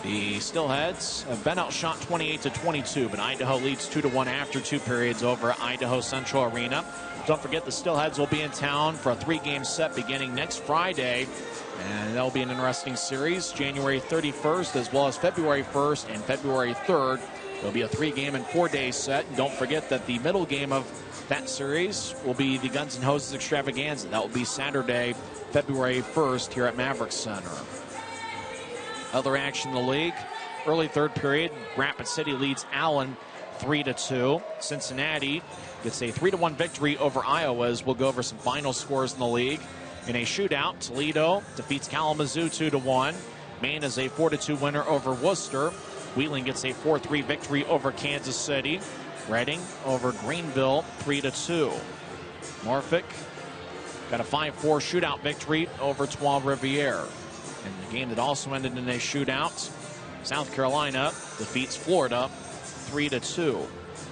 The Steelheads have been outshot 28-22, but Idaho leads 2-1 after 2 periods over Idaho Central Arena. Don't forget the Steelheads will be in town for a 3-game set beginning next Friday, and that'll be an interesting series. January 31st as well as February 1st and February 3rd. There'll be a 3-game and 4-day set. And don't forget that the middle game of that series will be the Guns N' Hoses Extravaganza. That will be Saturday, February 1st here at Maverick Center. Other action in the league. Early third period, Rapid City leads Allen 3-2. Cincinnati gets a 3-1 victory over Iowa as we'll go over some final scores in the league. In a shootout, Toledo defeats Kalamazoo 2-1. Maine is a 4-2 winner over Worcester. Wheeling gets a 4-3 victory over Kansas City. Reading over Greenville 3-2. Norfolk got a 5-4 shootout victory over Trois-Rivières. In the game that also ended in a shootout, South Carolina defeats Florida 3-2.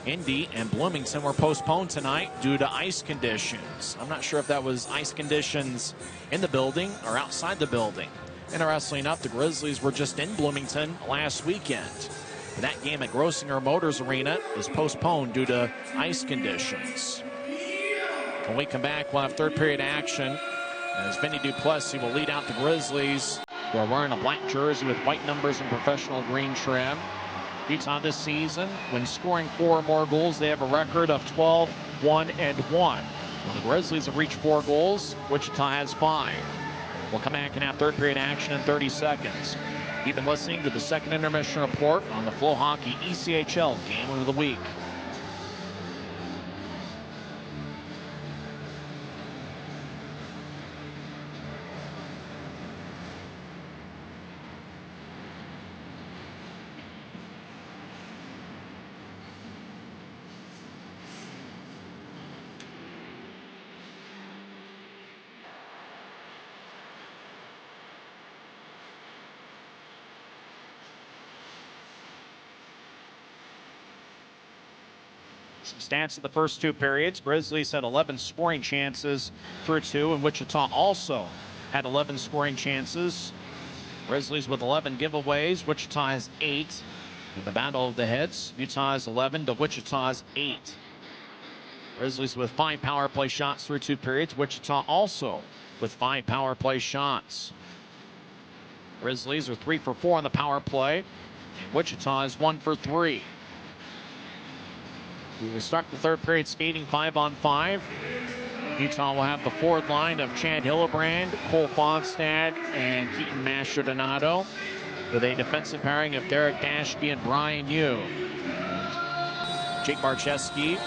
Indy and Bloomington were postponed tonight due to ice conditions. I'm not sure if that was ice conditions in the building or outside the building. Interestingly enough, the Grizzlies were just in Bloomington last weekend. That game at Grossinger Motors Arena is postponed due to ice conditions. When we come back, we'll have third period action as Vinny Duplessis will lead out the Grizzlies, who are wearing a black jersey with white numbers and professional green trim. Utah this season, when scoring 4 or more goals, they have a record of 12-1-1. When the Grizzlies have reached 4 goals, Wichita has 5. We'll come back and have third period action in 30 seconds. You've been listening to the second intermission report on the FloHockey ECHL Game of the Week. Some stats of the first 2 periods. Grizzlies had 11 scoring chances for 2, and Wichita also had 11 scoring chances. Grizzlies with 11 giveaways. Wichita has 8. In the battle of the heads, Utah's 11 to Wichita's 8. Grizzlies with 5 power play shots through 2 periods. Wichita also with 5 power play shots. Grizzlies are 3 for 4 on the power play. And Wichita is 1 for 3. We will start the third period skating 5-on-5. Utah will have the forward line of Chad Hillebrand, Cole Fonstad, and Keaton Mastrodonato, with a defensive pairing of Derek Dashke and Brian Yu. Jake Barcheski,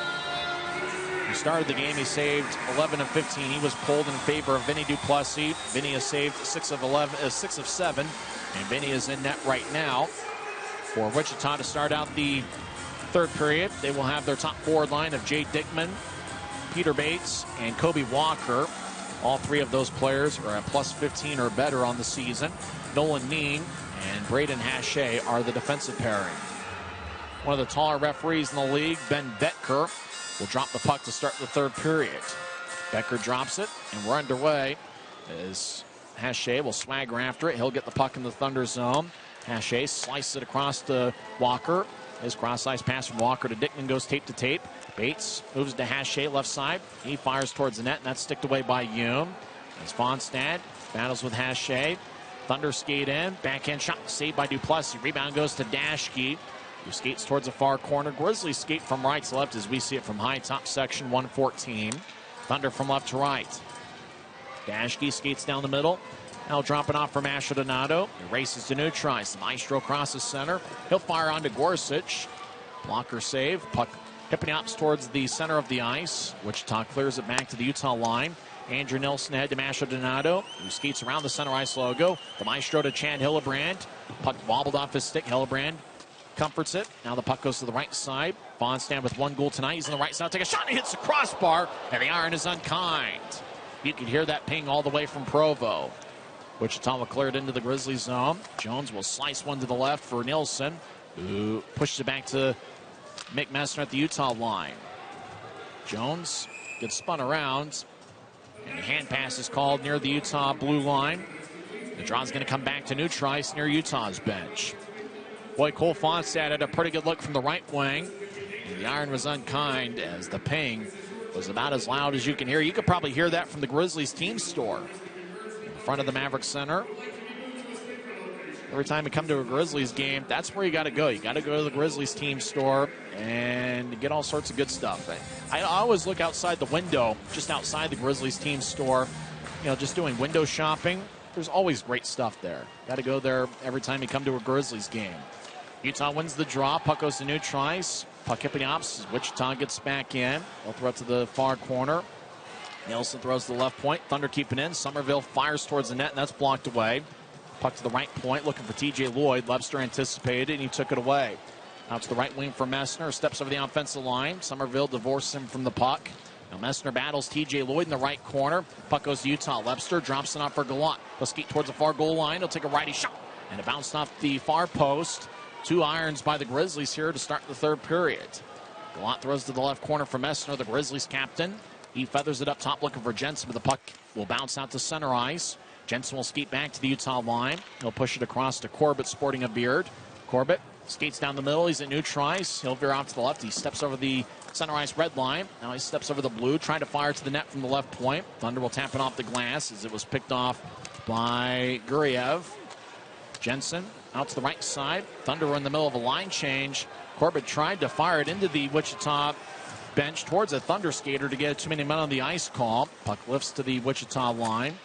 he started the game, he saved 11 of 15. He was pulled in favor of Vinny Duplessis. Vinny has saved 6 of 7, and Vinny is in net right now. For Wichita to start out the third period, they will have their top forward line of Jay Dickman, Peter Bates, and Kobe Walker. All 3 of those players are at plus 15 or better on the season. Nolan Mean and Braden Hache are the defensive pairing. One of the taller referees in the league, Ben Vetker, will drop the puck to start the third period. Becker drops it, and we're underway as Hache will swagger after it. He'll get the puck in the Thunder zone. Hache slices it across to Walker. His cross-ice pass from Walker to Dickman goes tape to tape. Bates moves to Hache left side. He fires towards the net, and that's sticked away by Hume. As Fonstad battles with Hache. Thunder skate in. Backhand shot saved by Duplessis. Rebound goes to Dashke, who skates towards the far corner. Grizzlies skate from right to left as we see it from high top section 114. Thunder from left to right. Dashke skates down the middle. Now dropping off from Mastrodonato. He races to neutralize. The Maestro crosses center. He'll fire onto Gorsuch. Blocker save. Puck hipping out towards the center of the ice. Wichita clears it back to the Utah line. Andrew Nilsson ahead to Mastrodonato, who skates around the center ice logo. The Maestro to Chad Hillebrand. Puck wobbled off his stick. Hillebrand comforts it. Now the puck goes to the right side. Fonstad with 1 goal tonight. He's on the right side. Take a shot and he hits the crossbar. And the iron is unkind. You can hear that ping all the way from Provo. Wichita will clear it into the Grizzlies zone. Jones will slice one to the left for Nilsson, who pushes it back to Mick Messner at the Utah line. Jones gets spun around, and a hand pass is called near the Utah blue line. The draw's going to come back to neutralize near Utah's bench. Boy, Cole Fonstad had a pretty good look from the right wing. And the iron was unkind as the ping was about as loud as you can hear. You could probably hear that from the Grizzlies team store in front of the Maverick Center. Every time you come to a Grizzlies game, that's where you got to go. You got to go to the Grizzlies team store and get all sorts of good stuff. I always look outside the window, just outside the Grizzlies team store, just doing window shopping. There's always great stuff there. Got to go there every time you come to a Grizzlies game. Utah wins the draw. Puck goes to neutralize. Puck hipping opposite. Wichita gets back in. They'll throw it to the far corner. Nielsen throws to the left point. Thunder keeping in. Somerville fires towards the net, and that's blocked away. Puck to the right point, looking for TJ Lloyd. Webster anticipated, and he took it away. Out to the right wing for Messner. Steps over the offensive line. Somerville divorces him from the puck. Now Messner battles TJ Lloyd in the right corner. Puck goes to Utah. Webster drops it off for Gallant. He'll skate towards the far goal line. He'll take a righty shot. And it bounced off the far post. 2 irons by the Grizzlies here to start the third period. Gallant throws to the left corner for Messner, the Grizzlies captain. He feathers it up top looking for Jensen, but the puck will bounce out to center ice. Jensen will skate back to the Utah line. He'll push it across to Corbett, sporting a beard. Corbett skates down the middle. He's at neutral ice. He'll veer off to the left. He steps over the center ice red line. Now he steps over the blue, trying to fire to the net from the left point. Thunder will tap it off the glass as it was picked off by Guriev. Jensen out to the right side. Thunder were in the middle of a line change. Corbett tried to fire it into the Wichita bench towards a Thunder skater to get too many men on the ice call. Puck lifts to the Wichita line.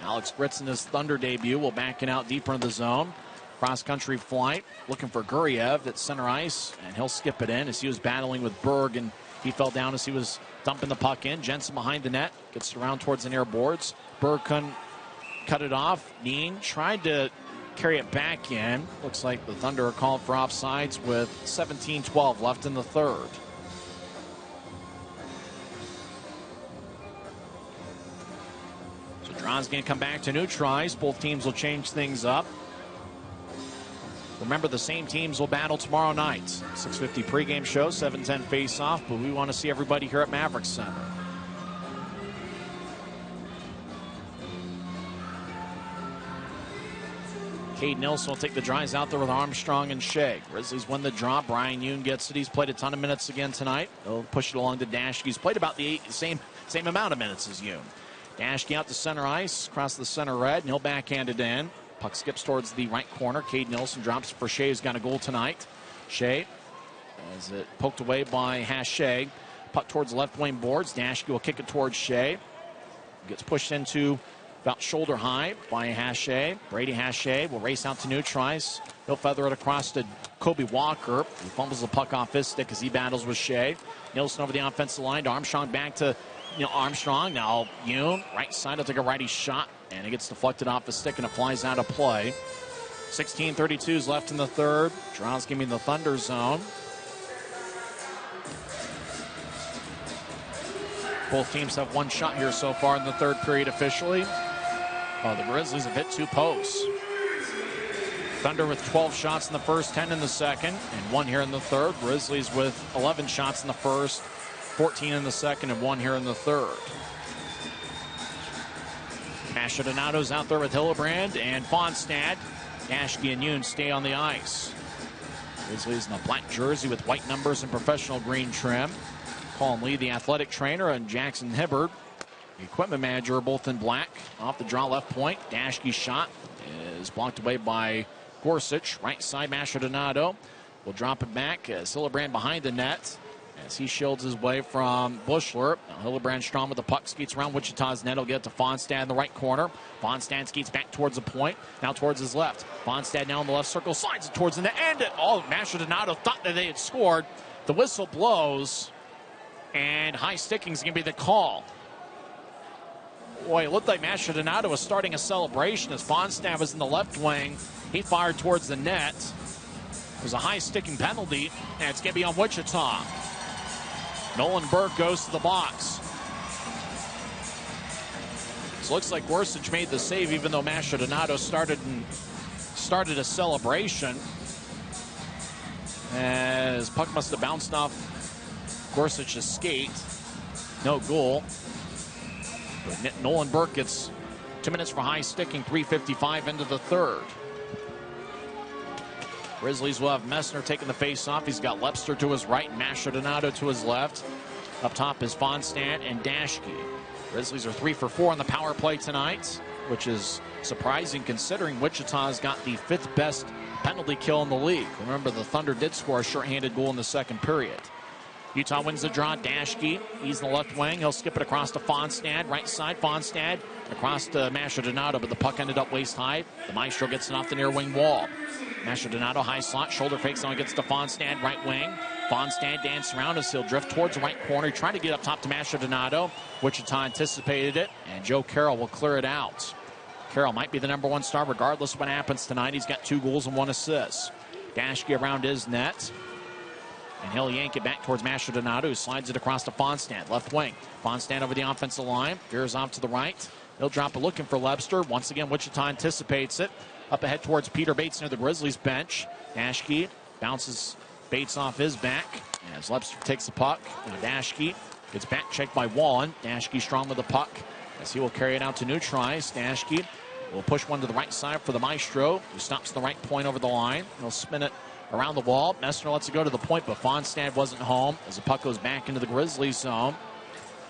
Alex Britz in his Thunder debut will back it out deeper in the zone. Cross-country flight, looking for Guriev at center ice, and he'll skip it in as he was battling with Berg, and he fell down as he was dumping the puck in. Jensen behind the net, gets around towards the near boards. Berg couldn't cut it off. Dean tried to carry it back in. Looks like the Thunder are called for offsides with 17-12 left in the third. Draw's going to come back to neutralize. Both teams will change things up. Remember, the same teams will battle tomorrow night. 6:50 pregame show, 7:10 face-off, but we want to see everybody here at Maverick Center. Cade Nilsson will take the drives out there with Armstrong and Shea. Grizzlies win the draw. Brian Yoon gets it. He's played a ton of minutes again tonight. They'll push it along to Dashke. He's played about the same amount of minutes as Yoon. Dashke out to center ice, across the center red, and he'll backhand it in. Puck skips towards the right corner. Cade Nilsson drops for Shea, who's got a goal tonight. Shea, as it poked away by Hache. Puck towards the left wing boards. Dashke will kick it towards Shea. Gets pushed into about shoulder high by Hache. Brady Hache will race out to neutralize. He'll feather it across to Kobe Walker, who fumbles the puck off his stick as he battles with Shea. Nilsson over the offensive line to Armstrong, back to Armstrong. Now Yoon, right side, will take a righty shot, and it gets deflected off his stick and it flies out of play. 16:32 is left in the third. Draw's giving the Thunder zone. Both teams have one shot here so far in the third period officially. The Grizzlies have hit 2 posts. Thunder with 12 shots in the first, 10 in the second, and 1 here in the third. Grizzlies with 11 shots in the first, 14 in the second, and 1 here in the third. Mastrodonato's out there with Hillebrand and Fonstad. Dashke and Yoon stay on the ice. Grizzlies in a black jersey with white numbers and professional green trim. Colin Lee, the athletic trainer, and Jackson Hibbard, the equipment manager, are both in black. Off the draw left point. Dashke's shot is blocked away by Gorsuch. Right side, Mastrodonato will drop it back as Hillebrand behind the net as he shields his way from Bushler. Hillebrand strong with the puck, skates around Wichita's net. He'll get to Fonstad in the right corner. Fonstad skates back towards the point, now towards his left. Fonstad now in the left circle, slides it towards the net, and Mastrodonato thought that they had scored. The whistle blows, and high sticking is going to be the call. Boy, it looked like Mastrodonato was starting a celebration as Fonstad was in the left wing. He fired towards the net. It was a high sticking penalty, and it's going to be on Wichita. Nolan Burke goes to the box. So it looks like Gorsuch made the save, even though Mastrodonato started a celebration. As puck must have bounced off Gorsuch's skate. No goal. But Nolan Burke gets 2 minutes for high sticking, 3:55 into the third. Grizzlies will have Messner taking the face off. He's got Lepster to his right and Mastrodonato to his left. Up top is Fonstad and Dashke. Grizzlies are 3 for 4 on the power play tonight, which is surprising considering Wichita's got the 5th best penalty kill in the league. Remember, the Thunder did score a shorthanded goal in the second period. Utah wins the draw. Dashke, he's in the left wing. He'll skip it across to Fonstad. Right side, Fonstad across to Mastrodonato, but the puck ended up waist high. The Maestro gets it off the near wing wall. Mastrodonato, high slot, shoulder fakes, now he gets to Fonstad, right wing. Fonstad dances around as he'll drift towards the right corner. He tried to get up top to Mastrodonato. Wichita anticipated it, and Joe Carroll will clear it out. Carroll might be the #1 star regardless of what happens tonight. He's got 2 goals and 1 assist. Dashke around his net. And he'll yank it back towards Mastrodonato, who slides it across to Fonstad, left wing. Fonstad over the offensive line, veers off to the right. He'll drop it looking for Lepster. Once again, Wichita anticipates it. Up ahead towards Peter Bates near the Grizzlies bench. Dashke bounces Bates off his back as Lepster takes the puck. Now Dashke gets back checked by Wallen. Dashke strong with the puck as he will carry it out to neutralize. Dashke will push one to the right side for the Maestro, who stops the right point over the line. He'll spin it around the wall. Messner lets it go to the point, but Fonstad wasn't home as the puck goes back into the Grizzlies zone.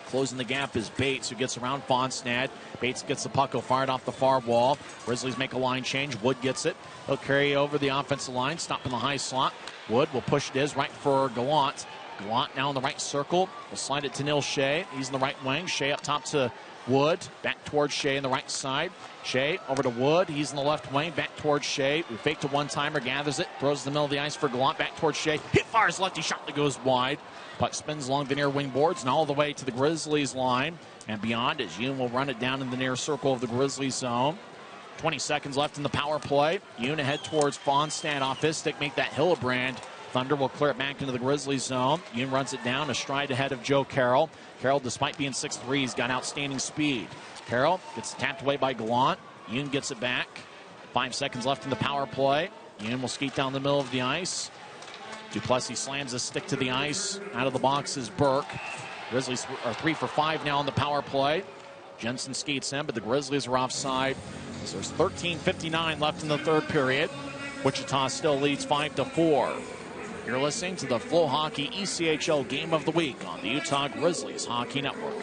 Closing the gap is Bates, who gets around Fonstad. Bates gets the puck, he'll fire it off the far wall. Grizzlies make a line change. Wood gets it. He'll carry over the offensive line, stop in the high slot. Wood will push it right for Gallant. Gallant now in the right circle. Will slide it to Neil Shea. He's in the right wing. Shea up top to Wood. Back towards Shea in the right side. Shea over to Wood. He's in the left wing. Back towards Shea. We faked a one-timer. Gathers it. Throws in the middle of the ice for Gallant. Back towards Shea. He fires lefty shot that goes wide. Puck spins along the near wing boards and all the way to the Grizzlies line and beyond as Yoon will run it down in the near circle of the Grizzlies zone. 20 seconds left in the power play. Yoon ahead towards Fonstad off his stick. Make that Hillebrand. Thunder will clear it back into the Grizzlies zone. Yoon runs it down a stride ahead of Joe Carroll. Carroll, despite being 6'3", has got outstanding speed. Carroll gets tapped away by Gallant. Yoon gets it back. 5 seconds left in the power play. Yoon will skate down the middle of the ice. Duplessis slams his stick to the ice. Out of the box is Burke. Grizzlies are 3 for 5 now on the power play. Jensen skates in, but the Grizzlies are offside. As there's 13:59 left in the third period. Wichita still leads 5-4. You're listening to the FloHockey ECHL Game of the Week on the Utah Grizzlies Hockey Network.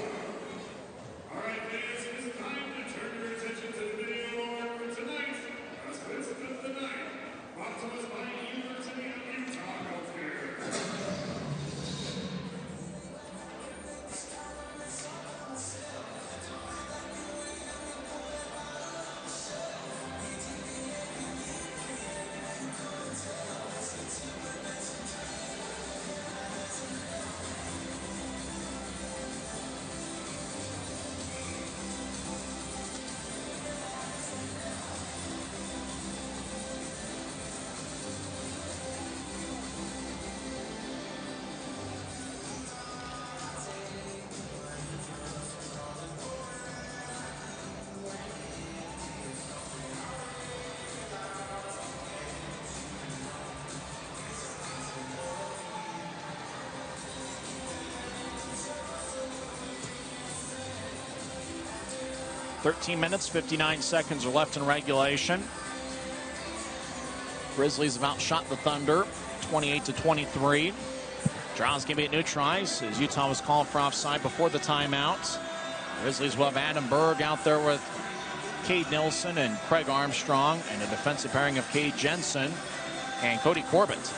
.13 minutes, 59 seconds are left in regulation. Grizzlies have outshot the Thunder, 28-23. Draws going to be at neutral ice as Utah was called for offside before the timeout. Grizzlies will have Adam Berg out there with Cade Nilsson and Craig Armstrong, and a defensive pairing of Cade Jensen and Cody Corbett.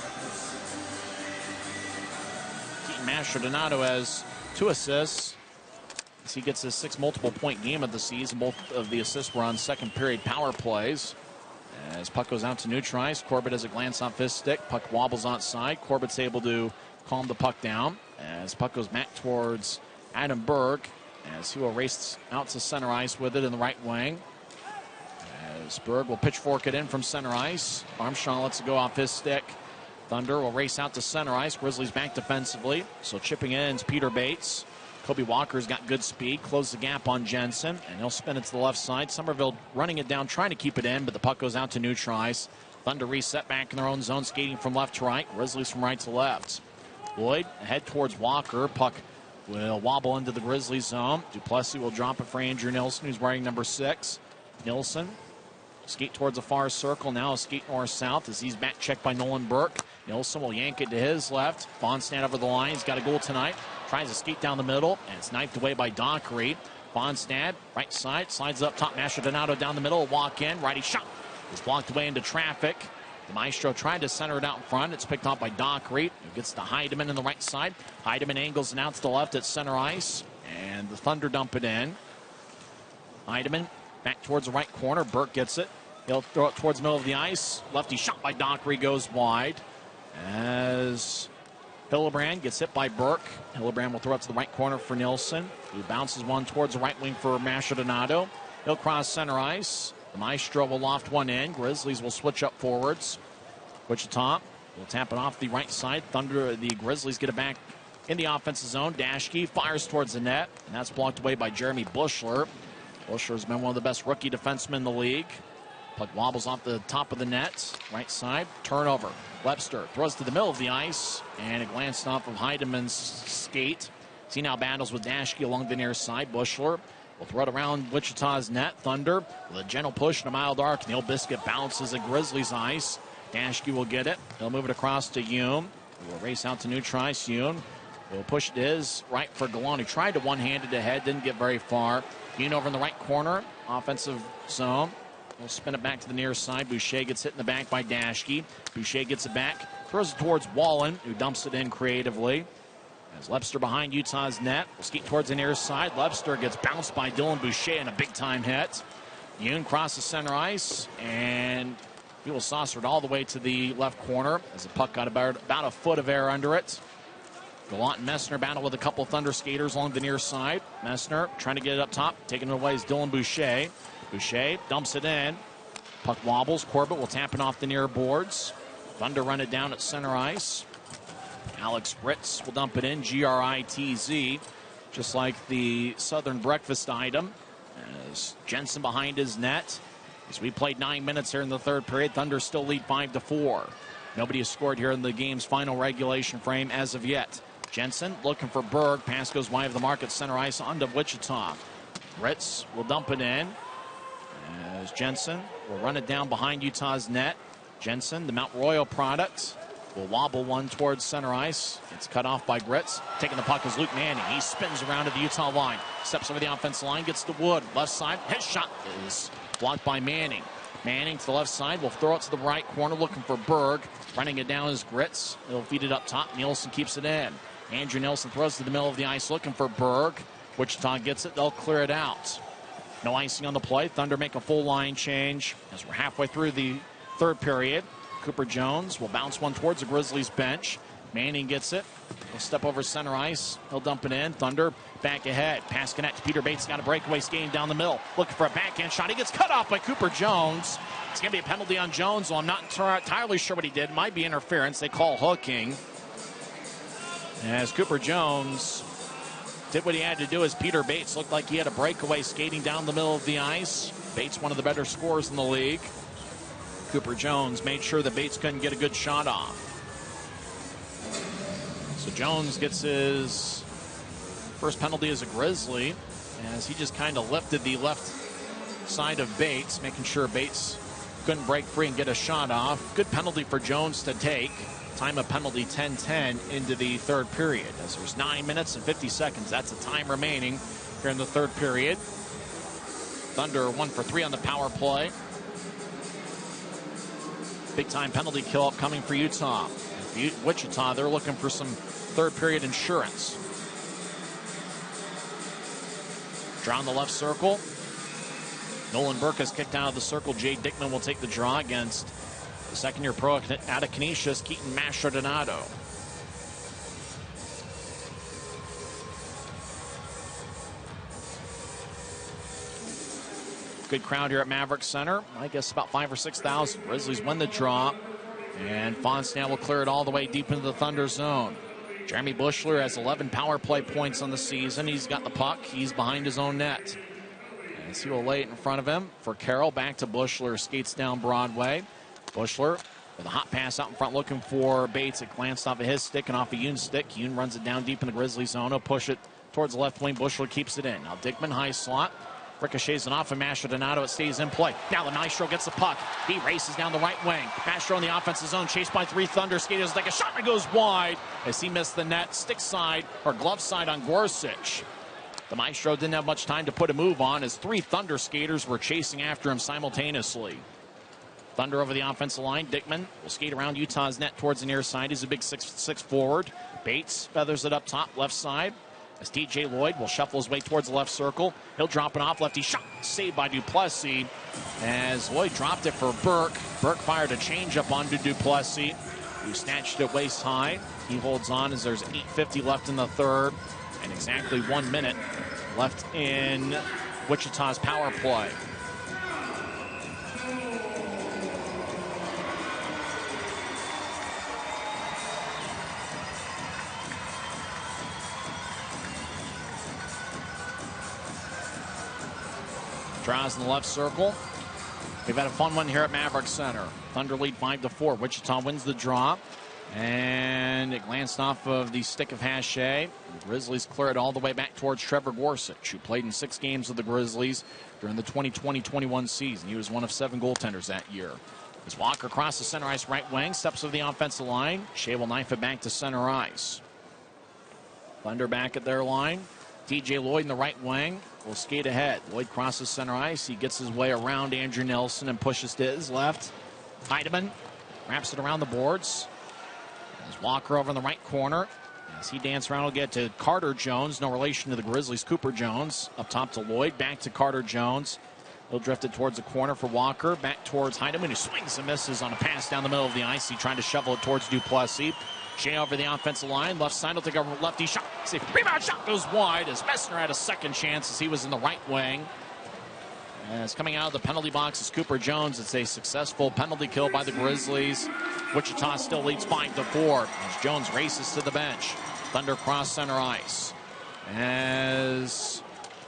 Keaton Mastrodonato has 2 assists. He gets his 6th multiple-point game of the season. Both of the assists were on second-period power plays. As puck goes out to neutral ice, Corbett has a glance off his stick. Puck wobbles outside. Corbett's able to calm the puck down. As puck goes back towards Adam Berg, as he will race out to center ice with it in the right wing. As Berg will pitchfork it in from center ice. Armstrong lets it go off his stick. Thunder will race out to center ice. Grizzlies back defensively. So chipping in is Peter Bates. Kobe Walker's got good speed, closed the gap on Jensen, and he'll spin it to the left side. Somerville running it down, trying to keep it in, but the puck goes out to neutral ice. Thunder reset back in their own zone, skating from left to right. Grizzlies from right to left. Lloyd ahead towards Walker. Puck will wobble into the Grizzlies zone. Duplessis will drop it for Andrew Nilsson, who's wearing number 6. Nilsson skate towards the far circle. Now a skate north-south as he's back checked by Nolan Burke. Nilsson will yank it to his left. Fonstad over the line. He's got a goal tonight. Tries to skate down the middle, and it's knifed away by Dockery. Fonstad, right side, slides up top. Mastrodonato down the middle, walk in. Righty shot is blocked away into traffic. The Maestro tried to center it out in front. It's picked up by Dockery, who gets to Heidemann in the right side. Heidemann angles it out to the left at center ice, and the Thunder dump it in. Heidemann back towards the right corner. Burke gets it. He'll throw it towards the middle of the ice. Lefty shot by Dockery goes wide. As Hillebrand gets hit by Burke. Hillebrand will throw it to the right corner for Nilsson, who bounces one towards the right wing for Mastrodonato. He'll cross center ice. The Maestro will loft one in. Grizzlies will switch up forwards. Wichita will tap it off the right side. The Grizzlies get it back in the offensive zone. Dashke fires towards the net, and that's blocked away by Jeremy Bushler. Bushler's been one of the best rookie defensemen in the league. Puck wobbles off the top of the net. Right side, turnover. Webster throws to the middle of the ice, and it glanced off of Heidemann's skate. He now battles with Dashke along the near side. Bushler will throw it around Wichita's net. Thunder with a gentle push and a mild arc, and the old biscuit bounces at Grizzlies ice. Dashke will get it. He'll move it across to Yoon. He will race out to neutral ice. Yoon will push it to his right for Gallant, who tried to one-handed ahead, didn't get very far. Yoon over in the right corner, offensive zone. We'll spin it back to the near side. Boucher gets hit in the back by Dashke. Boucher gets it back, throws it towards Wallen, who dumps it in creatively. As Lepster behind Utah's net, will skate towards the near side. Lepster gets bounced by Dylan Boucher in a big-time hit. Yoon crosses center ice, and he will saucer it all the way to the left corner as the puck got about a foot of air under it. Gallant and Messner battle with a couple Thunder skaters along the near side. Messner trying to get it up top. Taking it away is Dylan Boucher. Boucher dumps it in. Puck wobbles. Corbett will tap it off the near boards. Thunder run it down at center ice. Alex Ritz will dump it in. Gritz, just like the Southern breakfast item. As Jensen behind his net. As we played 9 minutes here in the third period, Thunder still lead 5-4. Nobody has scored here in the game's final regulation frame as of yet. Jensen looking for Berg. Pass goes wide of the mark at center ice onto Wichita. Ritz will dump it in. as Jensen will run it down behind Utah's net. Jensen, the Mount Royal product, will wobble one towards center ice. It's cut off by Gritz. Taking the puck is Luke Manning. He spins around to the Utah line. Steps over the offensive line, gets to Wood. Left side, his shot is blocked by Manning. Manning to the left side, will throw it to the right corner, looking for Berg. Running it down is Gritz. He'll feed it up top. Nielsen keeps it in. Andrew Nielsen throws to the middle of the ice, looking for Berg. Wichita gets it. They'll clear it out. No icing on the play. Thunder make a full line change as we're halfway through the third period. Cooper Jones will bounce one towards the Grizzlies bench. Manning gets it. He'll step over center ice. He'll dump it in. Thunder back ahead. Pass connect to Peter Bates. Got a breakaway skating down the middle. Looking for a backhand shot. He gets cut off by Cooper Jones. It's going to be a penalty on Jones. Well, I'm not entirely sure what he did. Might be interference. They call hooking. As Cooper Jones did what he had to do, as Peter Bates looked like he had a breakaway skating down the middle of the ice. Bates, one of the better scorers in the league. Cooper Jones made sure that Bates couldn't get a good shot off. So Jones gets his first penalty as a Grizzly, as he just kind of lifted the left side of Bates, making sure Bates couldn't break free and get a shot off. Good penalty for Jones to take. Time of penalty 10-10 into the third period, as there's 9 minutes and 50 seconds. That's the time remaining here in the third period. Thunder 1 for 3 on the power play. Big time penalty kill upcoming for Utah. Wichita, they're looking for some third period insurance. Draw in the left circle. Nolan Burke has kicked out of the circle. Jay Dickman will take the draw against the second-year pro out of Canisius, Keaton Mastrodonato. Good crowd here at Maverick Center. I guess about 5,000 or 6,000. Grizzlies win the draw, and Fonsnell will clear it all the way deep into the Thunder zone. Jeremy Bushler has 11 power play points on the season. He's got the puck. He's behind his own net. As he will lay it in front of him for Carroll. Back to Bushler. Skates down Broadway. Bushler with a hot pass out in front looking for Bates. It glanced off of his stick and off of Yoon's stick. Yoon runs it down deep in the Grizzlies zone. He'll push it towards the left wing. Bushler keeps it in. Now Dickman high slot. Ricochets it off of Mastrodonato. It stays in play. Now the Maestro gets the puck. He races down the right wing. Maestro in the offensive zone. Chased by 3 Thunder skaters. Like a shot that goes wide as he missed the net. Stick side or glove side on Gorsuch. The Maestro didn't have much time to put a move on as 3 Thunder skaters were chasing after him simultaneously. Thunder over the offensive line. Dickman will skate around Utah's net towards the near side. He's a big 6'6" forward. Bates feathers it up top left side. As TJ Lloyd will shuffle his way towards the left circle. He'll drop it off. Lefty shot. Saved by Duplessis. As Lloyd dropped it for Burke. Burke fired a changeup onto Duplessis, who snatched it waist high. He holds on as there's 8:50 left in the third. And exactly 1 minute left in Wichita's power play. Draws in the left circle. We've had a fun one here at Maverick Center. Thunder lead 5-4. Wichita wins the draw. And it glanced off of the stick of Hache. The Grizzlies clear it all the way back towards Trevor Gorsuch, who played in 6 games with the Grizzlies during the 2020-21 season. He was one of 7 goaltenders that year. As Walker crosses center ice right wing, steps over the offensive line. Shea will knife it back to center ice. Thunder back at their line. TJ Lloyd in the right wing will skate ahead. Lloyd crosses center ice. He gets his way around Andrew Nelson and pushes to his left. Heidemann wraps it around the boards. There's Walker over in the right corner. As he dances around, he'll get to Carter Jones. No relation to the Grizzlies. Cooper Jones up top to Lloyd. Back to Carter Jones. He'll drift it towards the corner for Walker. Back towards Heidemann, who swings and misses on a pass down the middle of the ice. He trying to shovel it towards Duplessis. Shea over the offensive line. Left side will take a lefty shot. Rebound shot goes wide as Messner had a second chance as he was in the right wing. As coming out of the penalty box is Cooper Jones. It's a successful penalty kill by the Grizzlies. Wichita still leads 5-4 as Jones races to the bench. Thunder cross center ice. As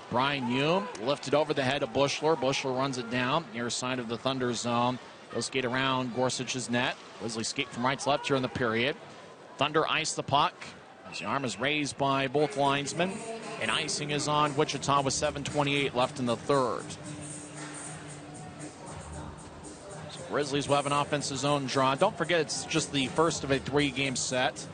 Brian Hume lifted over the head of Bushler. Bushler runs it down near side of the Thunder zone. He'll skate around Gorsuch's net. Grizzlies skate from right to left here in the period. Thunder ice the puck as the arm is raised by both linesmen. And icing is on Wichita with 7:28 left in the third. Grizzlies will have an offensive zone draw. Don't forget, it's just the first of a 3-game set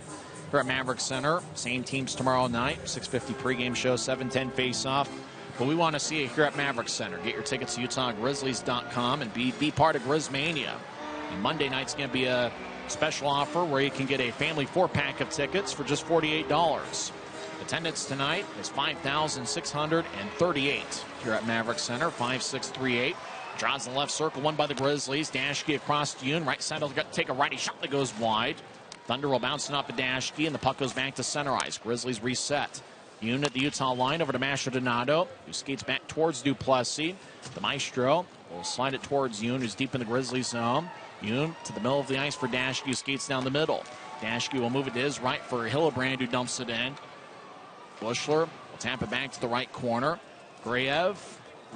here at Maverick Center. Same teams tomorrow night. 6:50 pregame show, 7:10 face-off. But we want to see you here at Maverick Center. Get your tickets to UtahGrizzlies.com and be part of Grizzmania. And Monday night's going to be a special offer where you can get a family 4-pack of tickets for just $48. Attendance tonight is 5,638 here at Maverick Center. 5,638. Draws in the left circle, won by the Grizzlies. Dashke across to Yoon. Right side will take a righty shot that goes wide. Thunder will bounce it off of Dashke, and the puck goes back to center ice. Grizzlies reset. Yoon at the Utah line over to Mastrodonado, who skates back towards Duplessis. The Maestro will slide it towards Yoon, who's deep in the Grizzlies zone. Yoon to the middle of the ice for Dashke, who skates down the middle. Dashke will move it to his right for Hillebrand, who dumps it in. Bushler will tap it back to the right corner. Grayev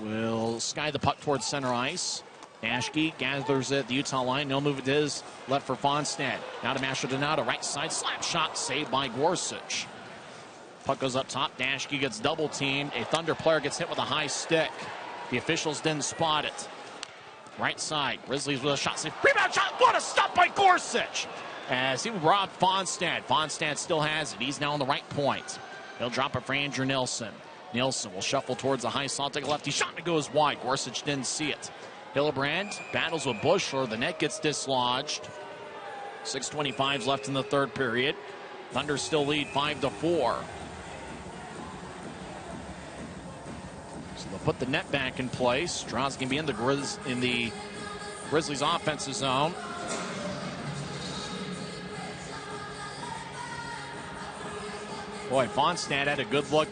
will sky the puck towards center ice. Dashke gathers it at the Utah line. He'll move it to his left for Fonstad. Now to Mastrodonado, right side slap shot saved by Gorsuch. Puck goes up top. Dashke gets double teamed. A Thunder player gets hit with a high stick. The officials didn't spot it. Right side, Grizzlies with a shot save. Rebound shot. What a stop by Gorsuch! As he robbed Fonstad. Fonstad still has it. He's now on the right point. He'll drop it for Andrew Nilsson. Nilsson will shuffle towards the high slot, take a lefty shot, and it goes wide. Gorsuch didn't see it. Hillebrand battles with Bushler. The net gets dislodged. 6:25 left in the third period. Thunder still lead 5-4. So they'll put the net back in place. Draws can be in the Grizzlies offensive zone. Boy, Fonstad had a good look.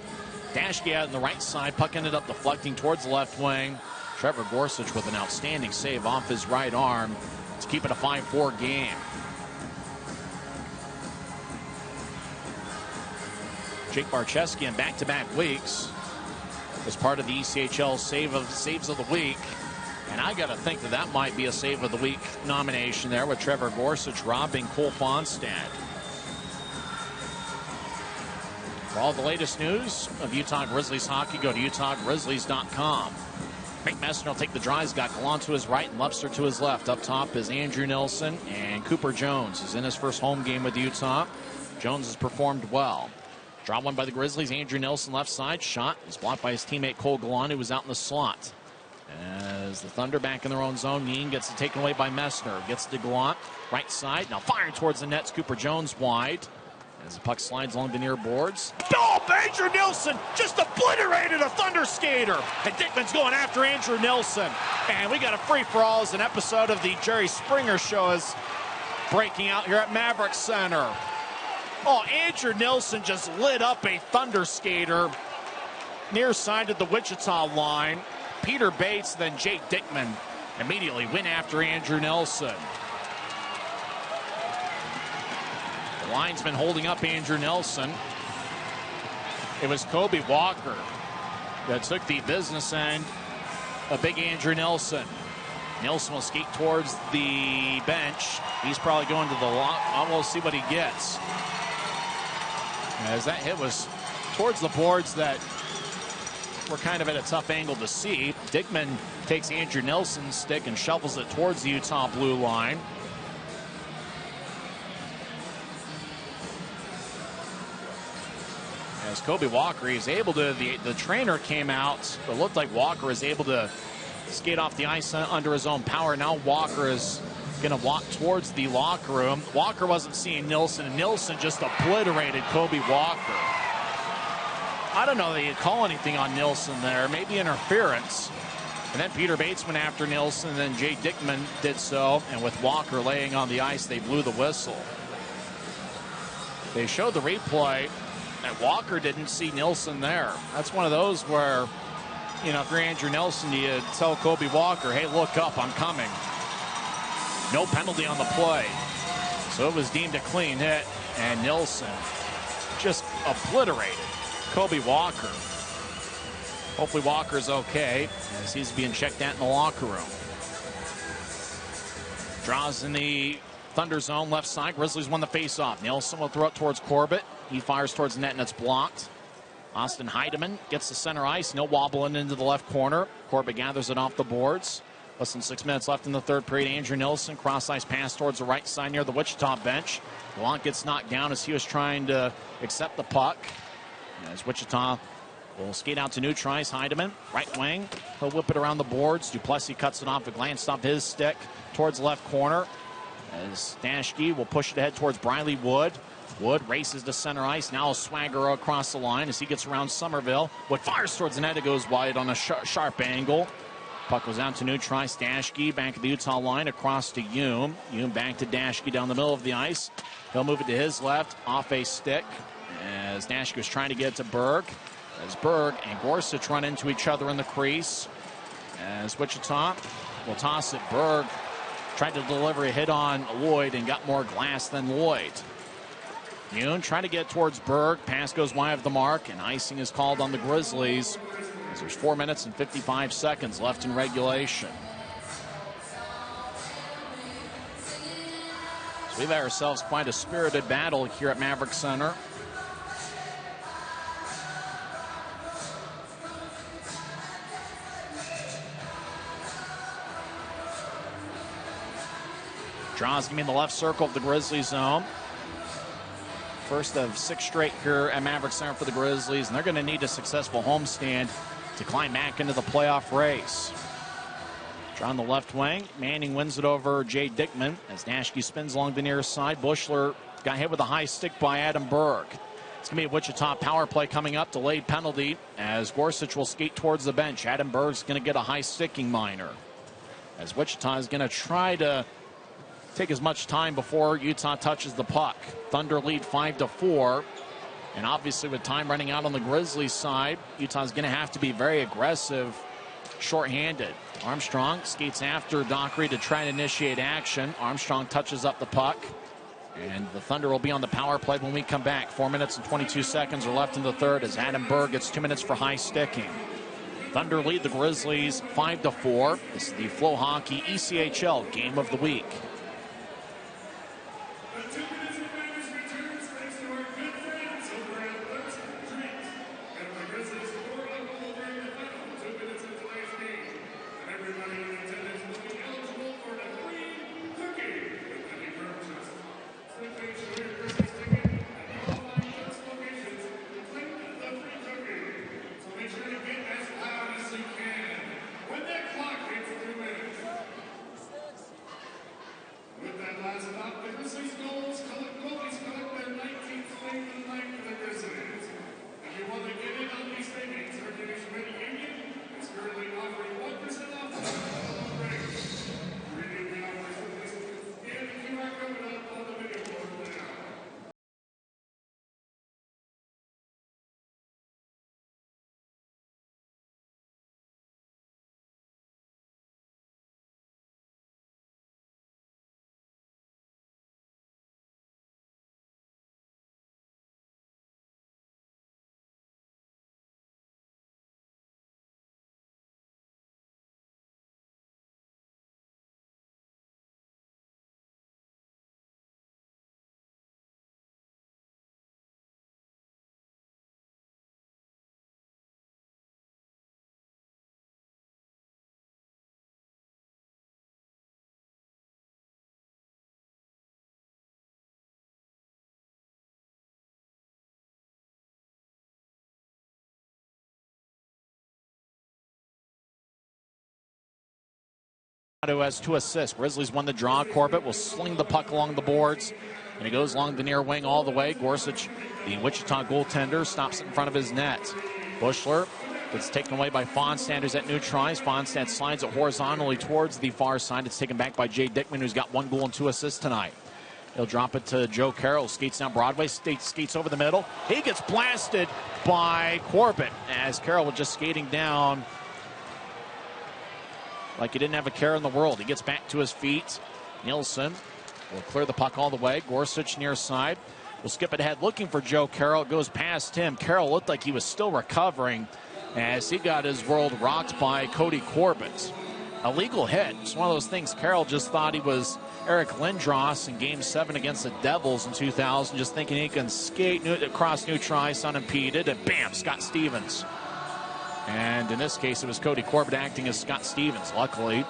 Dashke out on the right side. Puck ended up deflecting towards the left wing. Trevor Gorsuch with an outstanding save off his right arm to keep it a 5-4 game. Jake Barcheski in back-to-back weeks was part of the ECHL Saves of the Week. And I got to think that might be a Save of the Week nomination there with Trevor Gorsuch robbing Cole Fonstad. For all the latest news of Utah Grizzlies hockey, go to UtahGrizzlies.com. Mick Messner will take the draw. He's got Gallant to his right and Lobster to his left. Up top is Andrew Nilsson, and Cooper Jones is in his first home game with Utah. Jones has performed well. Draw one by the Grizzlies. Andrew Nilsson left side. Shot is blocked by his teammate Cole Gallant, who was out in the slot. As the Thunder back in their own zone, Yeen gets it taken away by Messner. Gets to Gallant. Right side. Now firing towards the nets. Cooper Jones wide. As the puck slides along the near boards. Oh, Andrew Nilsson just obliterated a Thunder skater. And Dickman's going after Andrew Nilsson. And we got a free-for-all as an episode of the Jerry Springer Show is breaking out here at Maverick Center. Oh, Andrew Nilsson just lit up a Thunder skater near side of the Wichita line. Peter Bates, then Jake Dickman immediately went after Andrew Nilsson. The linesman holding up Andrew Nilsson. It was Kobe Walker that took the business end of big Andrew Nilsson. Nilsson will skate towards the bench. He's probably going to the lock. We'll see what he gets. As that hit was towards the boards that were kind of at a tough angle to see. Dickman takes Andrew Nilsson's stick and shovels it towards the Utah blue line. As Kobe Walker, he's able to, the trainer came out, but it looked like Walker is able to skate off the ice under his own power. Now Walker is going to walk towards the locker room. Walker wasn't seeing Nilsson, and Nilsson just obliterated Kobe Walker. I don't know that you call anything on Nilsson there, maybe interference. And then Peter Bates went after Nilsson, and then Jay Dickman did so. And with Walker laying on the ice, they blew the whistle. They showed the replay, and Walker didn't see Nilsson there. That's one of those where, you know, if you're Andrew Nilsson, you tell Kobe Walker, hey, look up, I'm coming. No penalty on the play. So it was deemed a clean hit, and Nilsson just obliterated Kobe Walker. Hopefully Walker's okay, as he's being checked out in the locker room. Draws in the Thunder zone, left side. Grizzlies won the faceoff. Nilsson will throw it towards Corbett. He fires towards the net, and it's blocked. Austin Heidemann gets the center ice. No wobbling into the left corner. Corbett gathers it off the boards. Less than 6 minutes left in the third period. Andrew Nilsson, cross-ice pass towards the right side near the Wichita bench. Gallant gets knocked down as he was trying to accept the puck. As Wichita will skate out to neutral ice. Heidemann, right wing. He'll whip it around the boards. Duplessis cuts it off. It glanced off his stick towards left corner. As Dashke will push it ahead towards Briley Wood. Wood races to center ice. Now a swagger across the line as he gets around Somerville. Wood fires towards the net. It goes wide on a sharp angle. Puck goes out to neutral ice. Dashke back at the Utah line across to Hume. Hume back to Dashke down the middle of the ice. He'll move it to his left off a stick as Dashke was trying to get it to Berg. As Berg and Gorsuch run into each other in the crease. As Wichita will toss it. Berg tried to deliver a hit on Lloyd and got more glass than Lloyd. Hume trying to get towards Berg. Pass goes wide of the mark, and icing is called on the Grizzlies. There's 4 minutes and 55 seconds left in regulation. So we've had ourselves quite a spirited battle here at Maverick Center. Draws going to be in the left circle of the Grizzlies zone. First of 6 straight here at Maverick Center for the Grizzlies, and they're going to need a successful homestand to climb back into the playoff race. Draw on the left wing. Manning wins it over Jay Dickman as Dashke spins along the near side. Bushler got hit with a high stick by Adam Berg. It's going to be a Wichita power play coming up. Delayed penalty as Gorsuch will skate towards the bench. Adam Berg's going to get a high sticking minor. As Wichita is going to try to take as much time before Utah touches the puck. Thunder lead 5-4. And obviously with time running out on the Grizzlies side, Utah's going to have to be very aggressive, shorthanded. Armstrong skates after Dockery to try to initiate action. Armstrong touches up the puck. And the Thunder will be on the power play when we come back. 4 minutes and 22 seconds are left in the third as Adam Berg gets 2 minutes for high sticking. Thunder lead the Grizzlies 5-4. This is the FloHockey ECHL Game of the Week. Has 2 assists. Grizzlies won the draw. Corbett will sling the puck along the boards, and it goes along the near wing all the way. Gorsuch, the Wichita goaltender, stops it in front of his net. Bushler gets taken away by Fonstad, who's at neutral ice. Fonstad slides it horizontally towards the far side. It's taken back by Jay Dickman, who's got 1 goal and 2 assists tonight. He'll drop it to Joe Carroll. Skates down Broadway. Skates over the middle. He gets blasted by Corbett as Carroll was just skating down like he didn't have a care in the world. He gets back to his feet. Nielsen will clear the puck all the way. Gorsuch near side. Will skip it ahead looking for Joe Carroll. It goes past him. Carroll looked like he was still recovering as he got his world rocked by Cody Corbett. A legal hit. It's one of those things. Carroll just thought he was Eric Lindros in Game 7 against the Devils in 2000, just thinking he can skate across neutral ice unimpeded, and bam, Scott Stevens. And in this case, it was Cody Corbett acting as Scott Stevens. Luckily,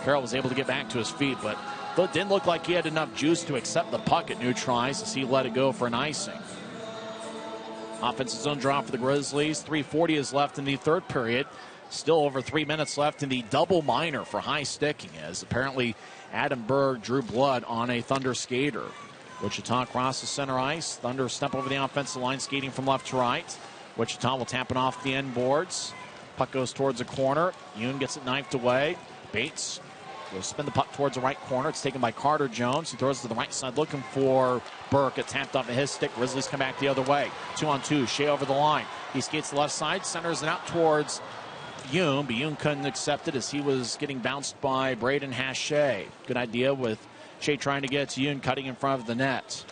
Carroll was able to get back to his feet, but it didn't look like he had enough juice to accept the puck at neutral ice as he let it go for an icing. Offensive zone draw for the Grizzlies. 3:40 is left in the third period. Still over 3 minutes left in the double minor for high sticking, as apparently Adam Berg drew blood on a Thunder skater. Wichita crosses center ice. Thunder step over the offensive line, skating from left to right. Wichita will tap it off the end boards. Puck goes towards a corner. Yoon gets it knifed away. Bates will spin the puck towards the right corner. It's taken by Carter Jones, who throws it to the right side looking for Burke. It tapped off of his stick. Grizzlies come back the other way. 2-on-2. Shea over the line. He skates the left side, centers it out towards Yoon, but Yoon couldn't accept it as he was getting bounced by Braden Hache. Good idea with Shea trying to get to Yoon, cutting in front of the net.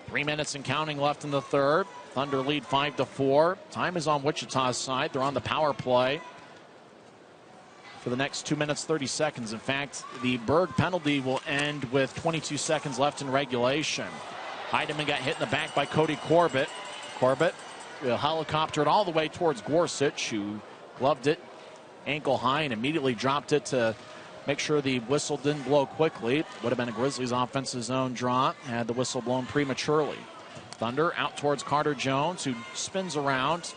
3 minutes and counting left in the third. Thunder lead 5-4. Time is on Wichita's side. They're on the power play for the next 2 minutes, 30 seconds. In fact, the Berg penalty will end with 22 seconds left in regulation. Heidemann got hit in the back by Cody Corbett. Corbett helicoptered all the way towards Gorsuch, who gloved it ankle high and immediately dropped it to make sure the whistle didn't blow quickly. Would have been a Grizzlies offensive zone draw had the whistle blown prematurely. Thunder out towards Carter Jones, who spins around.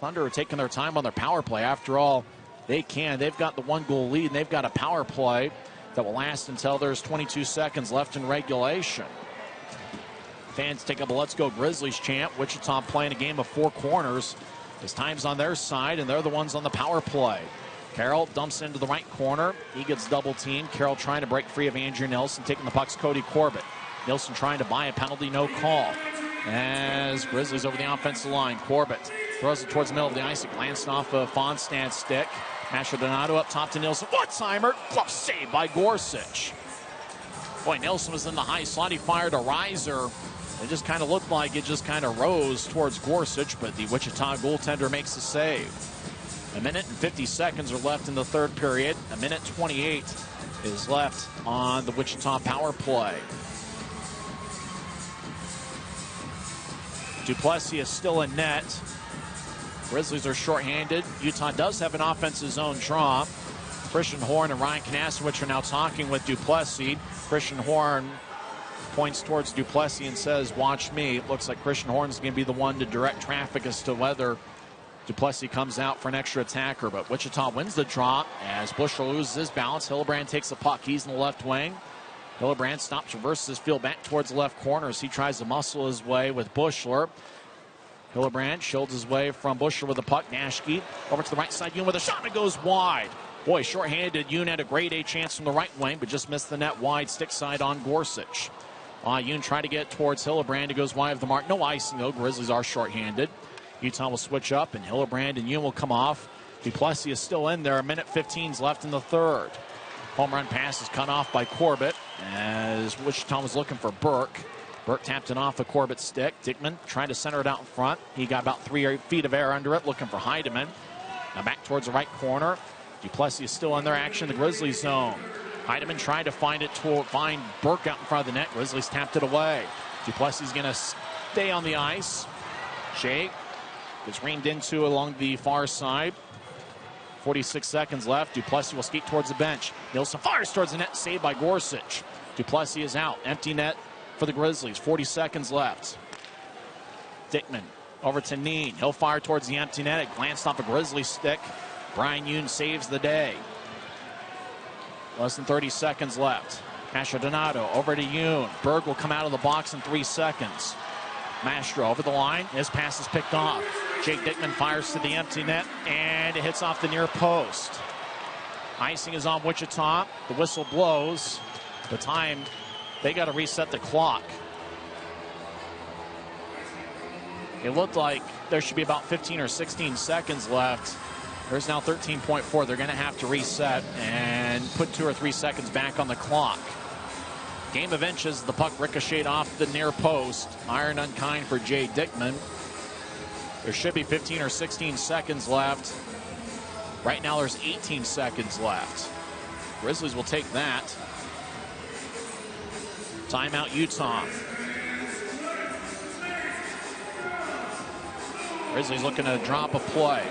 Thunder are taking their time on their power play. After all, they can. They've got the 1-goal lead, and they've got a power play that will last until there's 22 seconds left in regulation. Fans take up a Let's Go Grizzlies chant. Wichita playing a game of four corners. His time's on their side, and they're the ones on the power play. Carroll dumps into the right corner. He gets double-teamed. Carroll trying to break free of Andrew Nilsson. Taking the puck's Cody Corbett. Nilsson trying to buy a penalty, no call. As Grizzlies over the offensive line. Corbett throws it towards the middle of the ice. It glanced off of Fonstad's stick. Mastrodonado up top to Nilsson. One-timer. Glove saved by Gorsuch. Boy, Nilsson was in the high slot. He fired a riser. It just kind of looked like it just kind of rose towards Gorsuch, but the Wichita goaltender makes the save. 1 minute and 50 seconds are left in the third period. 1:28 is left on the Wichita power play. Duplessis is still in net. Grizzlies are shorthanded. Utah does have an offensive zone draw. Christian Horn and Ryan Kanasowicz are now talking with Duplessis. Christian Horn points towards Duplessis and says, "Watch me." It looks like Christian Horn's going to be the one to direct traffic as to whether Duplessis comes out for an extra attacker. But Wichita wins the draw as Bushler loses his balance. Hillebrand takes the puck. He's in the left wing. Hillebrand stops, reverses his field back towards the left corner as he tries to muscle his way with Bushler. Hillebrand shields his way from Bushler with the puck. Nashke over to the right side. Yoon with a shot and it goes wide. Boy, shorthanded. Yoon had a grade A chance from the right wing, but just missed the net wide, stick side on Gorsuch. Yoon tried to get towards Hillebrand. It goes wide of the mark. No icing, though. Grizzlies are shorthanded. Utah will switch up, and Hillebrand and Yoon will come off. Duplessis is still in there. 1:15 left in the third. Home run pass is cut off by Corbett as Wichita was looking for Burke. Burke tapped it off of Corbett's stick. Dickman trying to center it out in front. He got about 3 feet of air under it, looking for Heidemann. Now back towards the right corner. Duplessis is still in their action, the Grizzlies zone. Heidemann tried to find Burke out in front of the net. Grizzlies tapped it away. Duplessis is going to stay on the ice. Shea gets reined into along the far side. 46 seconds left. Duplessis will skate towards the bench. Nilsson fires towards the net, saved by Gorsuch. Duplessis is out. Empty net for the Grizzlies. 40 seconds left. Dickman over to Neen. He'll fire towards the empty net. It glanced off a Grizzly stick. Brian Yoon saves the day. Less than 30 seconds left. Mastrodonado over to Yoon. Berg will come out of the box in 3 seconds. Mastro over the line. His pass is picked off. Jake Dickman fires to the empty net, and it hits off the near post. Icing is on Wichita. The whistle blows. The time, they got to reset the clock. It looked like there should be about 15 or 16 seconds left. There's now 13.4. They're going to have to reset and put 2 or 3 seconds back on the clock. Game of inches. The puck ricocheted off the near post. Iron unkind for Jay Dickman. There should be 15 or 16 seconds left. Right now there's 18 seconds left. Grizzlies will take that. Timeout Utah. Grizzlies looking to drop a play.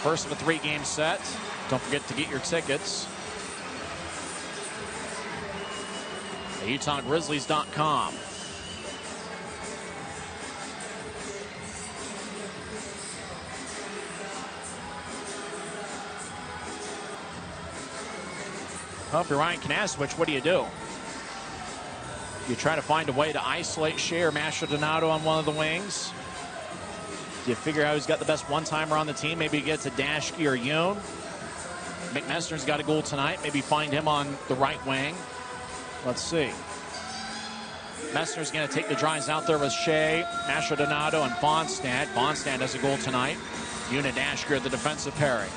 First of a 3-game set. Don't forget to get your tickets at UtahGrizzlies.com. Well, if you're Ryan Kanaswich, what do? You try to find a way to isolate Shea or Mastrodonato on one of the wings. Do you figure out who's got the best one-timer on the team? Maybe you get to Dashke or Yoon. McMessner's got a goal tonight. Maybe find him on the right wing. Let's see. Messner's going to take the drives out there with Shea, Mastrodonato, and Fonstad. Fonstad has a goal tonight. Yoon and Dashke are the defensive pairing.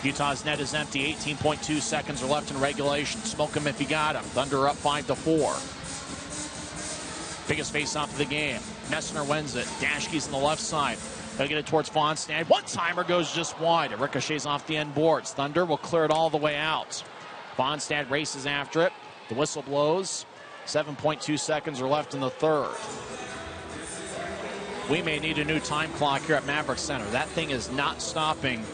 Utah's net is empty. 18.2 seconds are left in regulation. Smoke him if you got him. Thunder up 5-4. Biggest face-off of the game. Messner wins it. Dashke's on the left side. They'll get it towards Fonstad. One-timer goes just wide. It ricochets off the end boards. Thunder will clear it all the way out. Fonstad races after it. The whistle blows. 7.2 seconds are left in the third. We may need a new time clock here at Maverick Center. That thing is not stopping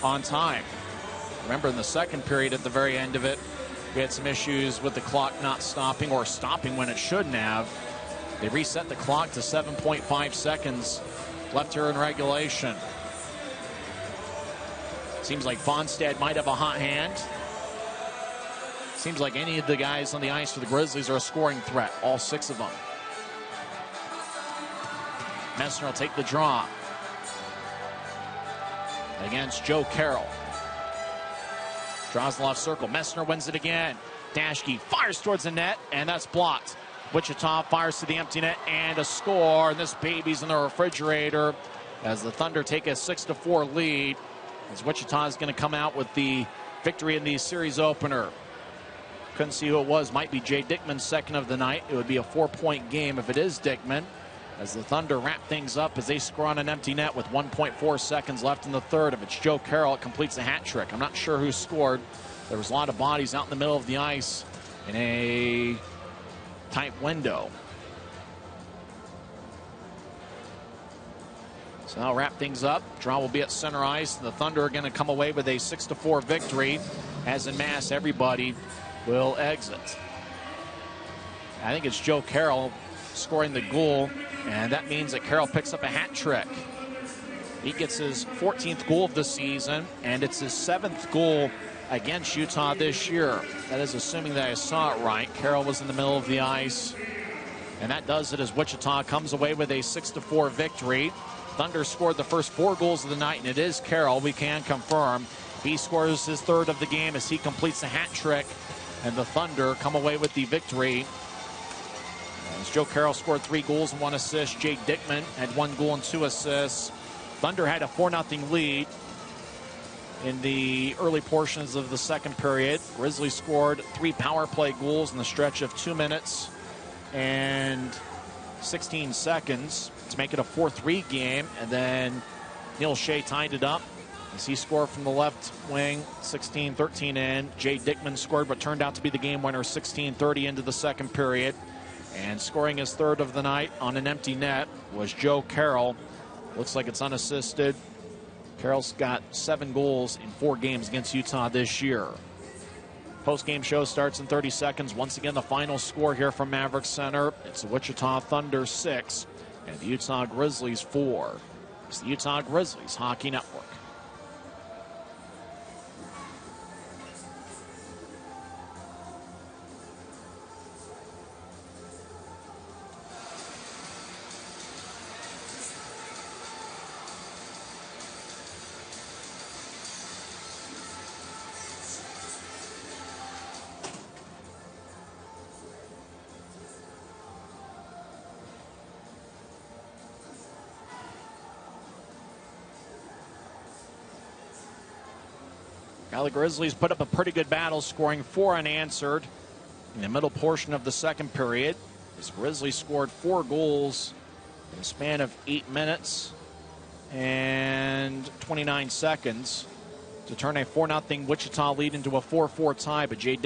on time. Remember, in the second period at the very end of it, we had some issues with the clock not stopping or stopping when it shouldn't have. They reset the clock to 7.5 seconds left here in regulation. Seems like Fonstad might have a hot hand. Seems like any of the guys on the ice for the Grizzlies are a scoring threat, all 6 of them. Messner will take the draw against Joe Carroll. Draws the left circle. Messner wins it again. Dashke fires towards the net, and that's blocked. Wichita fires to the empty net, and a score. And this baby's in the refrigerator as the Thunder take a 6-4 lead. As Wichita is going to come out with the victory in the series opener. Couldn't see who it was. Might be Jay Dickman's second of the night. It would be a 4-point game if it is Dickman. As the Thunder wrap things up as they score on an empty net with 1.4 seconds left in the third. If it's Joe Carroll, it completes the hat trick. I'm not sure who scored. There was a lot of bodies out in the middle of the ice in a tight window. So I'll wrap things up. Draw will be at center ice. The Thunder are going to come away with a 6-4 victory. As in mass, everybody will exit. I think it's Joe Carroll scoring the goal, and that means that Carroll picks up a hat trick. He gets his 14th goal of the season, and it's his 7th goal against Utah this year. That is assuming that I saw it right. Carroll was in the middle of the ice, and that does it as Wichita comes away with a 6-4 victory. Thunder scored the first 4 goals of the night, and it is Carroll. We can confirm he scores his 3rd of the game as he completes the hat trick, and the Thunder come away with the victory. As Joe Carroll scored 3 goals and 1 assist. Jay Dickman had 1 goal and 2 assists. Thunder had a 4-0 lead in the early portions of the second period. Grizzlies scored 3 power play goals in the stretch of 2 minutes and 16 seconds to make it a 4-3 game. And then Neil Shea tied it up as he scored from the left wing, 16-13 in. Jay Dickman scored what turned out to be the game winner, 16-30 into the second period. And scoring his 3rd of the night on an empty net was Joe Carroll. Looks like it's unassisted. Carroll's got 7 goals in 4 games against Utah this year. Post-game show starts in 30 seconds. Once again, the final score here from Maverick Center. It's the Wichita Thunder 6 and the Utah Grizzlies 4. It's the Utah Grizzlies Hockey Network. Now the Grizzlies put up a pretty good battle, scoring 4 unanswered in the middle portion of the second period. The Grizzlies scored 4 goals in a span of 8 minutes and 29 seconds to turn a 4-0 Wichita lead into a 4-4 tie. But Jay